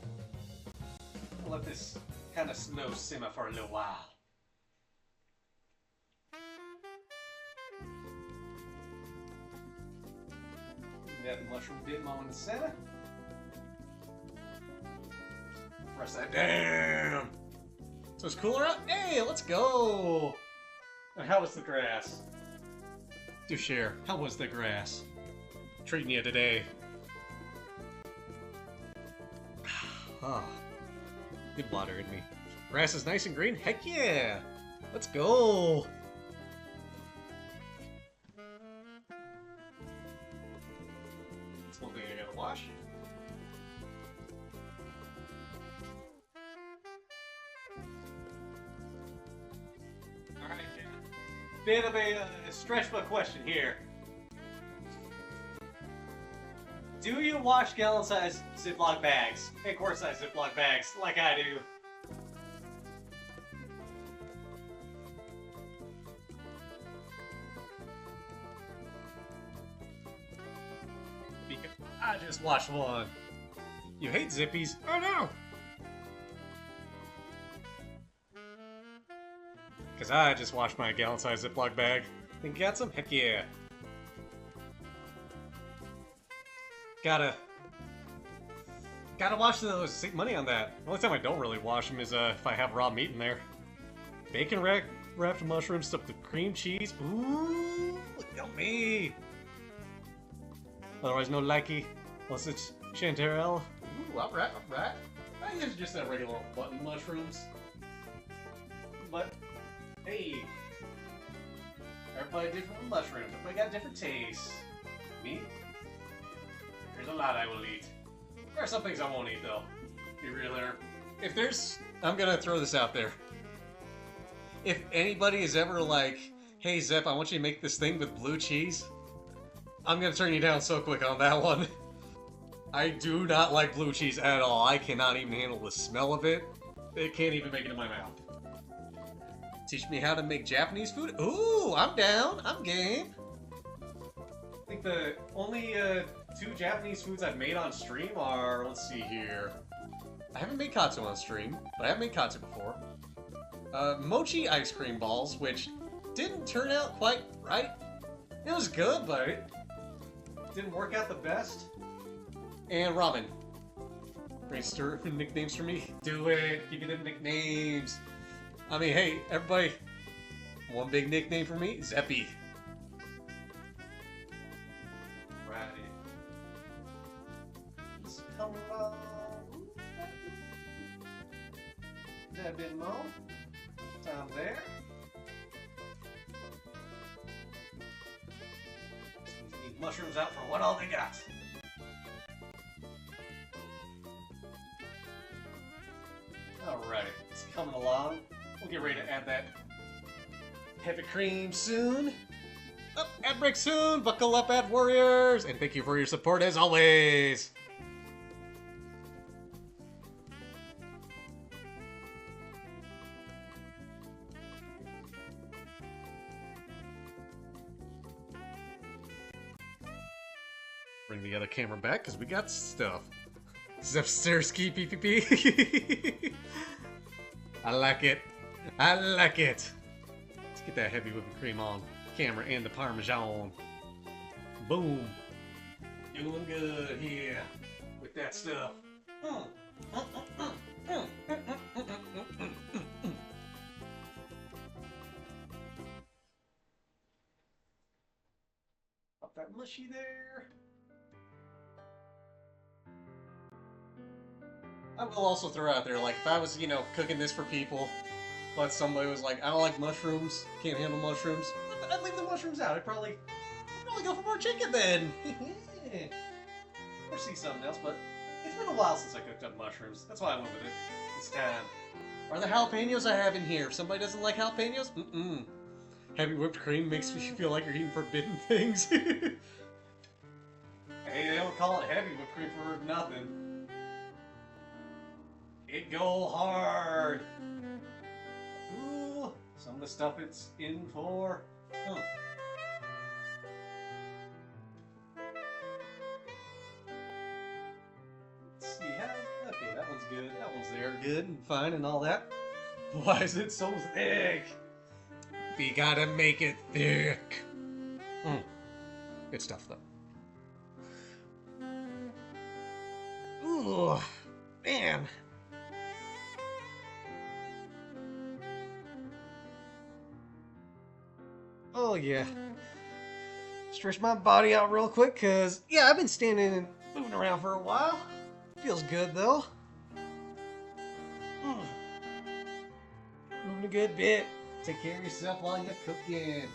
Speaker 1: I'll let this kind of snow simmer for a little while. Got the mushroom dip on in the center. Press that down. So it's cooler out? Hey, let's go! And how was the grass? Do share. How was the grass? Treating you today. Oh, good water in me. Grass is nice and green? Heck yeah! Let's go! That's one thing I gotta wash. Alright, bit of a stretch foot question here. Do you wash gallon-sized Ziploc bags and quart-sized Ziploc bags like I do? Because I just washed one. You hate Zippies? Oh no! Because I just washed my gallon-sized Ziploc bag. Think you got some? Heck yeah. Gotta wash those. Save money on that. The only time I don't really wash them is if I have raw meat in there. Bacon wrapped mushrooms stuffed with cream cheese. Ooh, yummy. Otherwise, no likey. Unless it's chanterelle. Ooh, alright, alright. I think it's just that regular button mushrooms. But hey, everybody different with mushrooms. Everybody got different tastes. Me? There's a lot I will eat. There are some things I won't eat, though. Be real there. If there's... I'm gonna throw this out there. If anybody is ever like, hey, Zep, I want you to make this thing with blue cheese, I'm gonna turn you down so quick on that one. I do not like blue cheese at all. I cannot even handle the smell of it. It can't even make it in my mouth. Teach me how to make Japanese food? Ooh, I'm down. I'm game. I think the only two Japanese foods I've made on stream are, let's see here. I haven't made katsu on stream, but I have made katsu before. Mochi ice cream balls, which didn't turn out quite right. It was good, but it didn't work out the best. And ramen. Brainstorm nicknames for me. Do it. Give me them nicknames. I mean, hey, everybody. One big nickname for me, Zeppy. Come along. A bit more. Down there. Squeeze these mushrooms out for what all they got. Alright, it's coming along. We'll get ready to add that heavy cream soon. Up, ad break soon. Buckle up, ad warriors, and thank you for your support as always. bring the other camera back because we got stuff. Zepstersky PPP. I like it. I like it. Let's get that heavy whipping cream on camera and the Parmesan. Boom. Doing good here with that stuff. Pop that mushy there. I will also throw out there, like, if I was, cooking this for people, but somebody was like, I don't like mushrooms, can't handle mushrooms, I'd leave the mushrooms out. I'd probably go for more chicken then. Or see something else, but it's been a while since I cooked up mushrooms. That's why I went with it this time. Are the jalapenos I have in here? If somebody doesn't like jalapenos? Heavy whipped cream makes me feel like you're eating forbidden things. Hey, they don't call it heavy whipped cream for nothing. It go hard. Ooh, some of the stuff it's in for. Huh. Let's see how. Okay, that one's good. That one's there, good and fine and all that. Why is it so thick? We gotta make it thick. Good stuff though. Ooh, man. Oh yeah. Stretch my body out real quick, cause yeah, I've been standing and moving around for a while. Feels good though. Moving a good bit. Take care of yourself while you're cooking.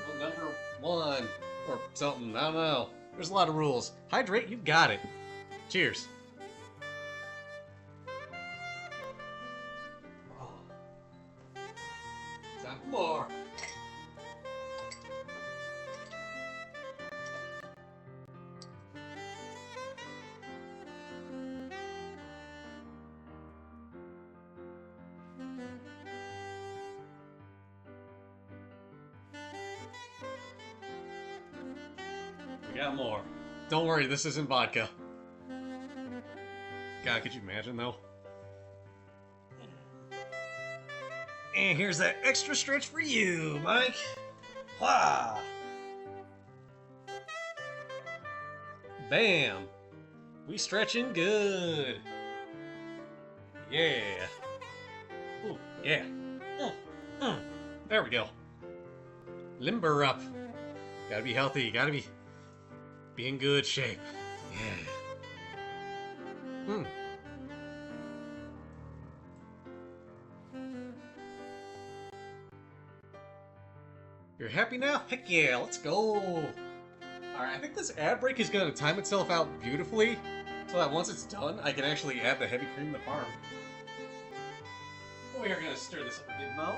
Speaker 1: Rule number 1 or something. I don't know. There's a lot of rules. Hydrate. You got it. Cheers. Time for more. We got more. Don't worry, this isn't vodka. God, could you imagine though? And here's that extra stretch for you, Mike. Wah! Bam! We stretching good. Yeah. Ooh, yeah. There we go. Limber up. Gotta be healthy. Gotta be in good shape. Yeah. You're happy now? Heck yeah, let's go! Alright, I think this ad break is gonna time itself out beautifully, so that once it's done, I can actually add the heavy cream to the farm. We are gonna stir this up a bit, Mo.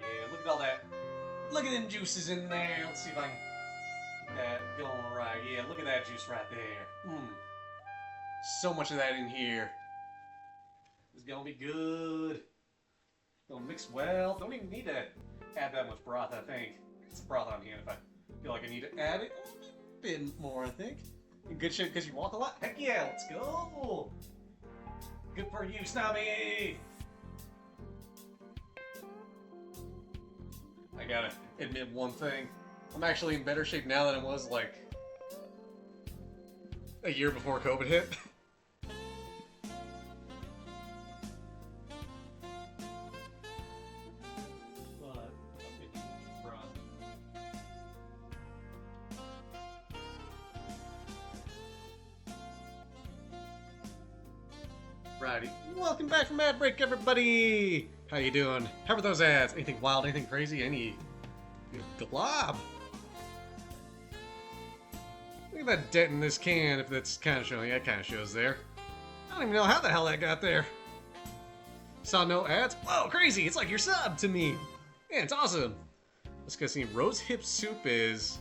Speaker 1: Yeah, look at all that. Look at them juices in there. Let's see if I can get that going right. Yeah, look at that juice right there. So much of that in here. It's gonna be good. Gonna mix well. Don't even need to add that much broth, I think. Get some broth on hand if I feel like I need to add it. A bit more, I think. In good shape because you walk a lot? Heck yeah, let's go! Good for you, Snobby! I gotta admit one thing. I'm actually in better shape now than I was, like, a year before COVID hit. Righty. Welcome back from ad break, everybody! How you doing? How are those ads? Anything wild, anything crazy, any glob? Look at that dent in this can, if that's kind of showing. That kind of shows there. I don't even know how the hell that got there. Saw no ads? Whoa, crazy! It's like you're subbed to me! Yeah, it's awesome! Let's go see. Rose Hip Soup is...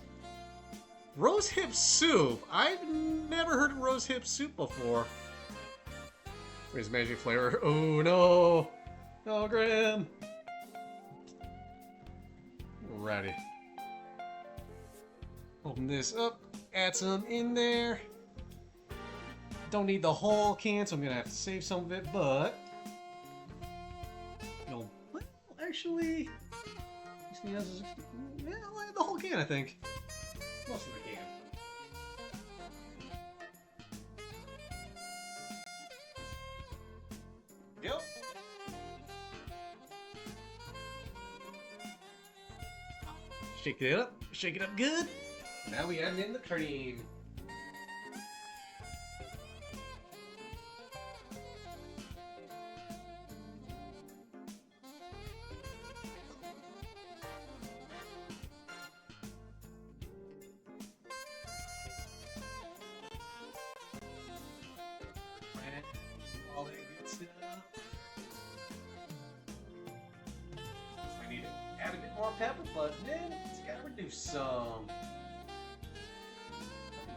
Speaker 1: Rose Hip Soup? I've never heard of Rose Hip Soup before. Where's magic flavor? Oh no! Oh, Graham! Alrighty. Open this up, add some in there. Don't need the whole can, so I'm gonna have to save some of it, but... No, well, actually... Yeah, I'll add the whole can, I think. Most of the can. Go. Shake it up. Shake it up good. Now we add in the cream. All that good stuff. I need to add a bit more pepper, but then it's gotta reduce some.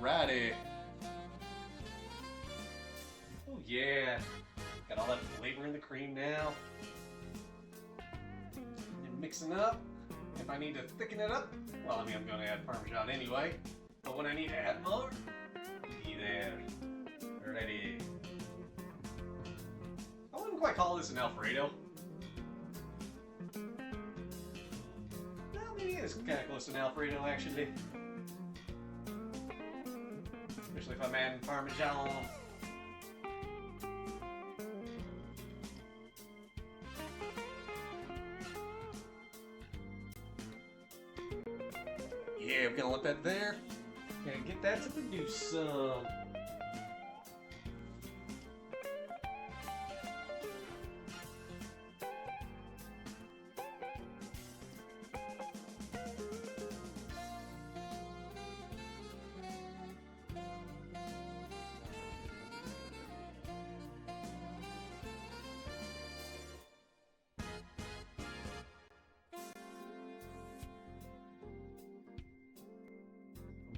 Speaker 1: Righty. Oh yeah. Got all that flavor in the cream now. And mixing up. If I need to thicken it up, well, I mean, I'm gonna add Parmesan anyway. But when I need to add more, be there. Ready. I wouldn't quite call this an Alfredo. No, maybe it's kind of close to an Alfredo, actually. Especially if I'm adding Parmesan. Yeah, we're gonna let that there. Gonna get that to produce some.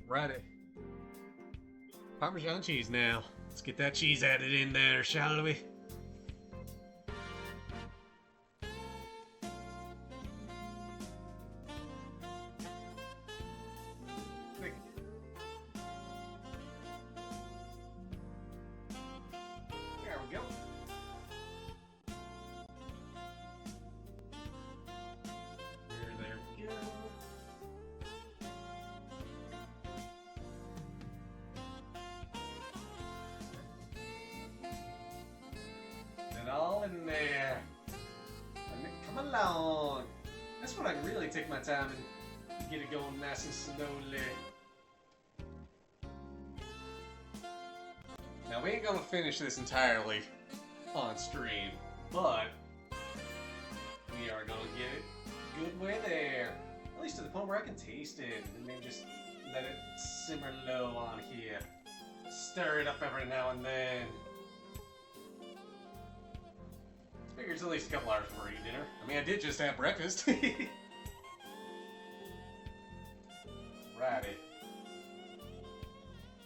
Speaker 1: Righty. Parmesan cheese now. Let's get that cheese added in there, shall we? There we go. There we go. All in there. Come along. That's when I really take my time and get it going nice and slowly. Now we ain't gonna finish this entirely on stream, but we are gonna get it good way there. At least to the point where I can taste it and then just let it simmer low on here. Stir it up every now and then. Figure it's at least a couple hours before I eat dinner. I mean, I did just have breakfast. Righty.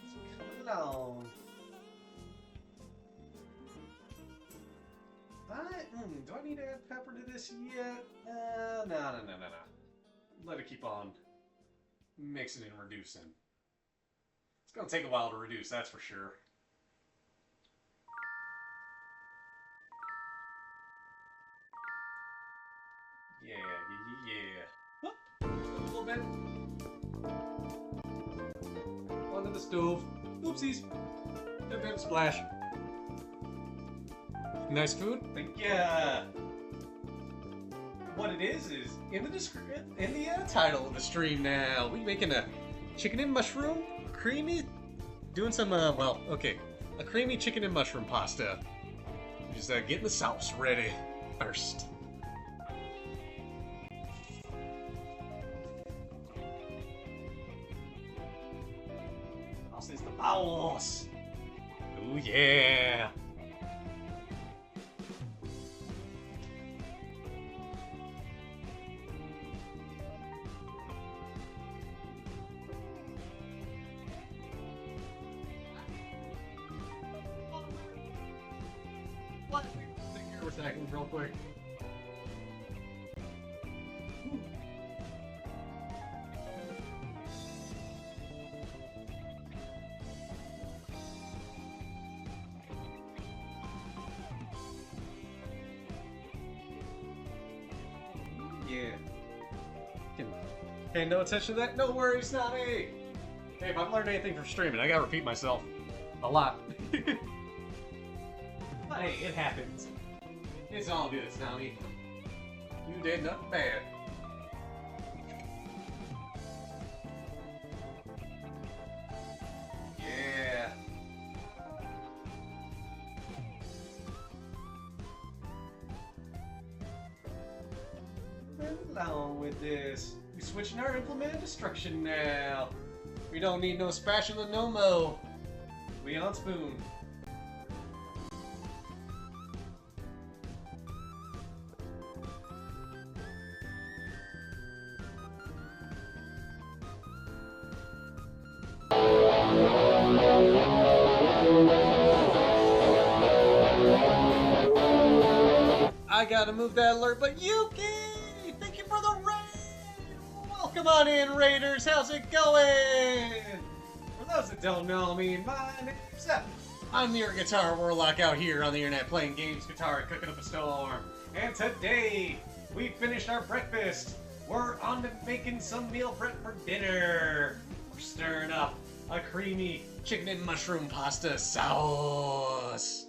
Speaker 1: So come along. Do I need to add pepper to this yet? No. Let it keep on mixing and reducing. It's gonna take a while to reduce, that's for sure. Yeah. A little bit. Onto the stove. Oopsies. A bit of splash. Nice food. Thank ya. What it is in the title of the stream now. We making a chicken and mushroom creamy. Doing some a creamy chicken and mushroom pasta. Just getting the sauce ready first. Is the boss. Oh yeah. What? Think here for a second, real quick. yeah. Pay no attention to that? No worries, not me. Hey, if I've learned anything from streaming, I gotta repeat myself. A lot. But hey, it happens. It's all good, Snobby. You did nothing bad. Yeah. Along with this. We switching our implement of destruction now. We don't need no spatula no mo. We on spoon. I gotta move that alert, but Yuki! Thank you for the raid! Welcome on in, Raiders! How's it going? For those that don't know me, my name's Seth. I'm your Guitar Warlock out here on the internet playing games, guitar, cooking up a storm. And today, we finished our breakfast. We're on to making some meal prep for dinner. We're stirring up a creamy chicken and mushroom pasta sauce.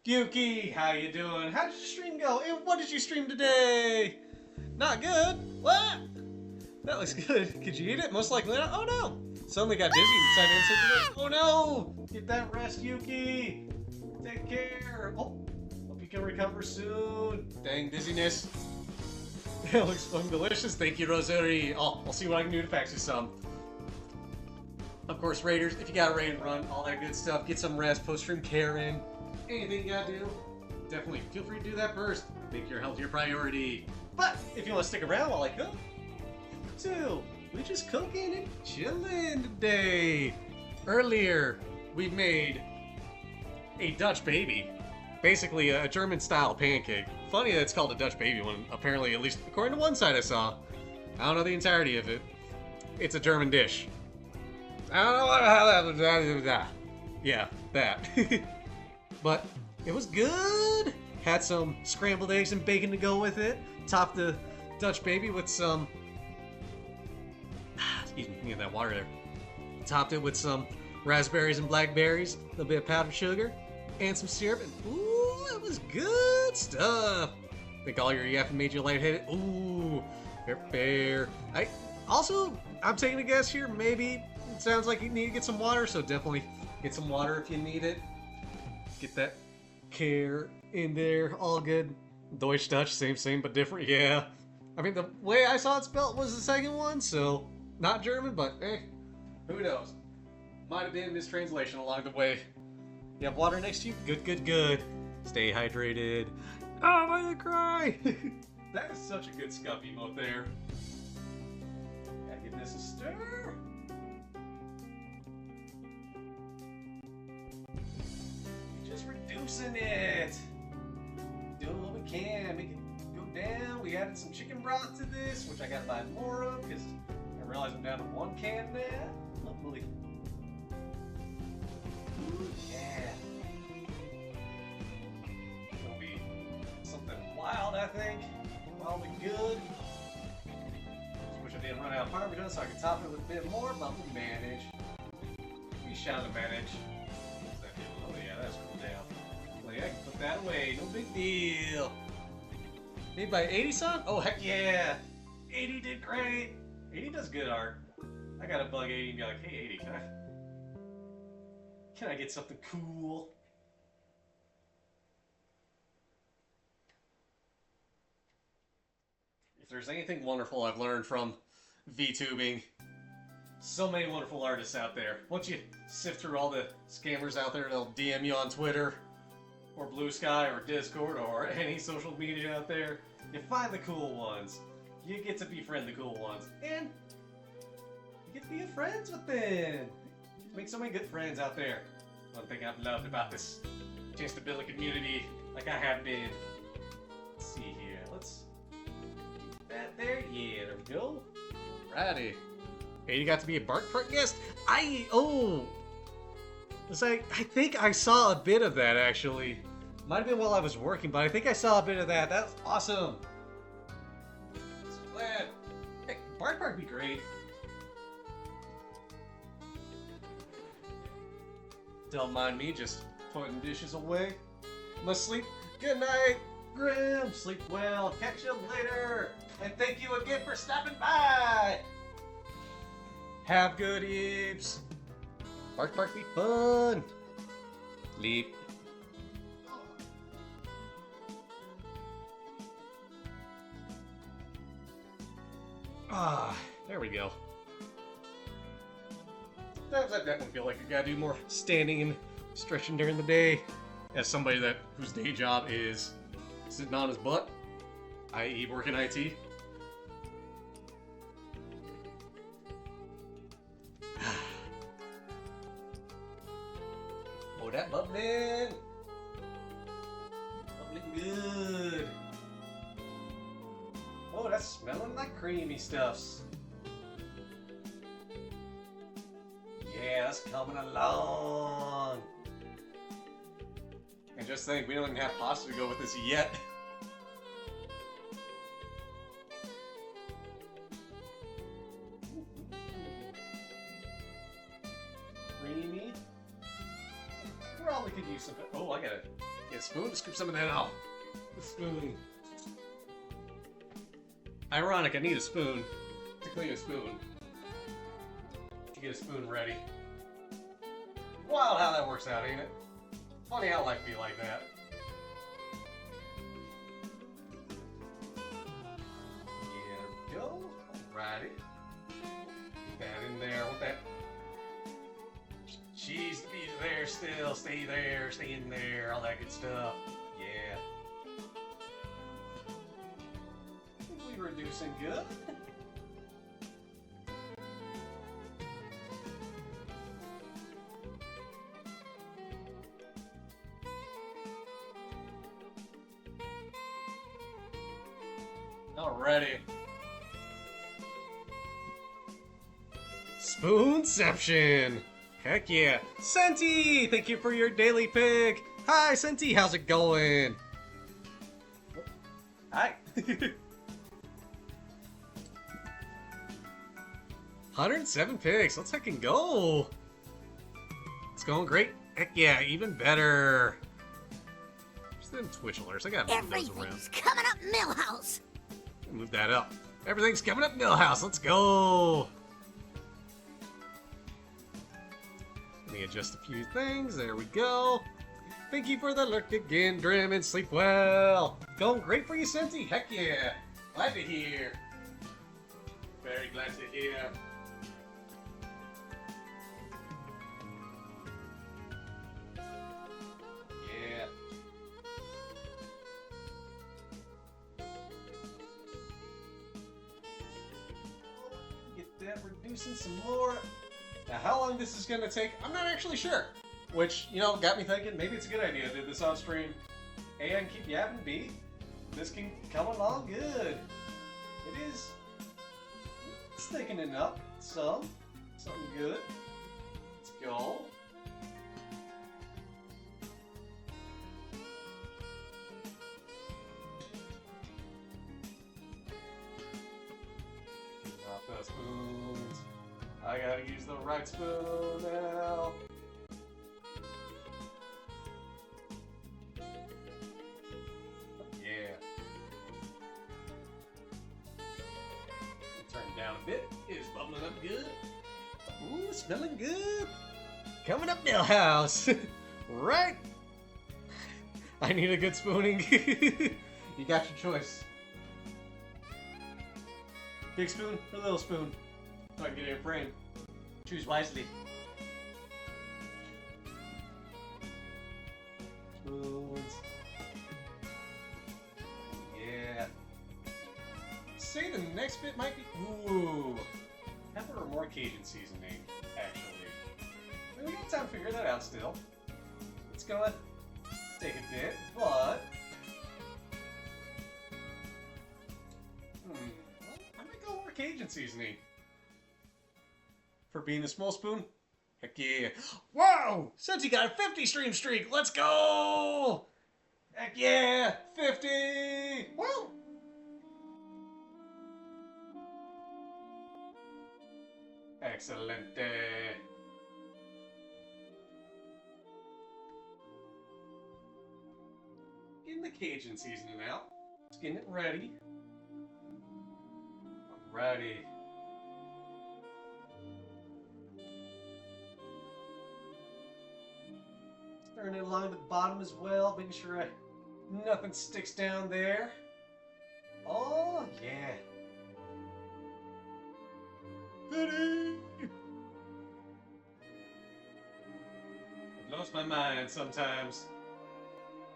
Speaker 1: Yuki, how you doing? How did your stream go? And what did you stream today? Not good? What? That looks good. Could you eat it? Most likely not. Oh no! Suddenly got dizzy and decided to answer today. Oh no! Get that rest, Yuki! Take care! Oh! Hope you can recover soon. Dang dizziness. That looks fun, delicious. Thank you, Rosary. I'll see what I can do to fax you some. Of course, Raiders, if you got a raid and run, all that good stuff, get some rest, post-stream Karen. Anything you gotta do, definitely feel free to do that first. Make your health your priority. But if you want to stick around while I cook, too. We just cooking and chilling today. Earlier, we made a Dutch baby. Basically, a German-style pancake. Funny that it's called a Dutch baby when apparently, at least according to one site I saw, I don't know the entirety of it, it's a German dish. I don't know how that. Yeah, that. But it was good. Had some scrambled eggs and bacon to go with it. Topped the Dutch baby with some... Excuse me, get that water there. Topped it with some raspberries and blackberries, a little bit of powdered sugar, and some syrup. And ooh, it was good stuff. Think all your yapping made you lightheaded? Ooh, fair. I'm taking a guess here. Maybe it sounds like you need to get some water, so definitely get some water if you need it. Get that care in there, all good. Deutsch, Dutch, same but different, yeah. I mean, the way I saw it spelled was the second one, so not German, but who knows? Might have been a mistranslation along the way. You have water next to you? Good. Stay hydrated. Oh, I'm gonna cry! That is such a good scuff emote there. Gotta give this a stir. Reducing it. Doing what we can. Make it go down. We added some chicken broth to this, which I gotta buy more of because I realize I'm down to one can now. Lovely. Ooh, yeah. It's gonna be something wild, I think. Wild and good. Just wish I didn't run out of Parmesan so I could top it with a bit more, but we'll manage. We shall manage. Oh yeah, that's cool down. I can put that away, no big deal. Made by 80-san? Oh heck yeah! 80 did great! 80 does good art. I gotta bug 80 and be like, hey 80, can I get something cool? If there's anything wonderful I've learned from VTubing, so many wonderful artists out there. Once you sift through all the scammers out there, they'll DM you on Twitter, or Blue Sky, or Discord, or any social media out there. You find the cool ones. You get to befriend the cool ones. And you get to be friends with them. Make so many good friends out there. One thing I've loved about this chance to build a community like I have been. Let's see here. Let's keep that there. Yeah, there we go. Alrighty. Hey, you got to be a Bark Park guest? It's like, I think I saw a bit of that, actually. Might have been while I was working, but I think I saw a bit of that. That's awesome. Bark Bark be great. Don't mind me just putting dishes away. Must sleep. Good night, Grim. Sleep well. Catch you later. And thank you again for stopping by. Have good eves. Bark Bark be fun. Leap. Ah, there we go. Sometimes I definitely feel like I gotta do more standing and stretching during the day. As somebody whose day job is sitting on his butt, i.e. working IT. Oh, that bubbling! Bubbling good! Oh, that's smelling like creamy stuffs. Yeah, that's coming along. And just think, we don't even have pasta to go with this yet. Creamy. Probably could use some. Oh, I gotta get a spoon to scoop some of that out. The spoon. Ironic, I need a spoon to clean a spoon. To get a spoon ready. Wild how that works out, ain't it? Funny how life be like that. Yeah, there we go. Alrighty. Get that in there with that cheese to be there still. Stay there, stay in there, all that good stuff. Yeah. We reducing good. Alrighty. Spoonception! Heck yeah. Senti! Thank you for your daily pig! Hi, Senti! How's it going? Hi! 107 pigs. Let's fucking go! It's going great. Heck yeah, even better. Just them Twitch alerts. I gotta move those around.
Speaker 2: Everything's coming up, Millhouse!
Speaker 1: Move that up. Everything's coming up, Millhouse. Let's go. Let me adjust a few things. There we go. Thank you for the lurk again, Drim, and sleep well. Going great for you, Senti. Heck yeah. Glad to hear. Very glad to hear. Yeah. Get that reducing some more. Now, how long this is going to take, I'm not actually sure. Which, you know, got me thinking, maybe it's a good idea to do this on stream. A, I can keep yapping. B, this can come along good. It is thickening up some. Something good. Let's go. Not the spoons. I gotta use the right spoon now. Yeah. Turn it down a bit. It's bubbling up good. Ooh, smelling good. Coming up, Millhouse. Right. I need a good spooning. You got your choice. Big spoon or little spoon? So I can get it in frame. Choose wisely. Spoons. Yeah. Say the next bit might be. Ooh. Pepper or more Cajun seasoning, actually. We got time to figure that out still. It's gonna take a bit, but. I might go more Cajun seasoning. For being a small spoon? Heck yeah. Whoa! Senti got a 50 stream streak! Let's go! Heck yeah! 50! Woo! Excelente. Getting the Cajun seasoning out. Just getting it ready. Alrighty. Stirring it along the bottom as well, making sure nothing sticks down there. Oh, yeah. It blows my mind sometimes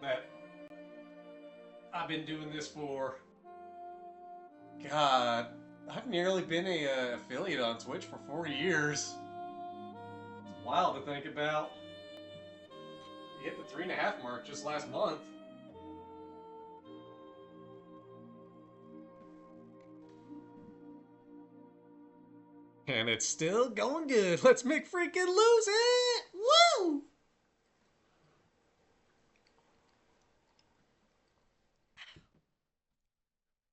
Speaker 1: that I've been doing this for, God, I've nearly been a affiliate on Twitch for 4 years. It's wild to think about. You hit the 3.5 mark just last month. And it's still going good. Let's make freaking lose it! Woo!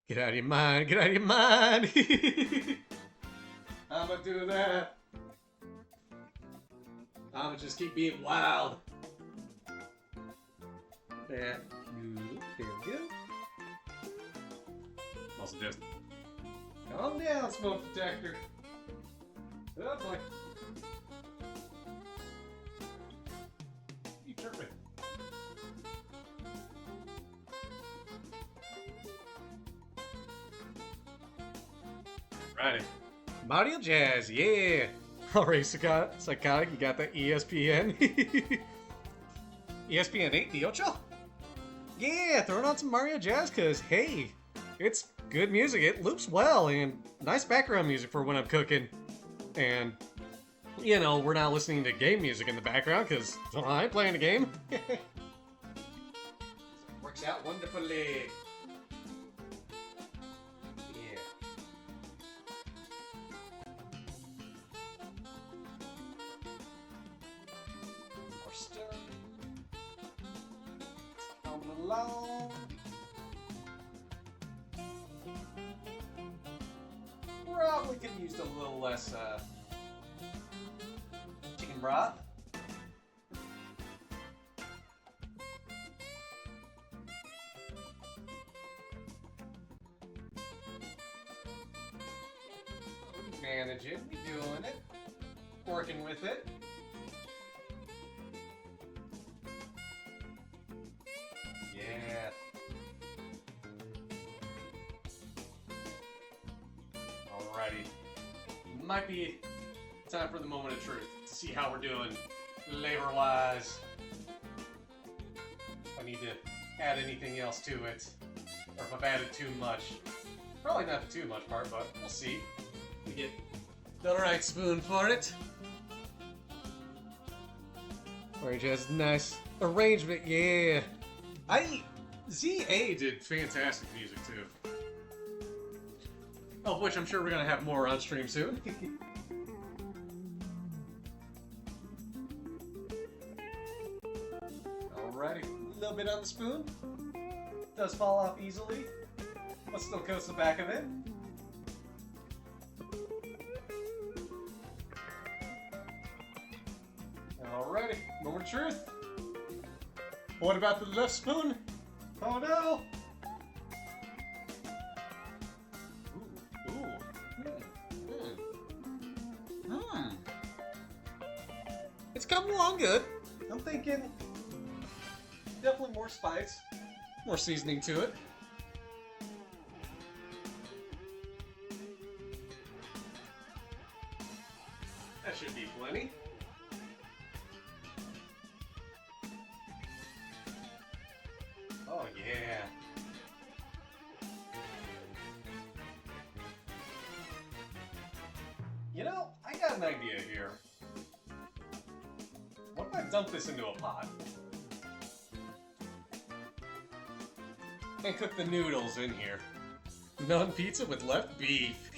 Speaker 1: Get out of your mind, get out of your mind! I'ma do that. I'ma just keep being wild. Yeah. There we go. Also just calm down, smoke detector. Oh boy. You chirping. Righty. Mario Jazz, yeah! Alright, Psychotic, you got that ESPN? ESPN 8, the Ocho? Yeah, throwing on some Mario Jazz, cause hey, it's good music, it loops well, and nice background music for when I'm cooking. And, you know, we're not listening to game music in the background, because I ain't playing a game. Works out wonderfully. Yeah. More stuff. Coming along. Probably could have used a little less chicken broth. We manage it, we doing it, working with it. Yeah. Alrighty. Might be time for the moment of truth to see how we're doing labor-wise. If I need to add anything else to it, or if I've added too much. Probably not the too much part, but we'll see. We get the right spoon for it. Alright, just nice arrangement, yeah. ZA did fantastic music too. Of which I'm sure we're gonna have more on stream soon. Alrighty, a little bit on the spoon. Does fall off easily, but still coats the back of it. Alrighty, moment of truth. What about the left spoon? Oh no! It's coming along good. I'm thinking definitely more spice, more seasoning to it. That should be plenty. Oh yeah. You know, I got an idea here. What if I dump this into a pot? And cook the noodles in here. None pizza with left beef.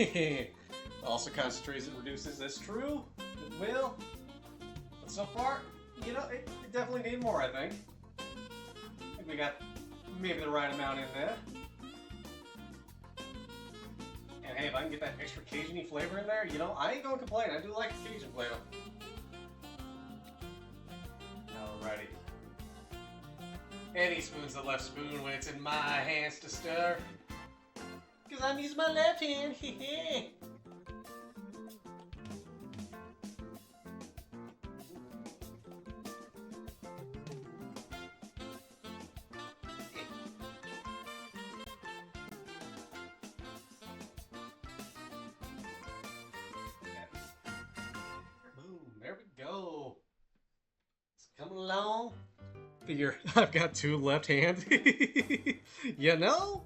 Speaker 1: Also concentrates and reduces. That's true. It will. But so far, you know, it definitely need more, I think. I think we got maybe the right amount in there. And hey, if I can get that extra Cajun-y flavor in there, you know, I ain't gonna complain. I do like a Cajun flavor. Alrighty. Any spoon's the left spoon when it's in my hands to stir. Cause I'm using my left hand. There we go. It's coming along. Figure I've got two left hands. You know?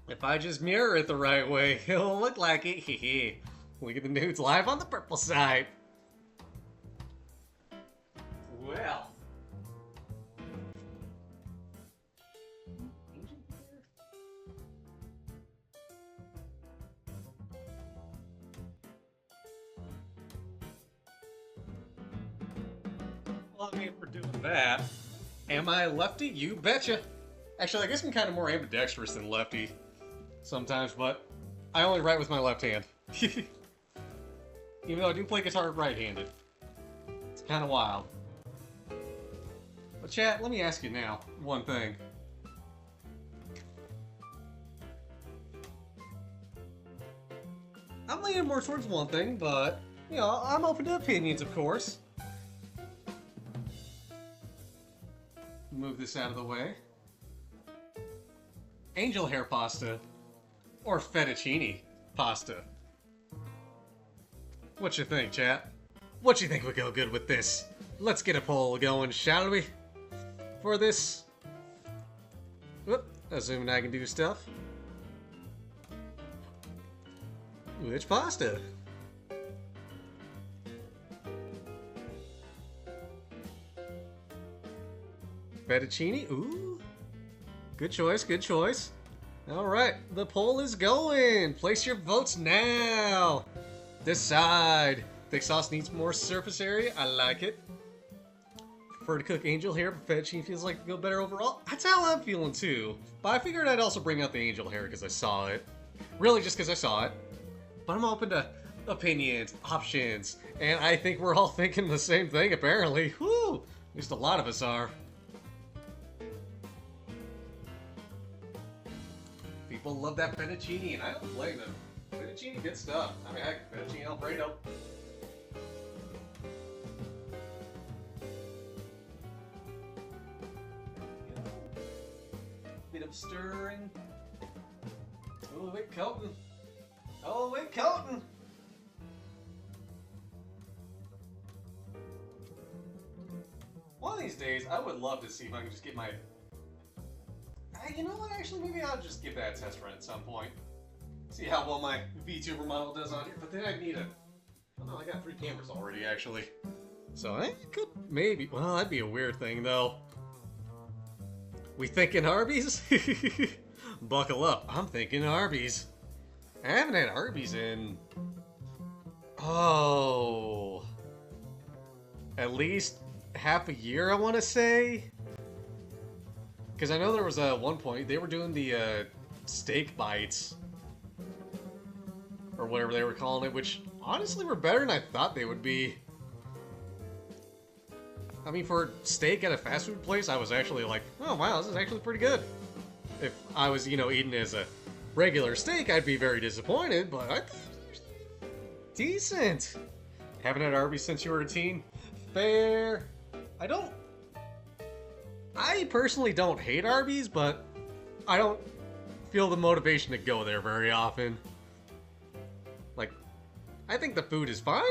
Speaker 1: If I just mirror it the right way, it'll look like it. Look at the nudes live on the purple side. Well. Well, I mean, if we're doing that, am I lefty? You betcha. Actually, I guess I'm kind of more ambidextrous than lefty sometimes, but I only write with my left hand. Even though I do play guitar right-handed. It's kind of wild. But chat, let me ask you now one thing. I'm leaning more towards one thing, but, you know, I'm open to opinions, of course. Move this out of the way. Angel hair pasta or fettuccine pasta? What you think, chat? What you think would go good with this? Let's get a poll going, shall we? For this. Whoop, assuming I can do stuff. Which pasta? Fettuccine? Ooh. Good choice, good choice. Alright, the poll is going. Place your votes now. Decide. Thick sauce needs more surface area. I like it. Prefer to cook angel hair, but fettuccine feels like it go better overall. That's how I'm feeling too. But I figured I'd also bring out the angel hair because I saw it. Really just because I saw it. But I'm open to opinions, options, and I think we're all thinking the same thing apparently. Woo! At least a lot of us are. People love that fettuccine, and I don't blame them. Fettuccine, good stuff. I mean, heck, fettuccine Alfredo. Bit of stirring. Oh, wait, coating. Oh, wait, coating. One of these days, I would love to see if I can just get my... You know what, actually, maybe I'll just give that a test run at some point. See how well my VTuber model does on here, but then I'd need a... Oh no, I got 3 cameras already, actually. So I could maybe... Well, that'd be a weird thing, though. We thinking Arby's? Buckle up, I'm thinking Arby's. I haven't had Arby's in... Oh... At least half a year, I want to say? Because I know there was one point, they were doing the steak bites. Or whatever they were calling it, which honestly were better than I thought they would be. I mean, for steak at a fast food place, I was actually like, oh wow, this is actually pretty good. If I was, you know, eating as a regular steak, I'd be very disappointed, but I thought it was decent. Haven't had Arby's since you were a teen? Fair. I personally don't hate Arby's, but I don't feel the motivation to go there very often. Like, I think the food is fine,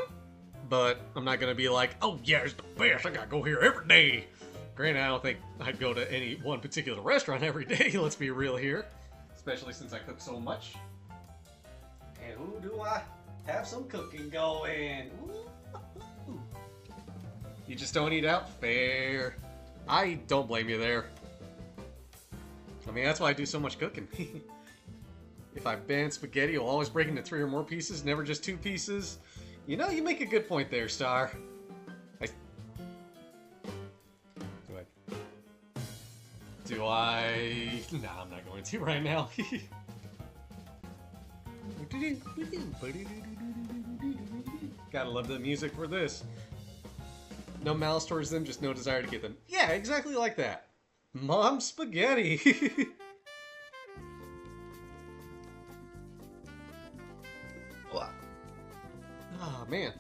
Speaker 1: but I'm not gonna be like, oh yeah, it's the best, I gotta go here every day. Granted, I don't think I'd go to any one particular restaurant every day, let's be real here. Especially since I cook so much. And who do I have some cooking going? Ooh. You just don't eat out? Fair. I don't blame you there. I mean, that's why I do so much cooking. If I bend spaghetti, it'll always break into 3 or more pieces, never just 2 pieces. You know, you make a good point there, Star. Do I... Nah, I'm not going to right now. Gotta love the music for this. No malice towards them, just no desire to get them. Yeah, exactly like that. Mom spaghetti. Oh, man.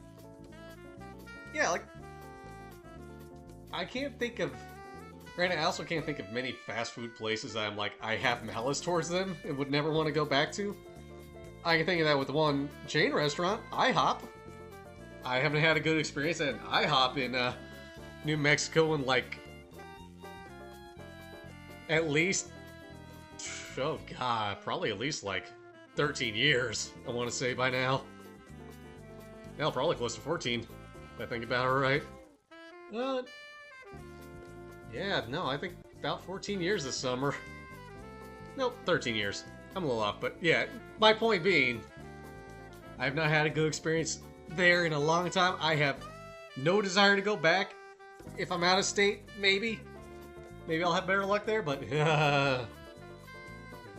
Speaker 1: Yeah, like... I can't think of... Granted, I also can't think of many fast food places that I'm like, I have malice towards them and would never want to go back to. I can think of that with one chain restaurant, IHOP. I haven't had a good experience at an IHOP in New Mexico in like... At least... Oh god, probably at least like 13 years, I want to say by now. Hell, probably close to 14, if I think about it right. Yeah, no, I think about 14 years this summer. Nope, 13 years. I'm a little off, but yeah, my point being, I have not had a good experience there in a long time. I have no desire to go back. If I'm out of state, maybe. Maybe I'll have better luck there, but it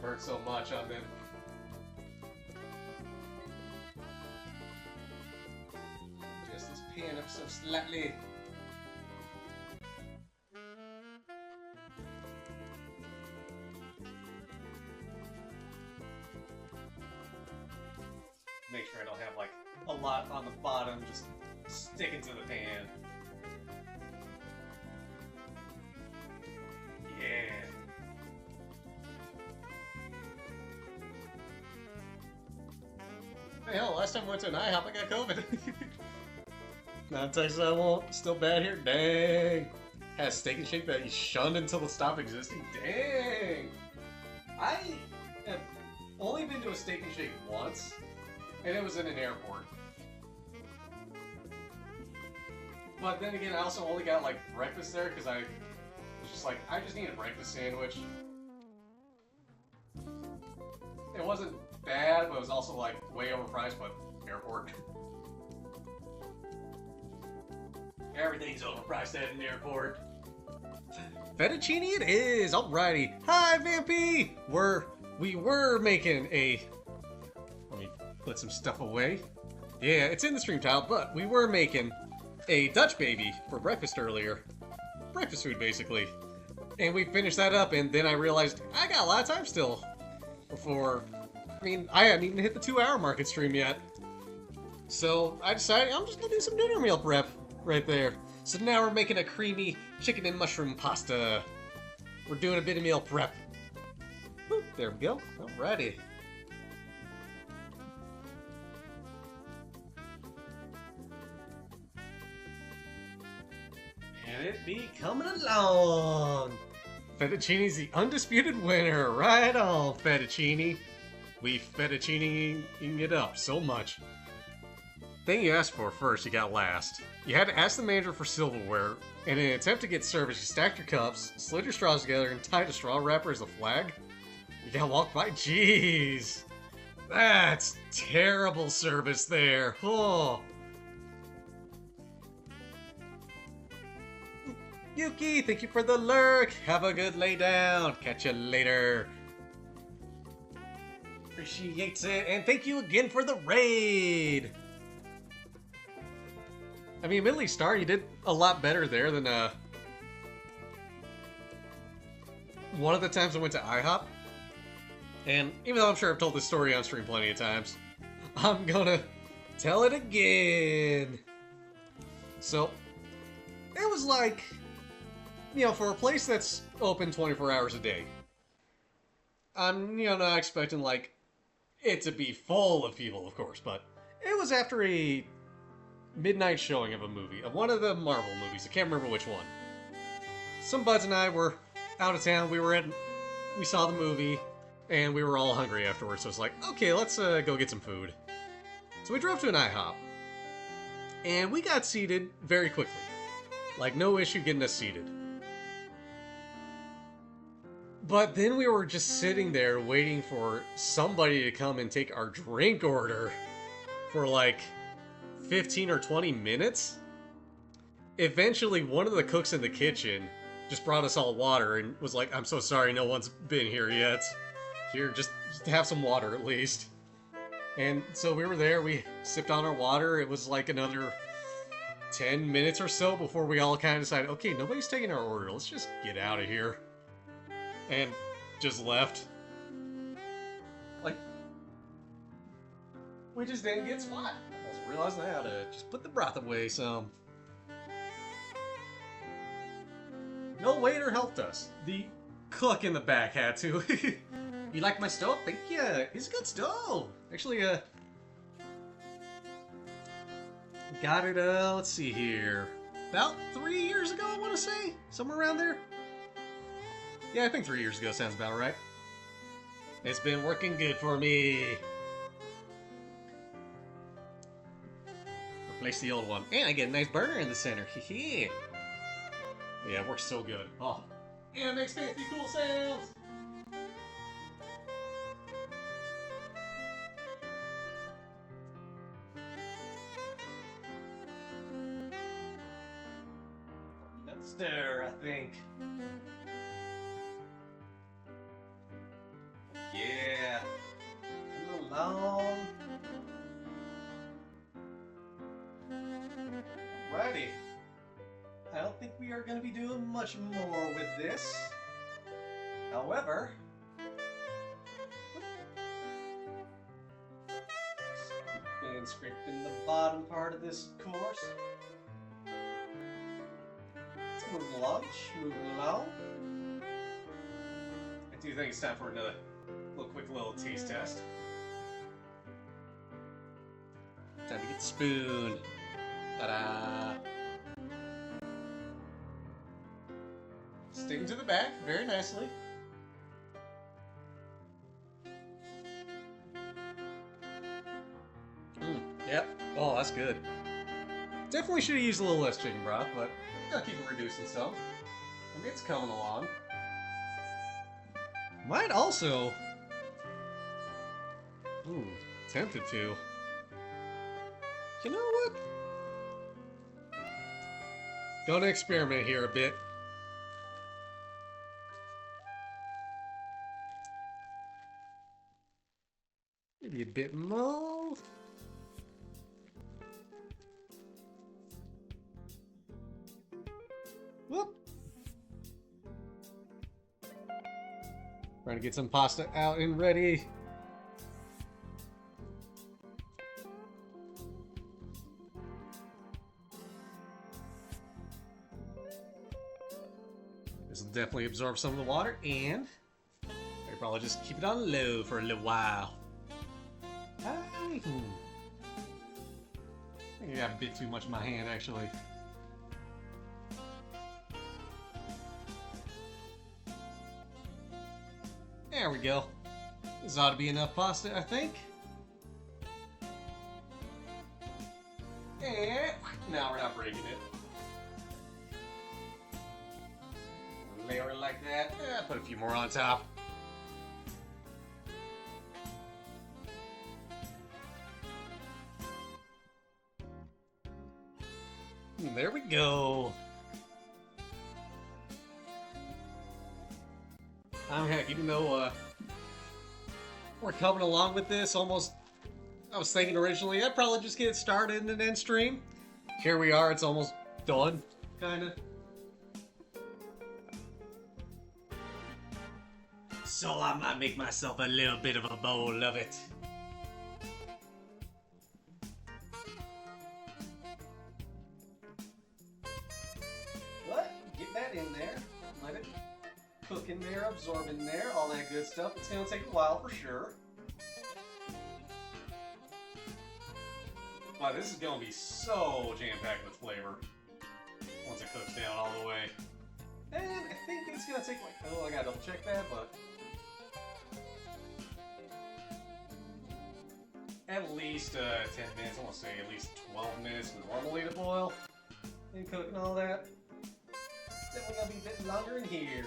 Speaker 1: hurts so much on them. Just this pan up so slightly. Make sure I don't have like a lot on the bottom just sticking to the pan. Yeah. Hey, hell, last time I went to an IHOP, I got COVID. Not Texas, I won't. Still bad here? Dang. Had a Steak and Shake that you shunned until it stopped existing? Dang. I have only been to a Steak and Shake once, and it was in an airport. But then again, I also only got like breakfast there because I was just like, I just need a breakfast sandwich. It wasn't bad, but it was also like way overpriced, but airport. Everything's overpriced at an airport. Fettuccine it is! Alrighty. Hi, Vampy! We were making a... Let me put some stuff away. Yeah, it's in the stream tile, but we were making a Dutch baby for breakfast earlier. Breakfast food, basically. And we finished that up, and then I realized I got a lot of time still before... I mean, I hadn't even hit the 2-hour mark in stream yet. So I decided I'm just gonna do some dinner meal prep right there. So now we're making a creamy chicken and mushroom pasta. We're doing a bit of meal prep. Whoop, there we go. Alrighty. And it be coming along. Fettuccine's the undisputed winner. Right on, Fettuccine. We fettuccineing it up so much. Thing you asked for first, you got last. You had to ask the manager for silverware, and in an attempt to get service, you stacked your cups, slid your straws together, and tied a straw wrapper as a flag. You got walked by. Jeez. That's terrible service there. Oh. Yuki, thank you for the lurk. Have a good lay down. Catch you later. Appreciates it, and thank you again for the raid. I mean, admittedly, Star, you did a lot better there than one of the times I went to IHOP. And even though I'm sure I've told this story on stream plenty of times, I'm gonna tell it again. So, it was like, you know, for a place that's open 24 hours a day, I'm, you know, not expecting, like, it to be full of people, of course, but it was after a midnight showing of a movie, of one of the Marvel movies. I can't remember which one. Some buds and I were out of town. We saw the movie, and we were all hungry afterwards. So it's like, okay, let's go get some food. So we drove to an IHOP, and we got seated very quickly. Like, no issue getting us seated. But then we were just sitting there waiting for somebody to come and take our drink order for like 15 or 20 minutes. Eventually, one of the cooks in the kitchen just brought us all water and was like, I'm so sorry, no one's been here yet. Here, just have some water at least. And so we were there, we sipped on our water. It was like another 10 minutes or so before we all kind of decided, okay, nobody's taking our order. Let's just get out of here. And just left. Like, we just didn't get spot. I just realized now to just put the broth away some. No waiter helped us. The cook in the back had to. You like my stove? Thank you. It's a good stove. Actually, got it, let's see here. About 3 years ago, I want to say? Somewhere around there? Yeah, I think 3 years ago sounds about right. It's been working good for me. Replace the old one. And I get a nice burner in the center. Hee. Yeah, it works so good. Oh. And it makes fancy cool sounds. That's there, I think. Yeah. Come along. Alrighty. I don't think we are going to be doing much more with this. However, and scraping the bottom part of this course. Let's move along, moving along. I do think it's time for another quick little taste test. Time to get the spoon. Ta-da! Sticking to the back very nicely. Yep. Oh, that's good. Definitely should have used a little less chicken broth, but gotta keep it reducing some. I mean, it's coming along. Might also... tempted to. You know what? Gonna experiment here a bit. Maybe a bit more. Whoop. Trying to get some pasta out and ready. This will definitely absorb some of the water, and I probably just keep it on low for a little while. I think I got a bit too much in my hand, actually. There we go. This ought to be enough pasta, I think. And now we're not breaking it. Layer it like that. Put a few more on top. And there we go. Heck, even though we're coming along with this almost, I was thinking originally I'd probably just get it started and then stream. Here we are, it's almost done, kinda. So I might make myself a little bit of a bowl of it. What? Get that in there. Let it cook in there, absorb in there, all that good stuff. It's gonna take a while for sure. But this is gonna be so jam-packed with flavor once it cooks down all the way. And I think it's gonna take like, oh, I gotta double check that, but at least 10 minutes. I want to say at least 12 minutes normally to boil and cook and all that. Definitely gonna be a bit longer in here.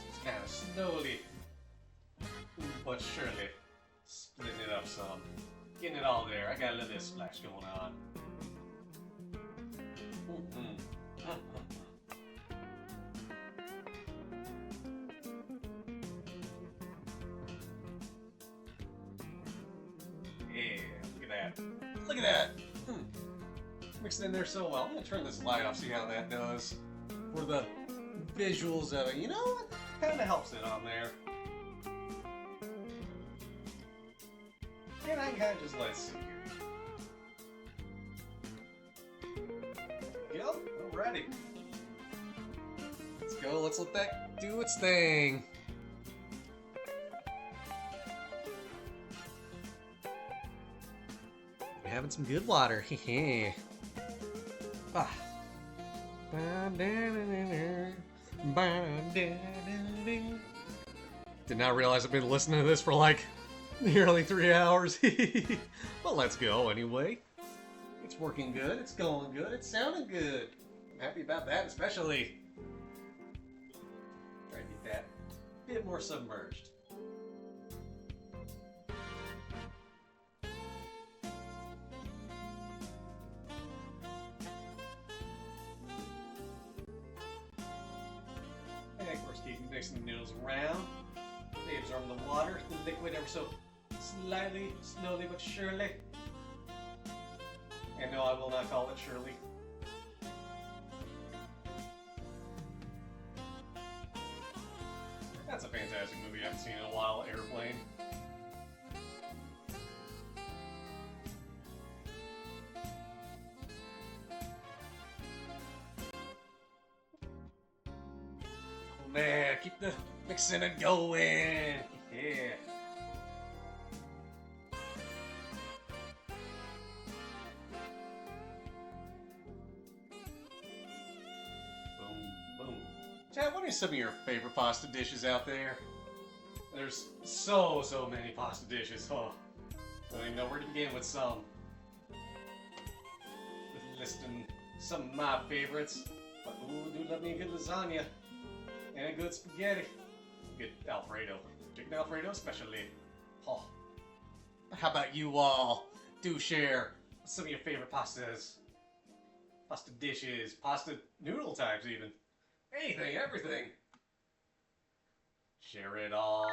Speaker 1: Just kind of slowly, but surely, Letting it up some. Getting it all there. I got a little bit of splash going on. Yeah, look at that. Look at that! Mixed in there so well. I'm gonna turn this light off, see how that does. For the visuals of it. You know, it kinda helps it on there. And I kinda just let it sit here. Go, alrighty. Let's go, let's let that do its thing. We're having some good water, hehe. Ah. Did not realize I've been listening to this for like nearly 3 hours. Well, let's go anyway. It's working good, it's going good, it's sounding good. I'm happy about that, especially. Try to get that a bit more submerged. And of course, keep mixing the noodles around. They absorb the water, the liquid ever so slightly, slowly but surely. And no, I will not call it Shirley. That's a fantastic movie I haven't seen in a while, Airplane. Oh man, keep the mixing and going. Yeah. Chad, what are some of your favorite pasta dishes out there? There's so many pasta dishes. Oh, I don't even know where to begin with some. With listing some of my favorites. But ooh, I do love me a good lasagna. And a good spaghetti. Good Alfredo. Chicken Alfredo especially. Oh. How about you all? Do share some of your favorite pastas. Pasta dishes. Pasta noodle types even. Anything, everything. Share it all.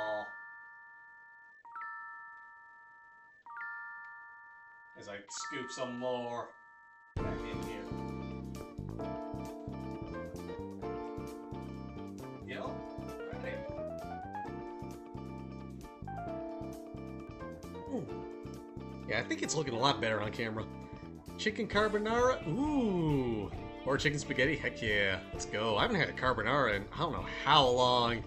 Speaker 1: As I scoop some more back in here. Yep. Right. Yeah, I think it's looking a lot better on camera. Chicken carbonara? Ooh. Or chicken spaghetti? Heck yeah. Let's go. I haven't had a carbonara in I don't know how long.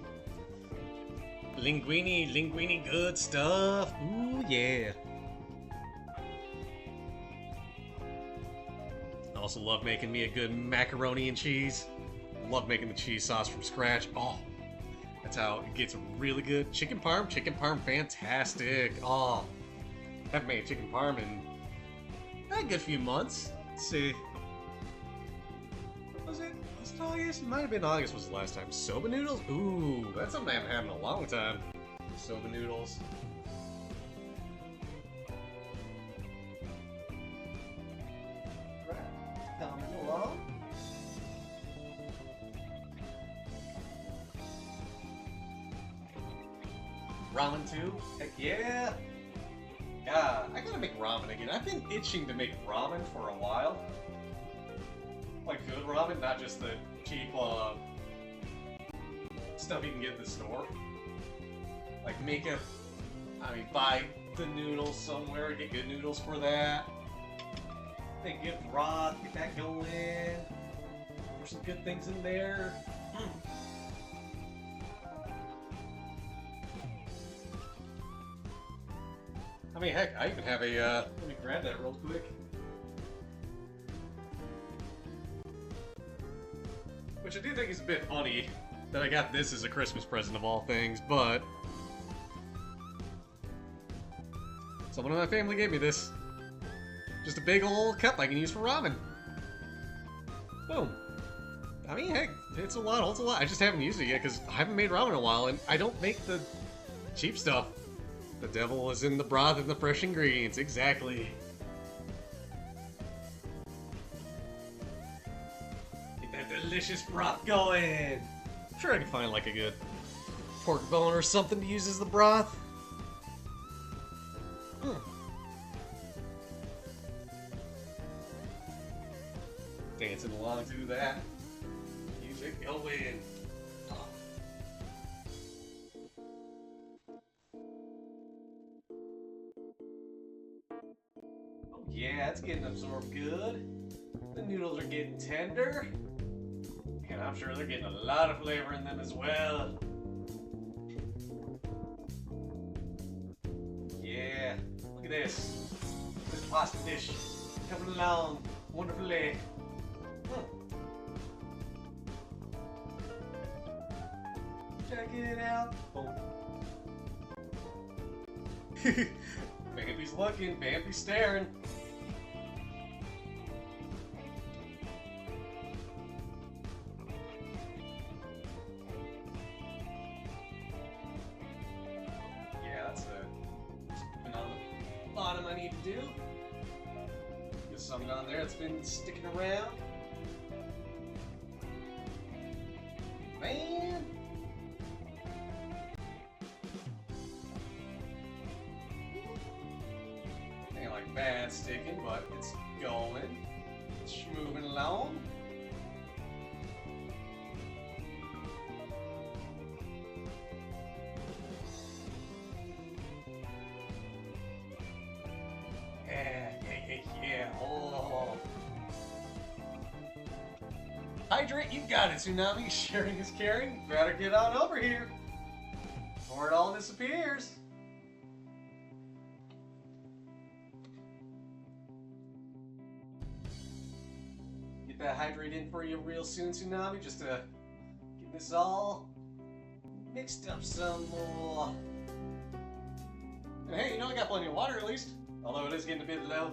Speaker 1: Linguine, good stuff. Ooh, yeah. I also love making me a good macaroni and cheese. Love making the cheese sauce from scratch. Oh, that's how it gets really good. Chicken parm, fantastic. Oh, I haven't made chicken parm in a good few months. Let's see. Was it August? It might have been August was the last time. Soba noodles? Ooh, that's something I haven't had in a long time. Soba noodles. Right, down below. Ramen too? Heck yeah! God, I gotta make ramen again. I've been itching to make ramen for a while. Like good ramen, not just the cheap stuff you can get in the store. Like buy the noodles somewhere, get good noodles for that. Make good broth, get that going. There's some good things in there. I mean, heck, I even have a, let me grab that real quick. Which I do think is a bit funny that I got this as a Christmas present of all things, but someone in my family gave me this. Just a big old cup I can use for ramen. Boom. I mean, heck, it's a lot, holds a lot. I just haven't used it yet because I haven't made ramen in a while, and I don't make the cheap stuff. The devil is in the broth and the fresh ingredients, exactly. Get that delicious broth going! I'm sure I can find like a good pork bone or something to use as the broth. Dancing along to that. Music going. Oh yeah, it's getting absorbed good. The noodles are getting tender. And I'm sure they're getting a lot of flavor in them as well. Yeah, look at this. This pasta dish coming along wonderfully. Check it out. Oh. Bambi's looking, Bambi's staring. Yeah, that's something on the bottom I need to do. There's something on there that's been sticking around. Man! Ain't like bad sticking, but it's going. It's moving along. Yeah. Oh. Hydrate, you got it, Tsunami. Sharing is caring. You better get on over here before it all disappears. Get that hydrate in for you real soon, Tsunami, just to get this all mixed up some more. And hey, you know I got plenty of water at least. Although it is getting a bit low.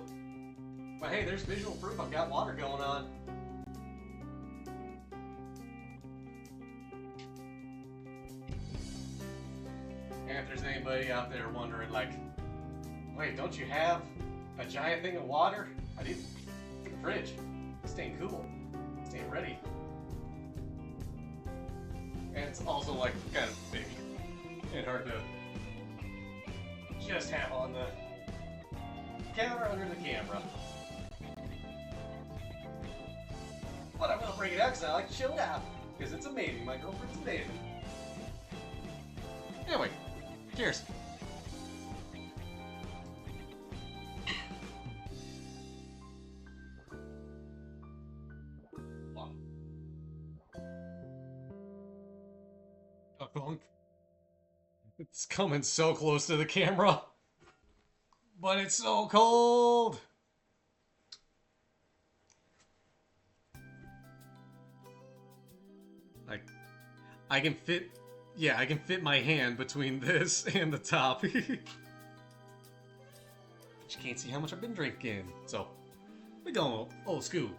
Speaker 1: But hey, there's visual proof I've got water going on. And if there's anybody out there wondering, like, wait, don't you have a giant thing of water? I need for the fridge. It's staying cool. It's staying ready. And it's also, like, kind of big and hard to just have on the counter under the camera. But I'm gonna bring it out because I like to show it out. Because it's amazing. My girlfriend's amazing. Anyway, cheers. It's coming so close to the camera. But it's so cold. I can fit, yeah, I can fit my hand between this and the top. But you can't see how much I've been drinking. So, we're going old school.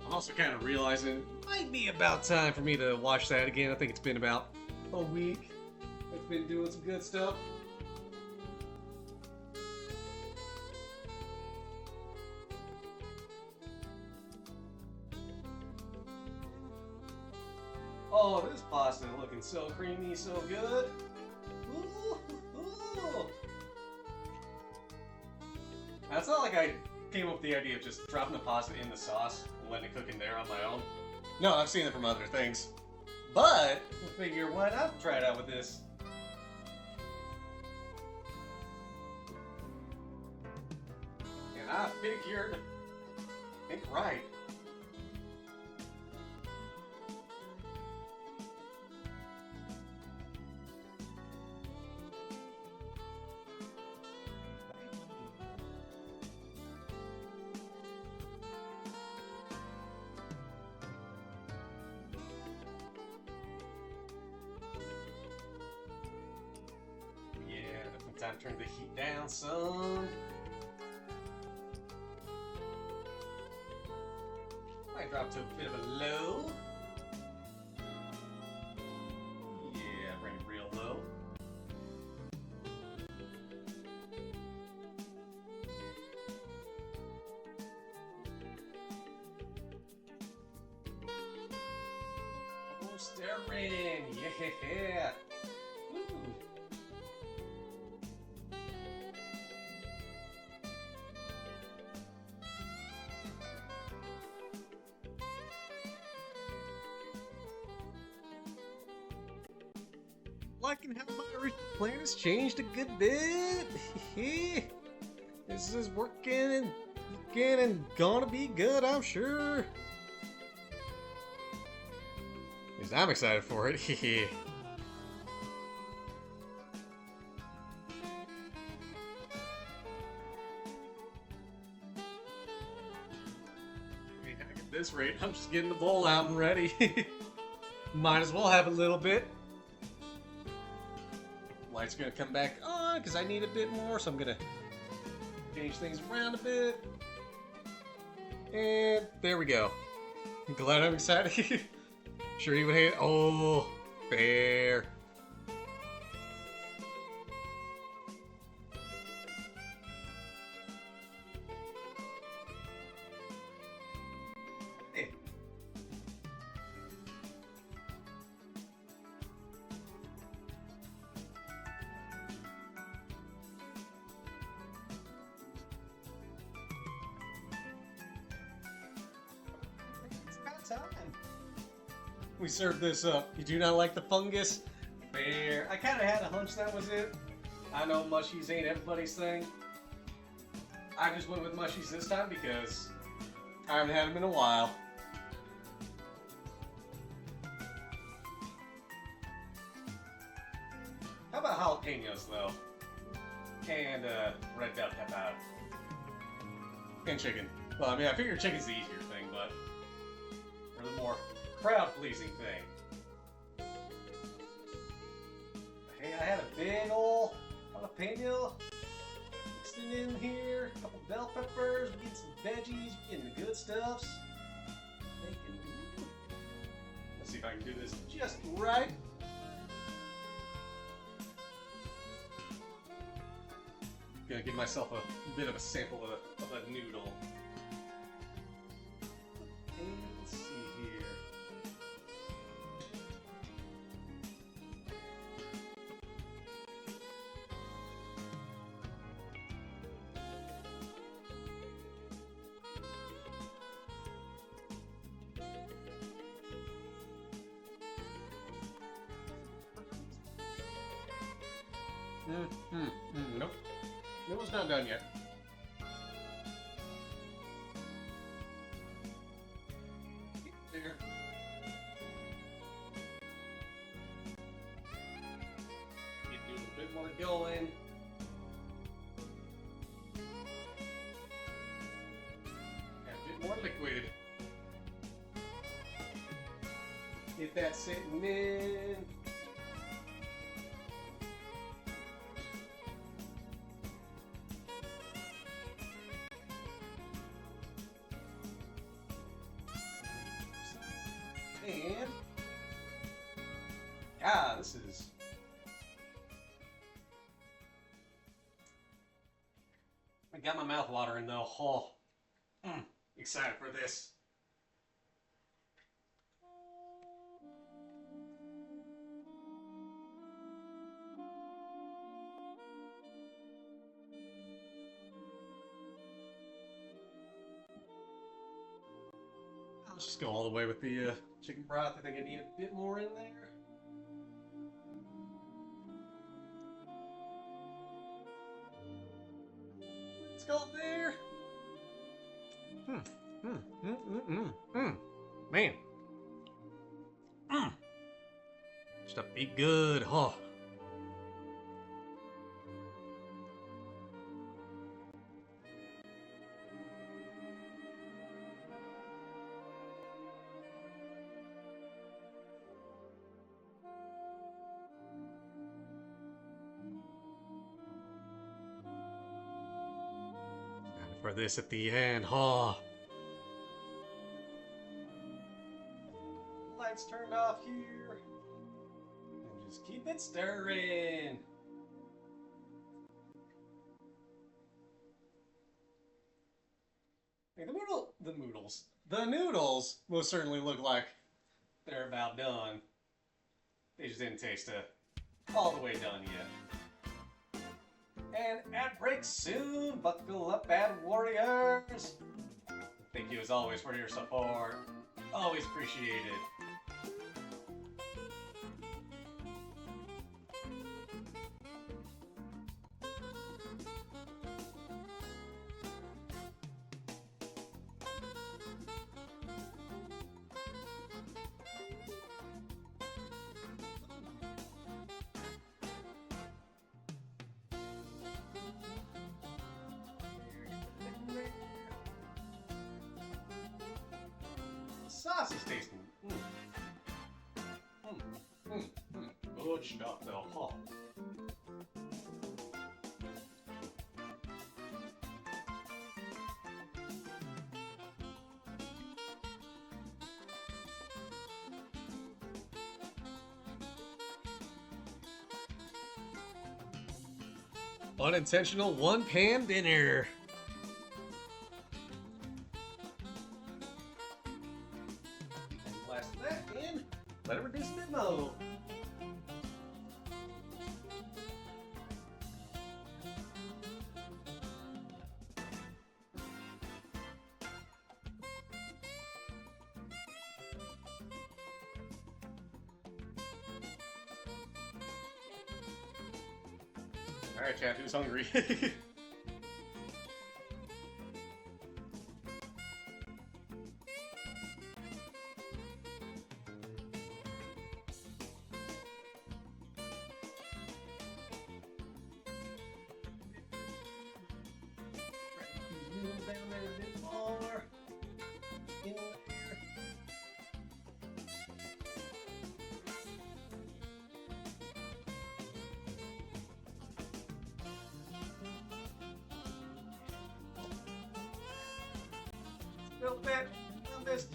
Speaker 1: I'm also kind of realizing it might be about time for me to watch that again. I think it's been about a week. It's been doing some good stuff. Oh, this pasta looking so creamy, so good. Ooh, ooh. Now, it's not like I came up with the idea of just dropping the pasta in the sauce and letting it cook in there on my own. No, I've seen it from other things. But, I figure, why not try it out with this? And I figured, think right. Time to turn the heat down some. Might drop to a bit of a low. Stirring, yeah. Woo. Liking how my original plan has changed a good bit. This is working and gonna be good, I'm sure. At least I'm excited for it. At this rate, I'm just getting the bowl out and ready. Might as well have a little bit. Light's gonna come back on because I need a bit more, so I'm gonna change things around a bit. And there we go. I'm glad I'm excited. Sure you would hate it. Oh, fair. Hey. It's about time. We served this up. You do not like the fungus? Fair. I kind of had a hunch that was it. I know mushies ain't everybody's thing. I just went with mushies this time because I haven't had them in a while. How about jalapenos though? And red bell pepper. And chicken. Well, I mean, I figure chicken's the easier thing, but or the more crowd-pleasing thing. Hey, I had a big ol' jalapeno mixed it in here, a couple bell peppers, we get some veggies, we getting the good stuffs. Let's see if I can do this just right. Gonna give myself a bit of a sample of a noodle. Let's see here. Nope. It was not done yet. There. Get a little bit more going. Add a bit more liquid. Get that sitting in. And this is I got my mouth watering though. Oh, excited for this. Let's just go all the way with the chicken broth. I think I need a bit more in there. Let's go there. Man. Stuff be good. Oh. For this at the end, huh? Lights turned off here. And just keep it stirring. Hey, the noodles most certainly look like they're about done. They just didn't taste all the way done yet. And ad break soon. Buckle up, ad warriors. Thank you as always for your support. Always appreciate it. Sauce is tasting. Good stuff though, huh? Unintentional one-pan dinner. Blast that in. Let it reduce a bit more. Alright, chat, who's hungry? Little bit on this.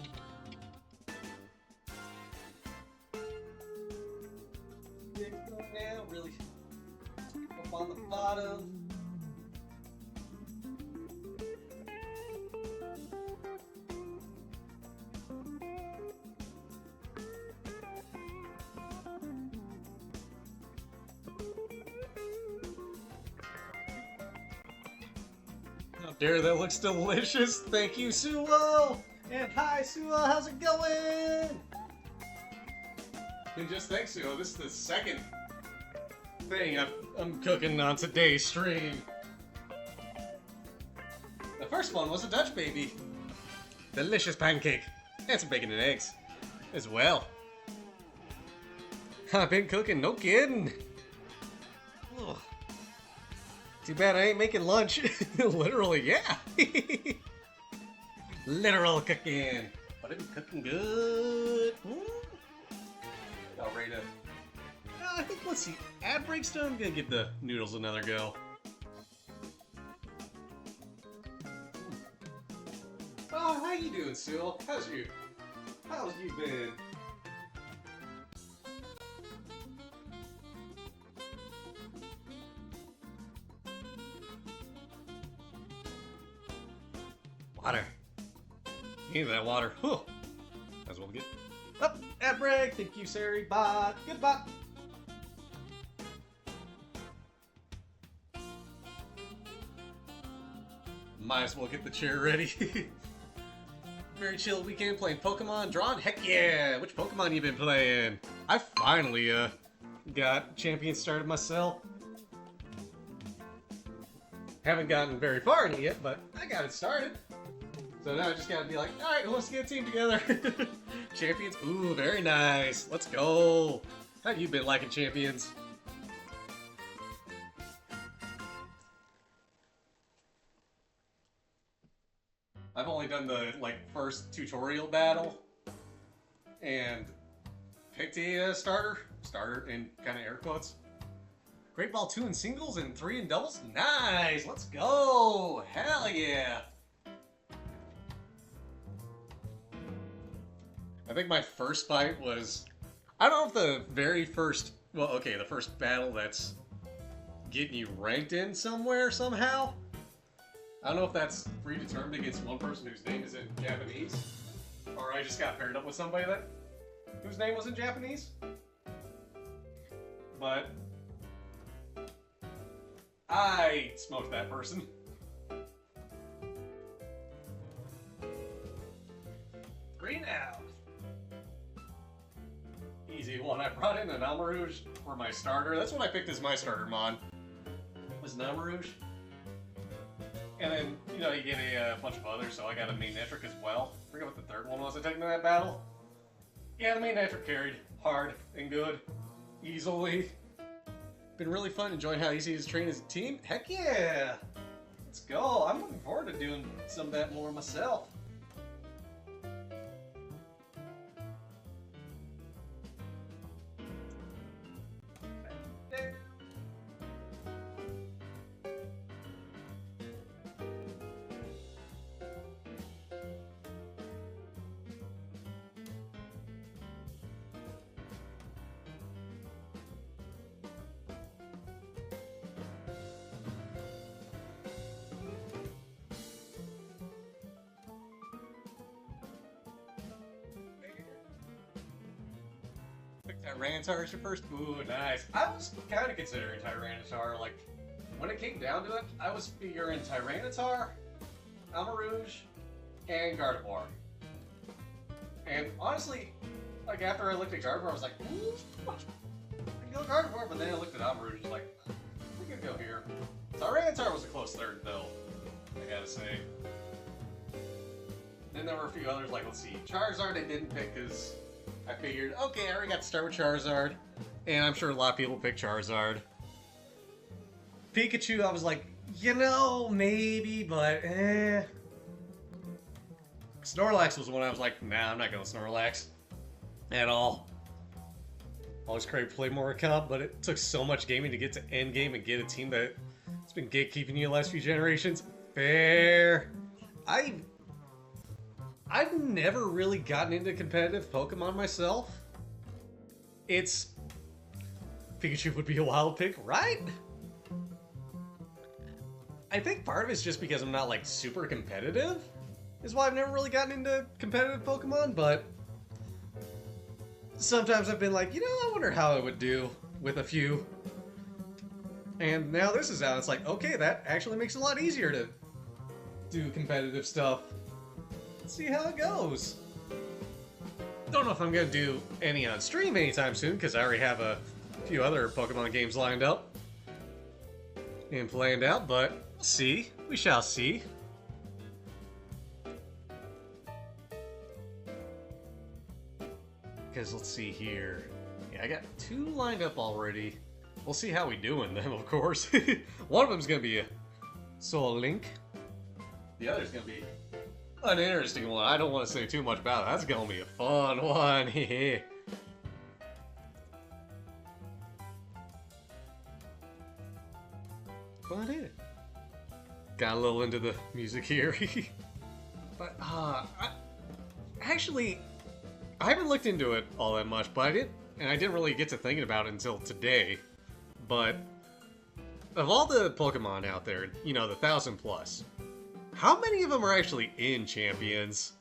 Speaker 1: Get going now, really up on the bottom. Oh dear, that looks delicious. Thank you, Suo. And hi, Suo. How's it going? And just thanks, Suo. This is the second thing I'm cooking on today's stream. The first one was a Dutch baby. Delicious pancake. And some bacon and eggs as well. I've been cooking, no kidding. Ugh. Too bad I ain't making lunch. Literally, yeah. Literal cooking. But I'm cooking good. Y'all ready to... I think, let's see. Ad break's done. I'm gonna give the noodles another go. Oh, how you doing, Sil? How's you been? Water. Give me that water. Whew. Might as well get up. Ad break. Thank you, Sari. Bye. Goodbye. Might as well get the chair ready. Very chill weekend playing Pokemon. Drawn? Heck yeah! Which Pokemon you been playing? I finally got Champion started myself. Haven't gotten very far in it yet, but I got it started. So now I just gotta be like, alright, who wants to get a team together? Champions? Ooh, very nice. Let's go. How you been liking Champions? I've only done the first tutorial battle and picked a starter in kind of air quotes. Great Ball 2 in singles and 3 in doubles. Nice, let's go. Hell yeah. I think my first fight was, I don't know if the very first, well, okay, the first battle that's getting you ranked in somewhere somehow. I don't know if that's predetermined against one person whose name is in Japanese, or I just got paired up with somebody whose name was in Japanese. but I smoked that person. Three now. Easy one. I brought in an Amarouge for my starter. That's what I picked as my starter mod. Was an Amarouge. And then, you know, you get a bunch of others, so I got a main Netric as well. I forget what the third one was I took in that battle. Yeah, the main Netric carried hard and good. Easily. Been really fun enjoying how easy it is to train as a team. Heck yeah! Let's go. I'm looking forward to doing some of that more myself. Tyranitar is your first? Ooh, nice. I was kind of considering Tyranitar. Like, when it came down to it, I was figuring Tyranitar, Amarouge, and Gardevoir. And honestly, like, after I looked at Gardevoir, I was like, ooh, I can go Gardevoir, but then I looked at Amarouge, and like, we could go here. Tyranitar was a close third, though, I gotta say. Then there were a few others, like, let's see, Charizard I didn't pick because I figured, okay, I already got to start with Charizard, and I'm sure a lot of people pick Charizard. Pikachu, I was like, you know, maybe, but eh. Snorlax was one I was like, nah, I'm not going Snorlax. At all. Always craved to play more Cup, but it took so much gaming to get to endgame and get a team that it's been gatekeeping you the last few generations. Fair. I've never really gotten into competitive Pokemon myself. Pikachu would be a wild pick, right? I think part of it's just because I'm not, like, super competitive, is why I've never really gotten into competitive Pokemon, but sometimes I've been like, you know, I wonder how I would do with a few. And now this is out, it's like, okay, that actually makes it a lot easier to do competitive stuff. Let's see how it goes. Don't know if I'm gonna do any on stream anytime soon, because I already have a few other Pokemon games lined up and planned out, but we'll see. We shall see. Because let's see here. Yeah, I got 2 lined up already. We'll see how we doing them, of course. One of them's gonna be a Soul Link. The other's gonna be an interesting one. I don't want to say too much about it. That's gonna be a fun one. But it got a little into the music here. But actually, I haven't looked into it all that much, but I didn't really get to thinking about it until today. But of all the Pokemon out there, you know, the 1,000+, how many of them are actually in Champions?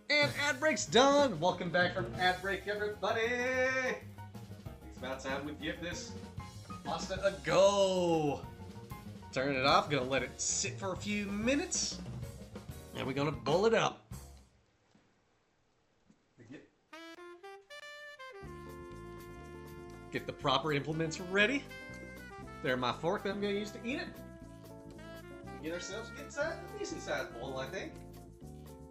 Speaker 1: And ad break's done. Welcome back from ad break, everybody. It's about time we give this pasta a go. Turn it off. Gonna let it sit for a few minutes, and we're gonna bowl it up. Get the proper implements ready. There's my fork that I'm gonna use to eat it. Get ourselves a decent sized bowl, I think.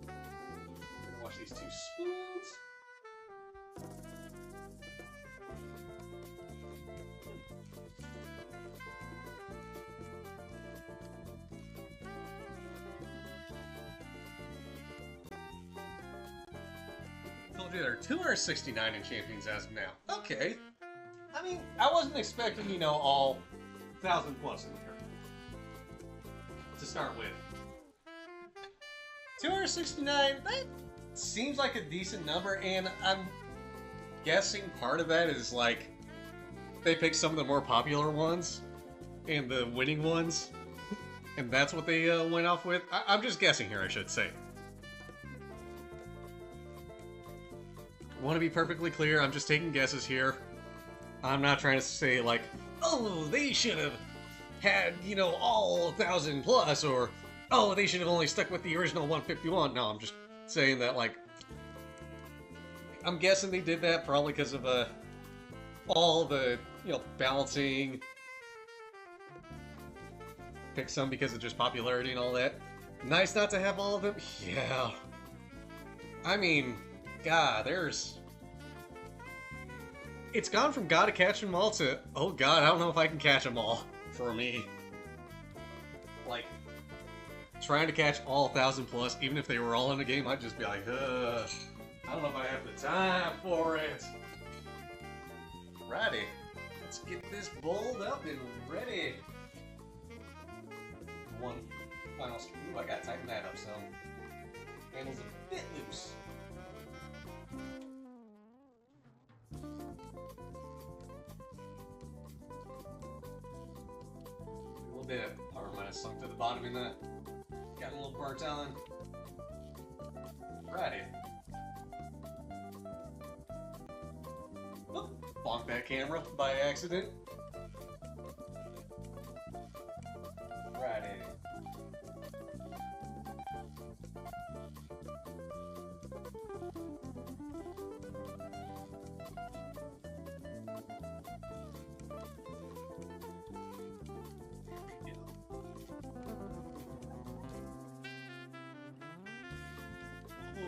Speaker 1: We're gonna wash these 2 spoons. Told you there are 269 in Champions as of now. Okay. I mean, I wasn't expecting, you know, all 1,000+ in here to start with. 269, that seems like a decent number, and I'm guessing part of that is like they picked some of the more popular ones and the winning ones, and that's what they went off with. I'm just guessing here, I should say. I want to be perfectly clear, I'm just taking guesses here. I'm not trying to say like, oh, they should have had, you know, all 1,000 plus, or oh, they should have only stuck with the original 151. No, I'm just saying that, like, I'm guessing they did that probably because of all the, you know, balancing. Pick some because of just popularity and all that. Nice not to have all of them. Yeah. I mean, God, there's. It's gone from gotta catch them all to, oh God, I don't know if I can catch them all. For me. Like, trying to catch all 1,000 plus, even if they were all in the game, I'd just be like, ugh. I don't know if I have the time for it. Righty. Let's get this bowled up and ready. One final screw. Ooh, I gotta tighten that up some. Handle's a bit loose. A little bit of power might have sunk to the bottom in that. Got a little burnt on. Righty. Oh, bonked that camera by accident. Righty.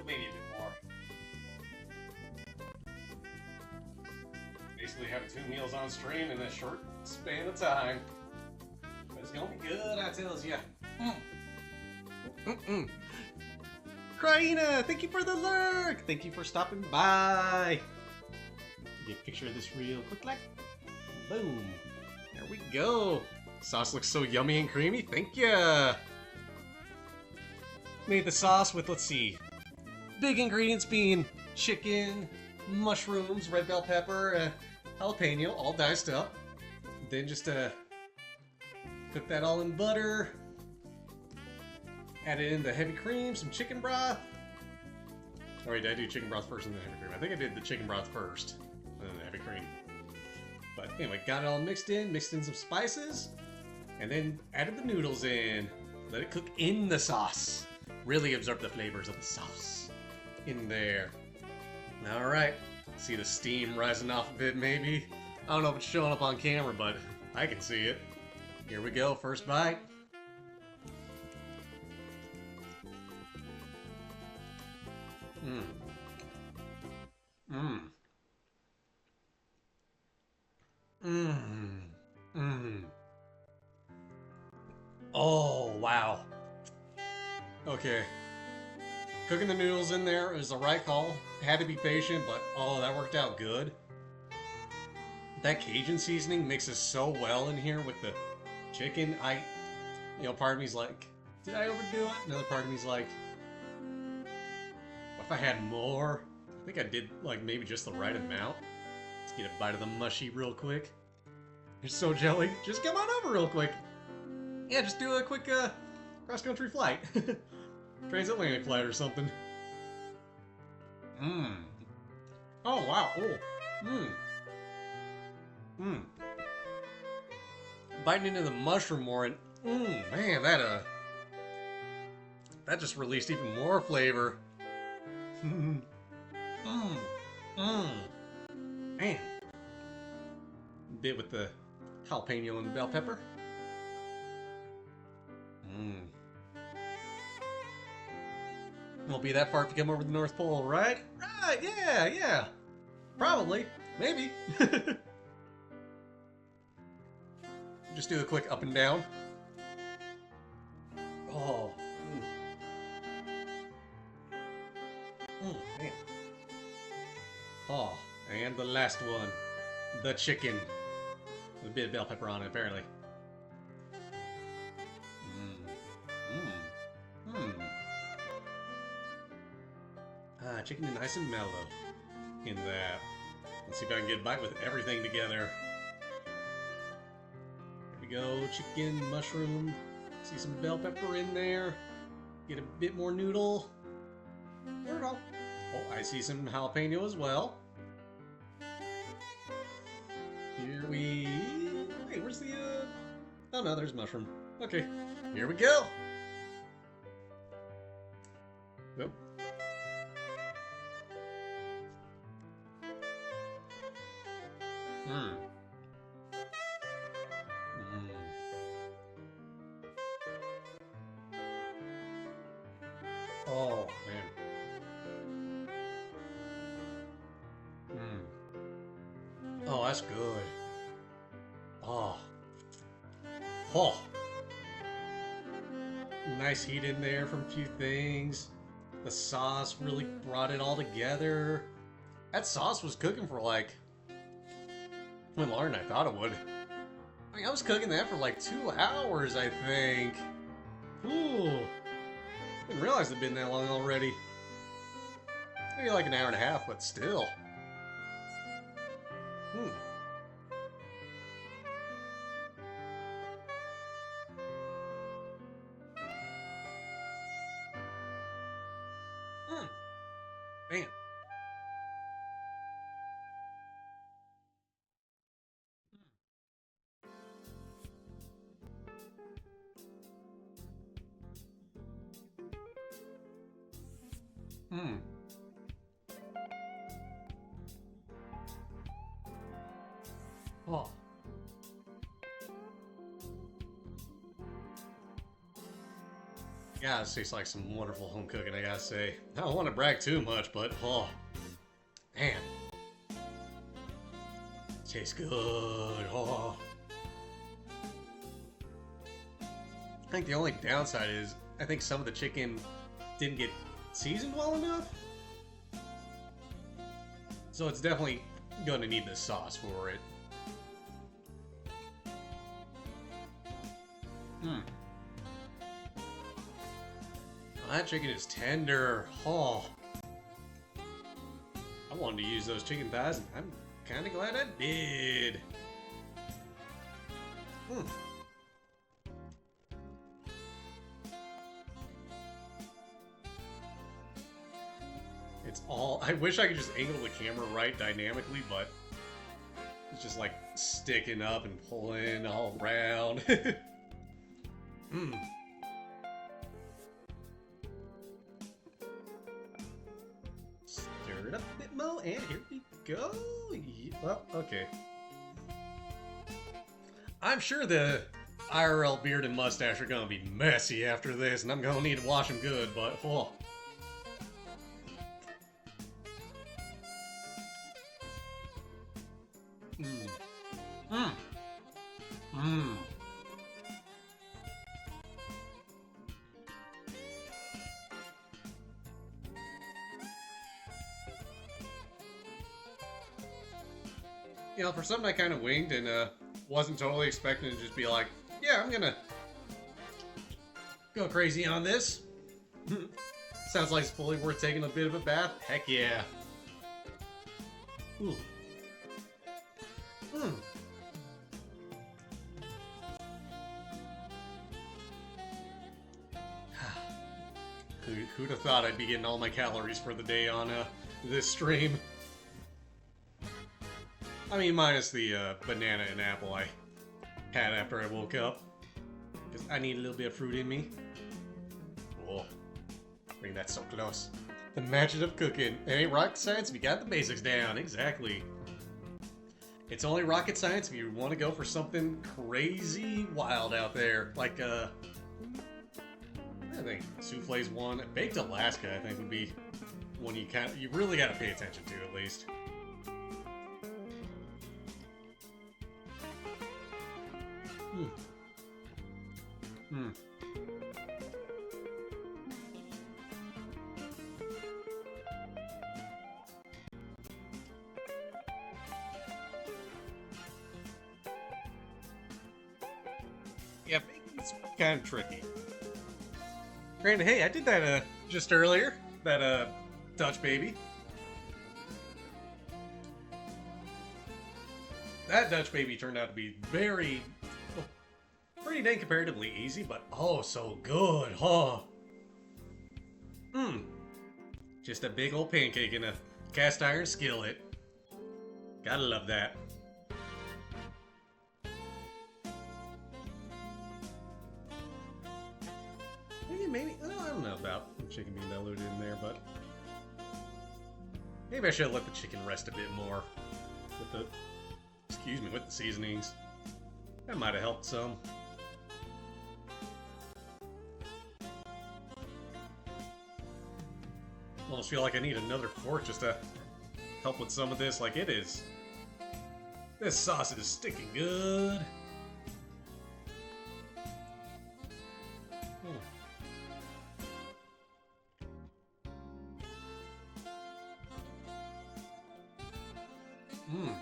Speaker 1: Maybe a bit more. Basically having 2 meals on stream in a short span of time. But it's gonna be good, I tells ya. Kraina, thank you for the lurk! Thank you for stopping by. Get a picture of this real quick, like. Boom. There we go. Sauce looks so yummy and creamy. Thank ya. Made the sauce with, let's see, big ingredients being chicken, mushrooms, red bell pepper, jalapeno, all diced up. Then just cook that all in butter. Added in the heavy cream, some chicken broth. Or wait, did I do chicken broth first and then heavy cream? I think I did the chicken broth first, and then the heavy cream. But anyway, got it all mixed in some spices, and then added the noodles in. Let it cook in the sauce. Really absorb the flavors of the sauce in there. Alright, see the steam rising off of it maybe? I don't know if it's showing up on camera, but I can see it. Here we go, first bite. Mmm. Mmm. Mmm. Mmm. Oh, wow. Okay. Cooking the noodles in there is the right call. Had to be patient, but oh, that worked out good. That Cajun seasoning mixes so well in here with the chicken. You know, part of me's like, did I overdo it? Another part of me's like, what if I had more? I think I did, like, maybe just the right amount. Let's get a bite of the mushy real quick. You're so jelly. Just come on over real quick. Yeah, just do a quick cross-country flight. Transatlantic flight or something. Mmm. Oh, wow. Oh. Mmm. Mmm. Biting into the mushroom more and man, that just released even more flavor. Man. Bit with the jalapeno and bell pepper. Won't be that far if you come over the North Pole, right? Right, yeah. Probably. Maybe. Just do a quick up and down. Oh. Man. Oh, and the last one. The chicken. With a bit of bell pepper on it, apparently. Chicken is nice and mellow in that. Let's see if I can get a bite with everything together. Here we go, chicken, mushroom. See some bell pepper in there. Get a bit more noodle. There we go. Oh, I see some jalapeno as well. Here we... Wait, where's the, Oh no, there's mushroom. Okay, here we go! Nope. Hmm. Oh, man. Oh, that's good. Oh. Oh. Nice heat in there from a few things. The sauce really brought it all together. That sauce was cooking for like... when longer than I thought it would. I mean, I was cooking that for like 2 hours, I think. Ooh. Didn't realize it'd been that long already. Maybe like an hour and a half, but still. Hmm. Man. Hmm. Oh. Yeah, it tastes like some wonderful home cooking, I gotta say. I don't want to brag too much, but oh, man, tastes good. Oh, I think the only downside is I think some of the chicken didn't get seasoned well enough, so it's definitely gonna need the sauce for it. Hmm. Oh, that chicken is tender. Oh. I wanted to use those chicken thighs, and I'm kind of glad I did. Hmm. It's all... I wish I could just angle the camera right dynamically, but it's just like sticking up and pulling all around. Hmm. Stir it up a bit more, and here we go. Well, okay. I'm sure the IRL beard and mustache are gonna be messy after this, and I'm gonna need to wash them good, but oh. Mmm. Mmm. Mmm. You know, for something I kind of winged and wasn't totally expecting to just be like, yeah, I'm gonna go crazy on this. Sounds like it's fully worth taking a bit of a bath. Heck yeah. Ooh. Hmm. Who'd have thought I'd be getting all my calories for the day on this stream? I mean, minus the banana and apple I had after I woke up. Because I need a little bit of fruit in me. Whoa. Bring that so close. The magic of cooking. It ain't rocket science if you got the basics down. Exactly. It's only rocket science if you want to go for something crazy wild out there. Like, I think Souffle's one. Baked Alaska, I think, would be one you really got to pay attention to, at least. Hmm. Yeah, baking's kind of tricky. Granted, hey, I did that just earlier. That Dutch baby. That Dutch baby turned out to be very... pretty dang comparatively easy, but oh, so good, huh? Mmm. Just a big old pancake in a cast iron skillet. Gotta love that. chicken being diluted in there, but maybe I should have let the chicken rest a bit more with the, with the seasonings. That might have helped some. Almost feel like I need another fork just to help with some of this. Like it is. This sauce is sticking good. Mmm.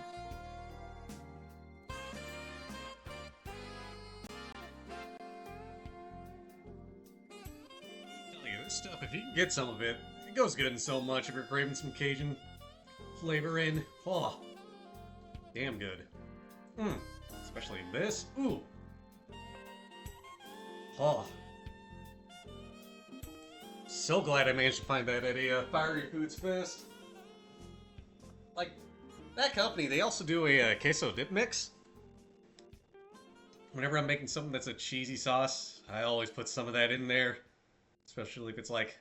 Speaker 1: This stuff, if you can get some of it, it goes good in so much if you're craving some Cajun flavor in. Oh, damn good. Mmm. Especially this. Ooh. Oh. So glad I managed to find that at a Fiery Foods Fest. Like, that company, they also do a queso dip mix. Whenever I'm making something that's a cheesy sauce, I always put some of that in there. Especially if it's like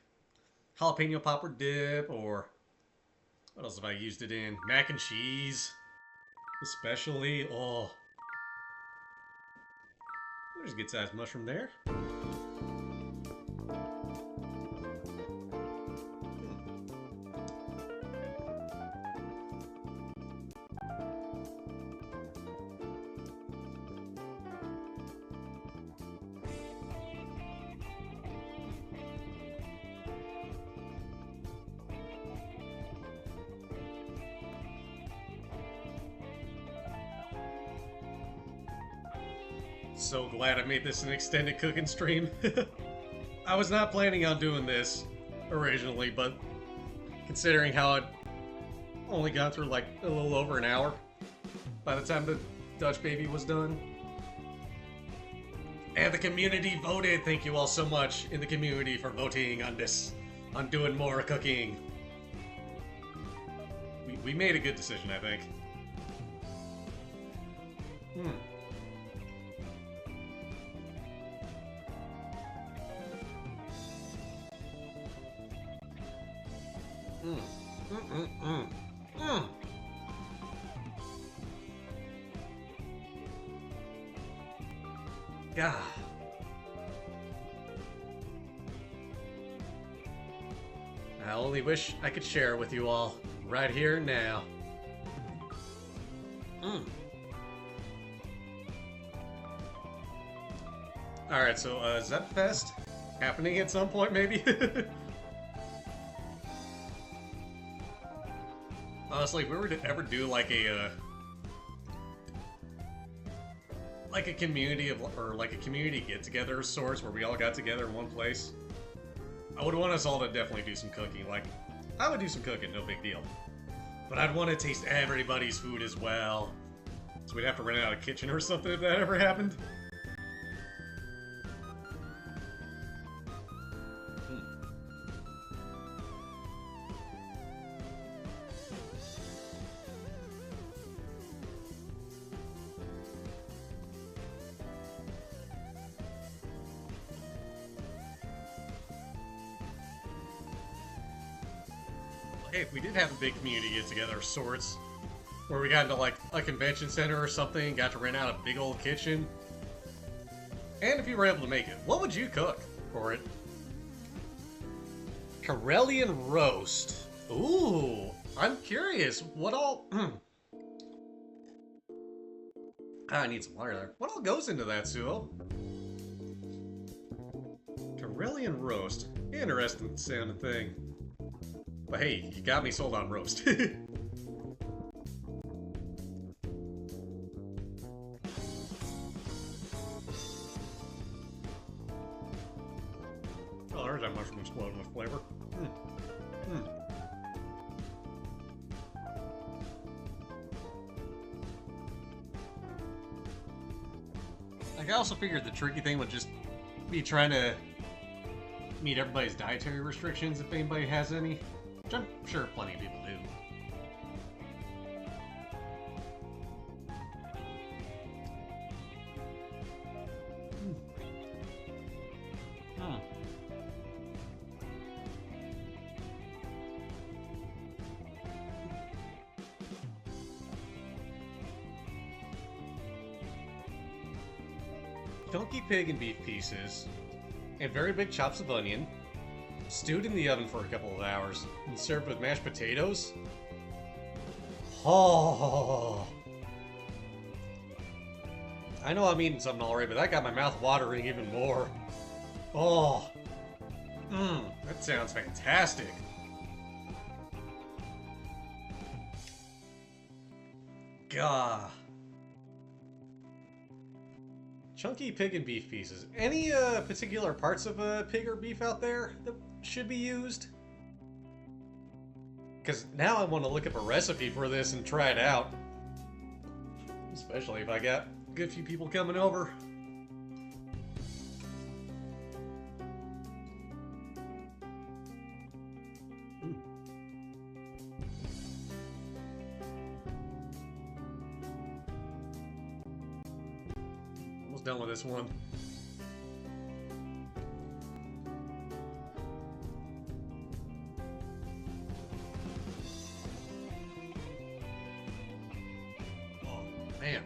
Speaker 1: jalapeno popper dip, or what else have I used it in? Mac and cheese, especially. Oh, there's a good sized mushroom there. So glad I made this an extended cooking stream. I was not planning on doing this originally, but considering how I'd only got through like a little over an hour by the time the Dutch baby was done. And the community voted. Thank you all so much in the community for voting on this, on doing more cooking. We made a good decision, I think. Yeah. I only wish I could share it with you all right here and now. Alright, so Zep Fest happening at some point, maybe? Honestly, if we were to ever do like a community of, or like a community get-together of sorts where we all got together in one place, I would want us all to definitely do some cooking. Like, I would do some cooking, no big deal. But I'd want to taste everybody's food as well. So we'd have to rent out a kitchen or something if that ever happened. Hey, if we did have a big community get-together of sorts, where we got into like a convention center or something, got to rent out a big old kitchen, and if you were able to make it, what would you cook for it? Karelian roast. Ooh, I'm curious. What all... I need some water there. What all goes into that, Suo? Karelian roast. Interesting sounding thing. But hey, you got me sold on roast. Oh, there's that mushroom exploding with flavor. Like, I also figured the tricky thing would just be trying to meet everybody's dietary restrictions, if anybody has any. Which I'm sure plenty of people do. chunky pig and beef pieces, and very big chops of onion, stewed in the oven for a couple of hours, and served with mashed potatoes. Oh, I know I'm eating something already, but that got my mouth watering even more. Oh, that sounds fantastic. Gah. Chunky pig and beef pieces. Any particular parts of pig or beef out there that should be used? Because now I want to look up a recipe for this and try it out. Especially if I got a good few people coming over. Done with this one. Oh man.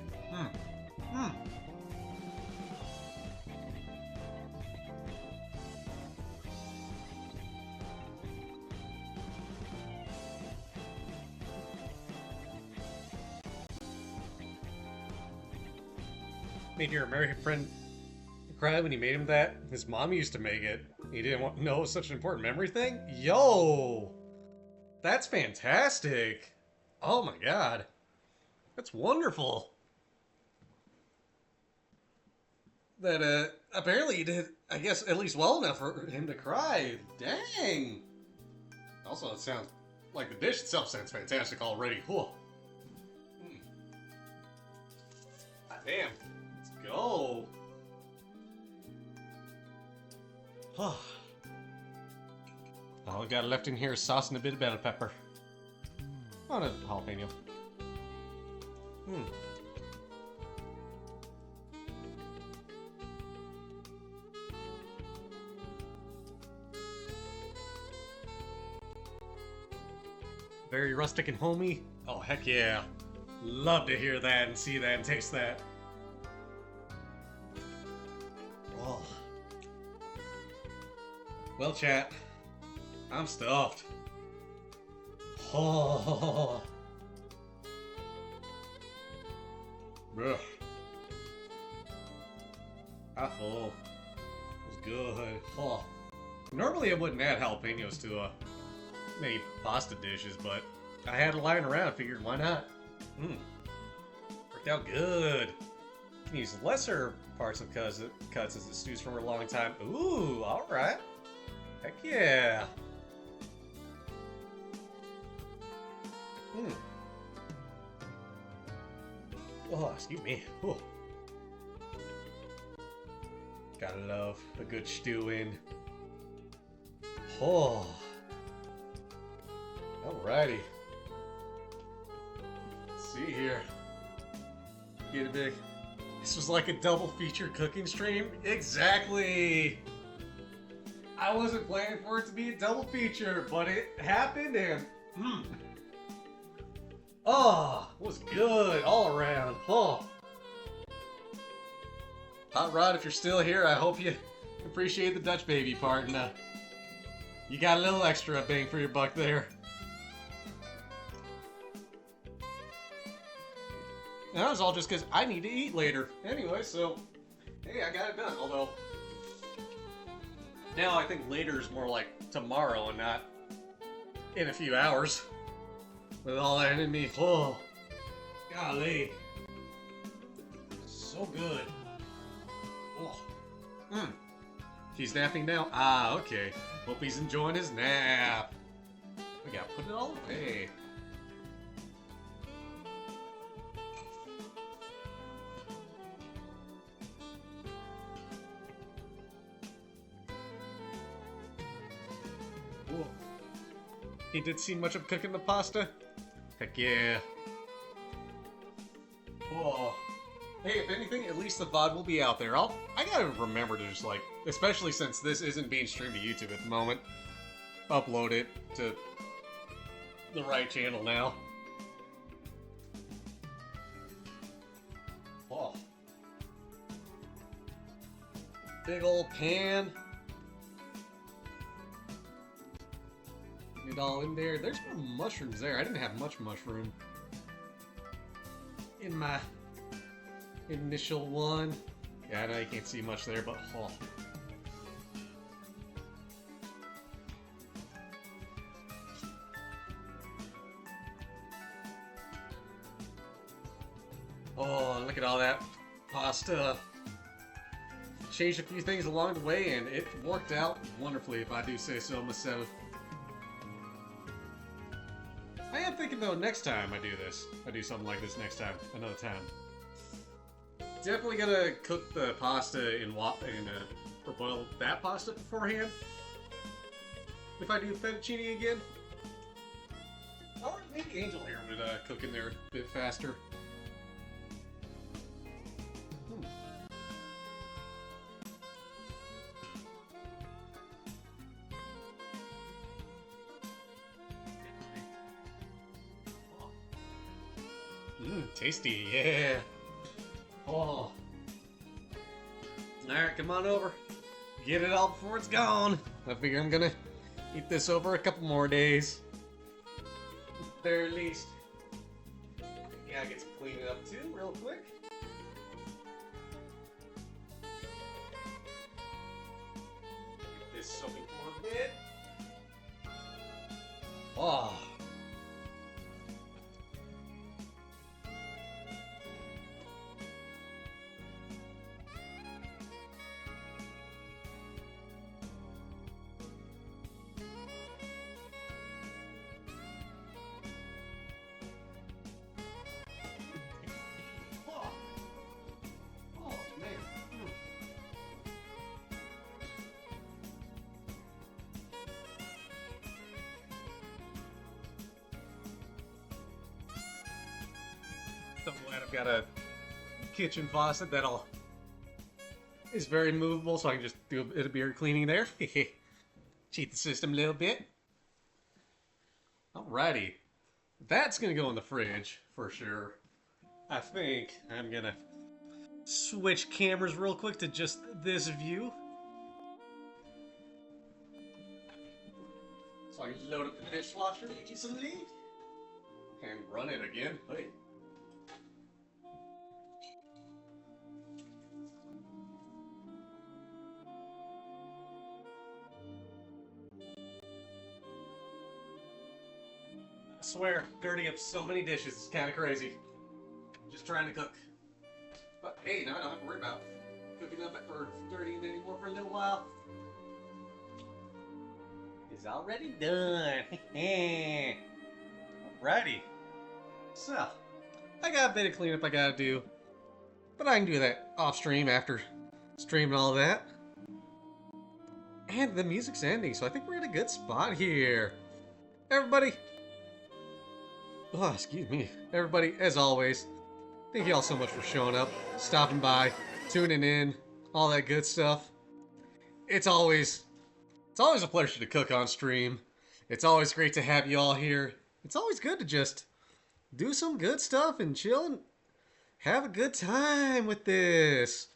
Speaker 1: Made your American friend cry when you made him that? His mom used to make it. He didn't know it was such an important memory thing? Yo! That's fantastic! Oh my god. That's wonderful. That, apparently he did, I guess, at least well enough for him to cry. Dang! Also, it sounds like the dish itself sounds fantastic already. Cool. Damn. Go. All I got left in here is sauce and a bit of bell pepper. On a jalapeno. Very rustic and homey. Oh, heck yeah. Love to hear that and see that and taste that. Oh. Well, chat, I'm stuffed. Oh. Bruh. I'm full. It was good. Oh. Normally I wouldn't add jalapenos to many pasta dishes, but I had it lying around. Figured why not? Worked out good. You can use lesser parts of cuts as it stews for a long time. Ooh, all right. Heck yeah. Oh, excuse me. Ooh. Gotta love a good stewing. Oh. Alrighty. Let's see here. Get it big. This was like a double feature cooking stream? Exactly! I wasn't planning for it to be a double feature, but it happened and... Oh, was good all around. Oh. Hot Rod, if you're still here, I hope you appreciate the Dutch baby part and you got a little extra bang for your buck there. And that was all just because I need to eat later. Anyway, so, hey, I got it done. Although, now I think later is more like tomorrow and not in a few hours. With all that in me. Oh, golly. So good. Oh. He's napping now? Ah, okay. Hope he's enjoying his nap. We gotta put it all away. Whoa. He did see much of cooking the pasta? Heck yeah. Whoa. Hey, if anything, at least the VOD will be out there. I gotta remember to just, like, especially since this isn't being streamed to YouTube at the moment, upload it to the right channel now. Oh. big old pan. Get it all in there. There's more mushrooms there. I didn't have much mushroom in my initial one. Yeah, I know you can't see much there, but oh. Oh, look at all that pasta. Changed a few things along the way, and it worked out wonderfully, if I do say so myself. I am thinking, though, next time I do something like this next time, another time. Definitely gonna cook the pasta or boil that pasta beforehand. If I do fettuccine again. Or maybe Angel here would cook in there a bit faster. Tasty, yeah. Oh. Alright, come on over. Get it all before it's gone. I figure I'm gonna eat this over a couple more days. At the very least. Yeah, I get to clean it up too, real quick. Get this soaking for a bit. Oh. I'm glad I've got a kitchen faucet that is very movable, so I can just do a bit of beer cleaning there. Cheat the system a little bit. Alrighty. That's gonna go in the fridge for sure. I think I'm gonna switch cameras real quick to just this view. So I can load up the dishwasher easily and run it again. Hey. I swear, dirtying up so many dishes is kind of crazy. Just trying to cook. But hey, no, I don't have to worry about cooking up or dirtying anymore for a little while. It's already done. Alrighty. So, I got a bit of cleanup I gotta do. But I can do that off stream after streaming all that. And the music's ending, so I think we're in a good spot here. Everybody. Oh, excuse me. Everybody, as always, thank you all so much for showing up, stopping by, tuning in, all that good stuff. It's always a pleasure to cook on stream. It's always great to have you all here. It's always good to just do some good stuff and chill and have a good time with this.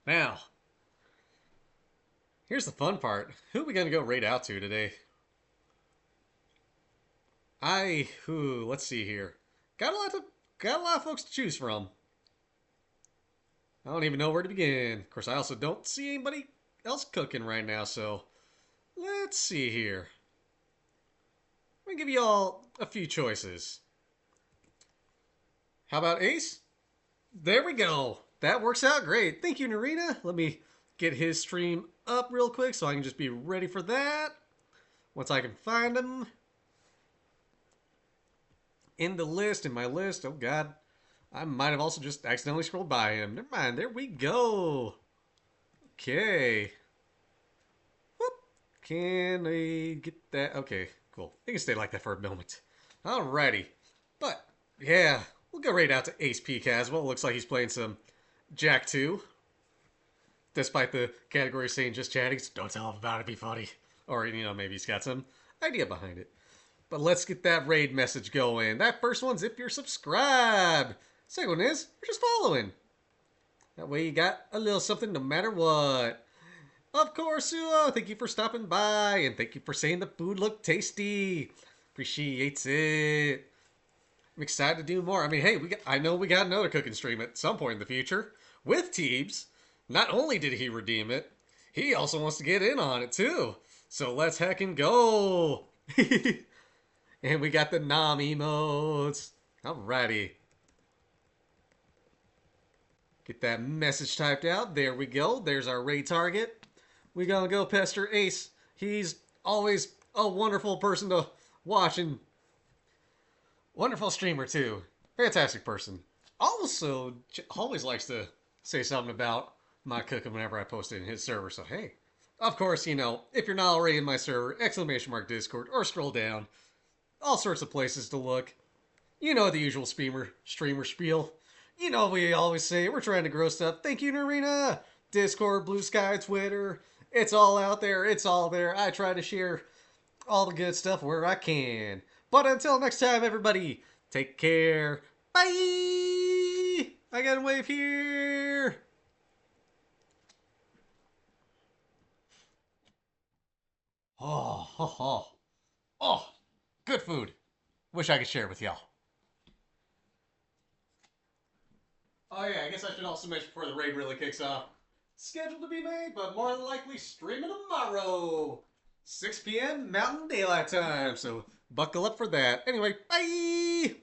Speaker 1: Now, here's the fun part. Who are we gonna go raid out to today? Let's see here. Got a lot of folks to choose from. I don't even know where to begin. Of course, I also don't see anybody else cooking right now, so let's see here. I'm gonna give you all a few choices. How about Ace? There we go. That works out great. Thank you, Narita. Let me get his stream up real quick so I can just be ready for that. Once I can find him. In my list, oh god, I might have also just accidentally scrolled by him. Never mind, there we go. Okay. Whoop. Can I get that? Okay, cool. It can stay like that for a moment. Alrighty. But, yeah, we'll go right out to Ace P. Caswell. Looks like he's playing some Jack 2. Despite the category saying just chatting, so don't tell him about it, be funny. Or, maybe he's got some idea behind it. But let's get that raid message going. That first one's if you're subscribed. Second one is you're just following. That way you got a little something no matter what. Of course, Suo, thank you for stopping by, and thank you for saying the food looked tasty. Appreciates it. I'm excited to do more. I mean, hey, I know we got another cooking stream at some point in the future with Teebs. Not only did he redeem it, he also wants to get in on it too. So let's heckin' go. And we got the Nom emotes. Alrighty. Get that message typed out. There we go. There's our raid target. We gonna go pester Ace. He's always a wonderful person to watch and wonderful streamer too. Fantastic person. Also, always likes to say something about my cooking whenever I post it in his server. So hey, of course, you know, if you're not already in my server, !Discord or scroll down. All sorts of places to look. You know the usual streamer spiel. You know we always say we're trying to grow stuff. Thank you, Narina. Discord, Blue Sky, Twitter. It's all out there. It's all there. I try to share all the good stuff where I can. But until next time, everybody, take care. Bye! I got a wave here. Oh, good food. Wish I could share it with y'all. Oh yeah, I guess I should also mention before the raid really kicks off. Scheduled to be made, but more than likely streaming tomorrow. 6 p.m. Mountain Daylight Time, so buckle up for that. Anyway, bye!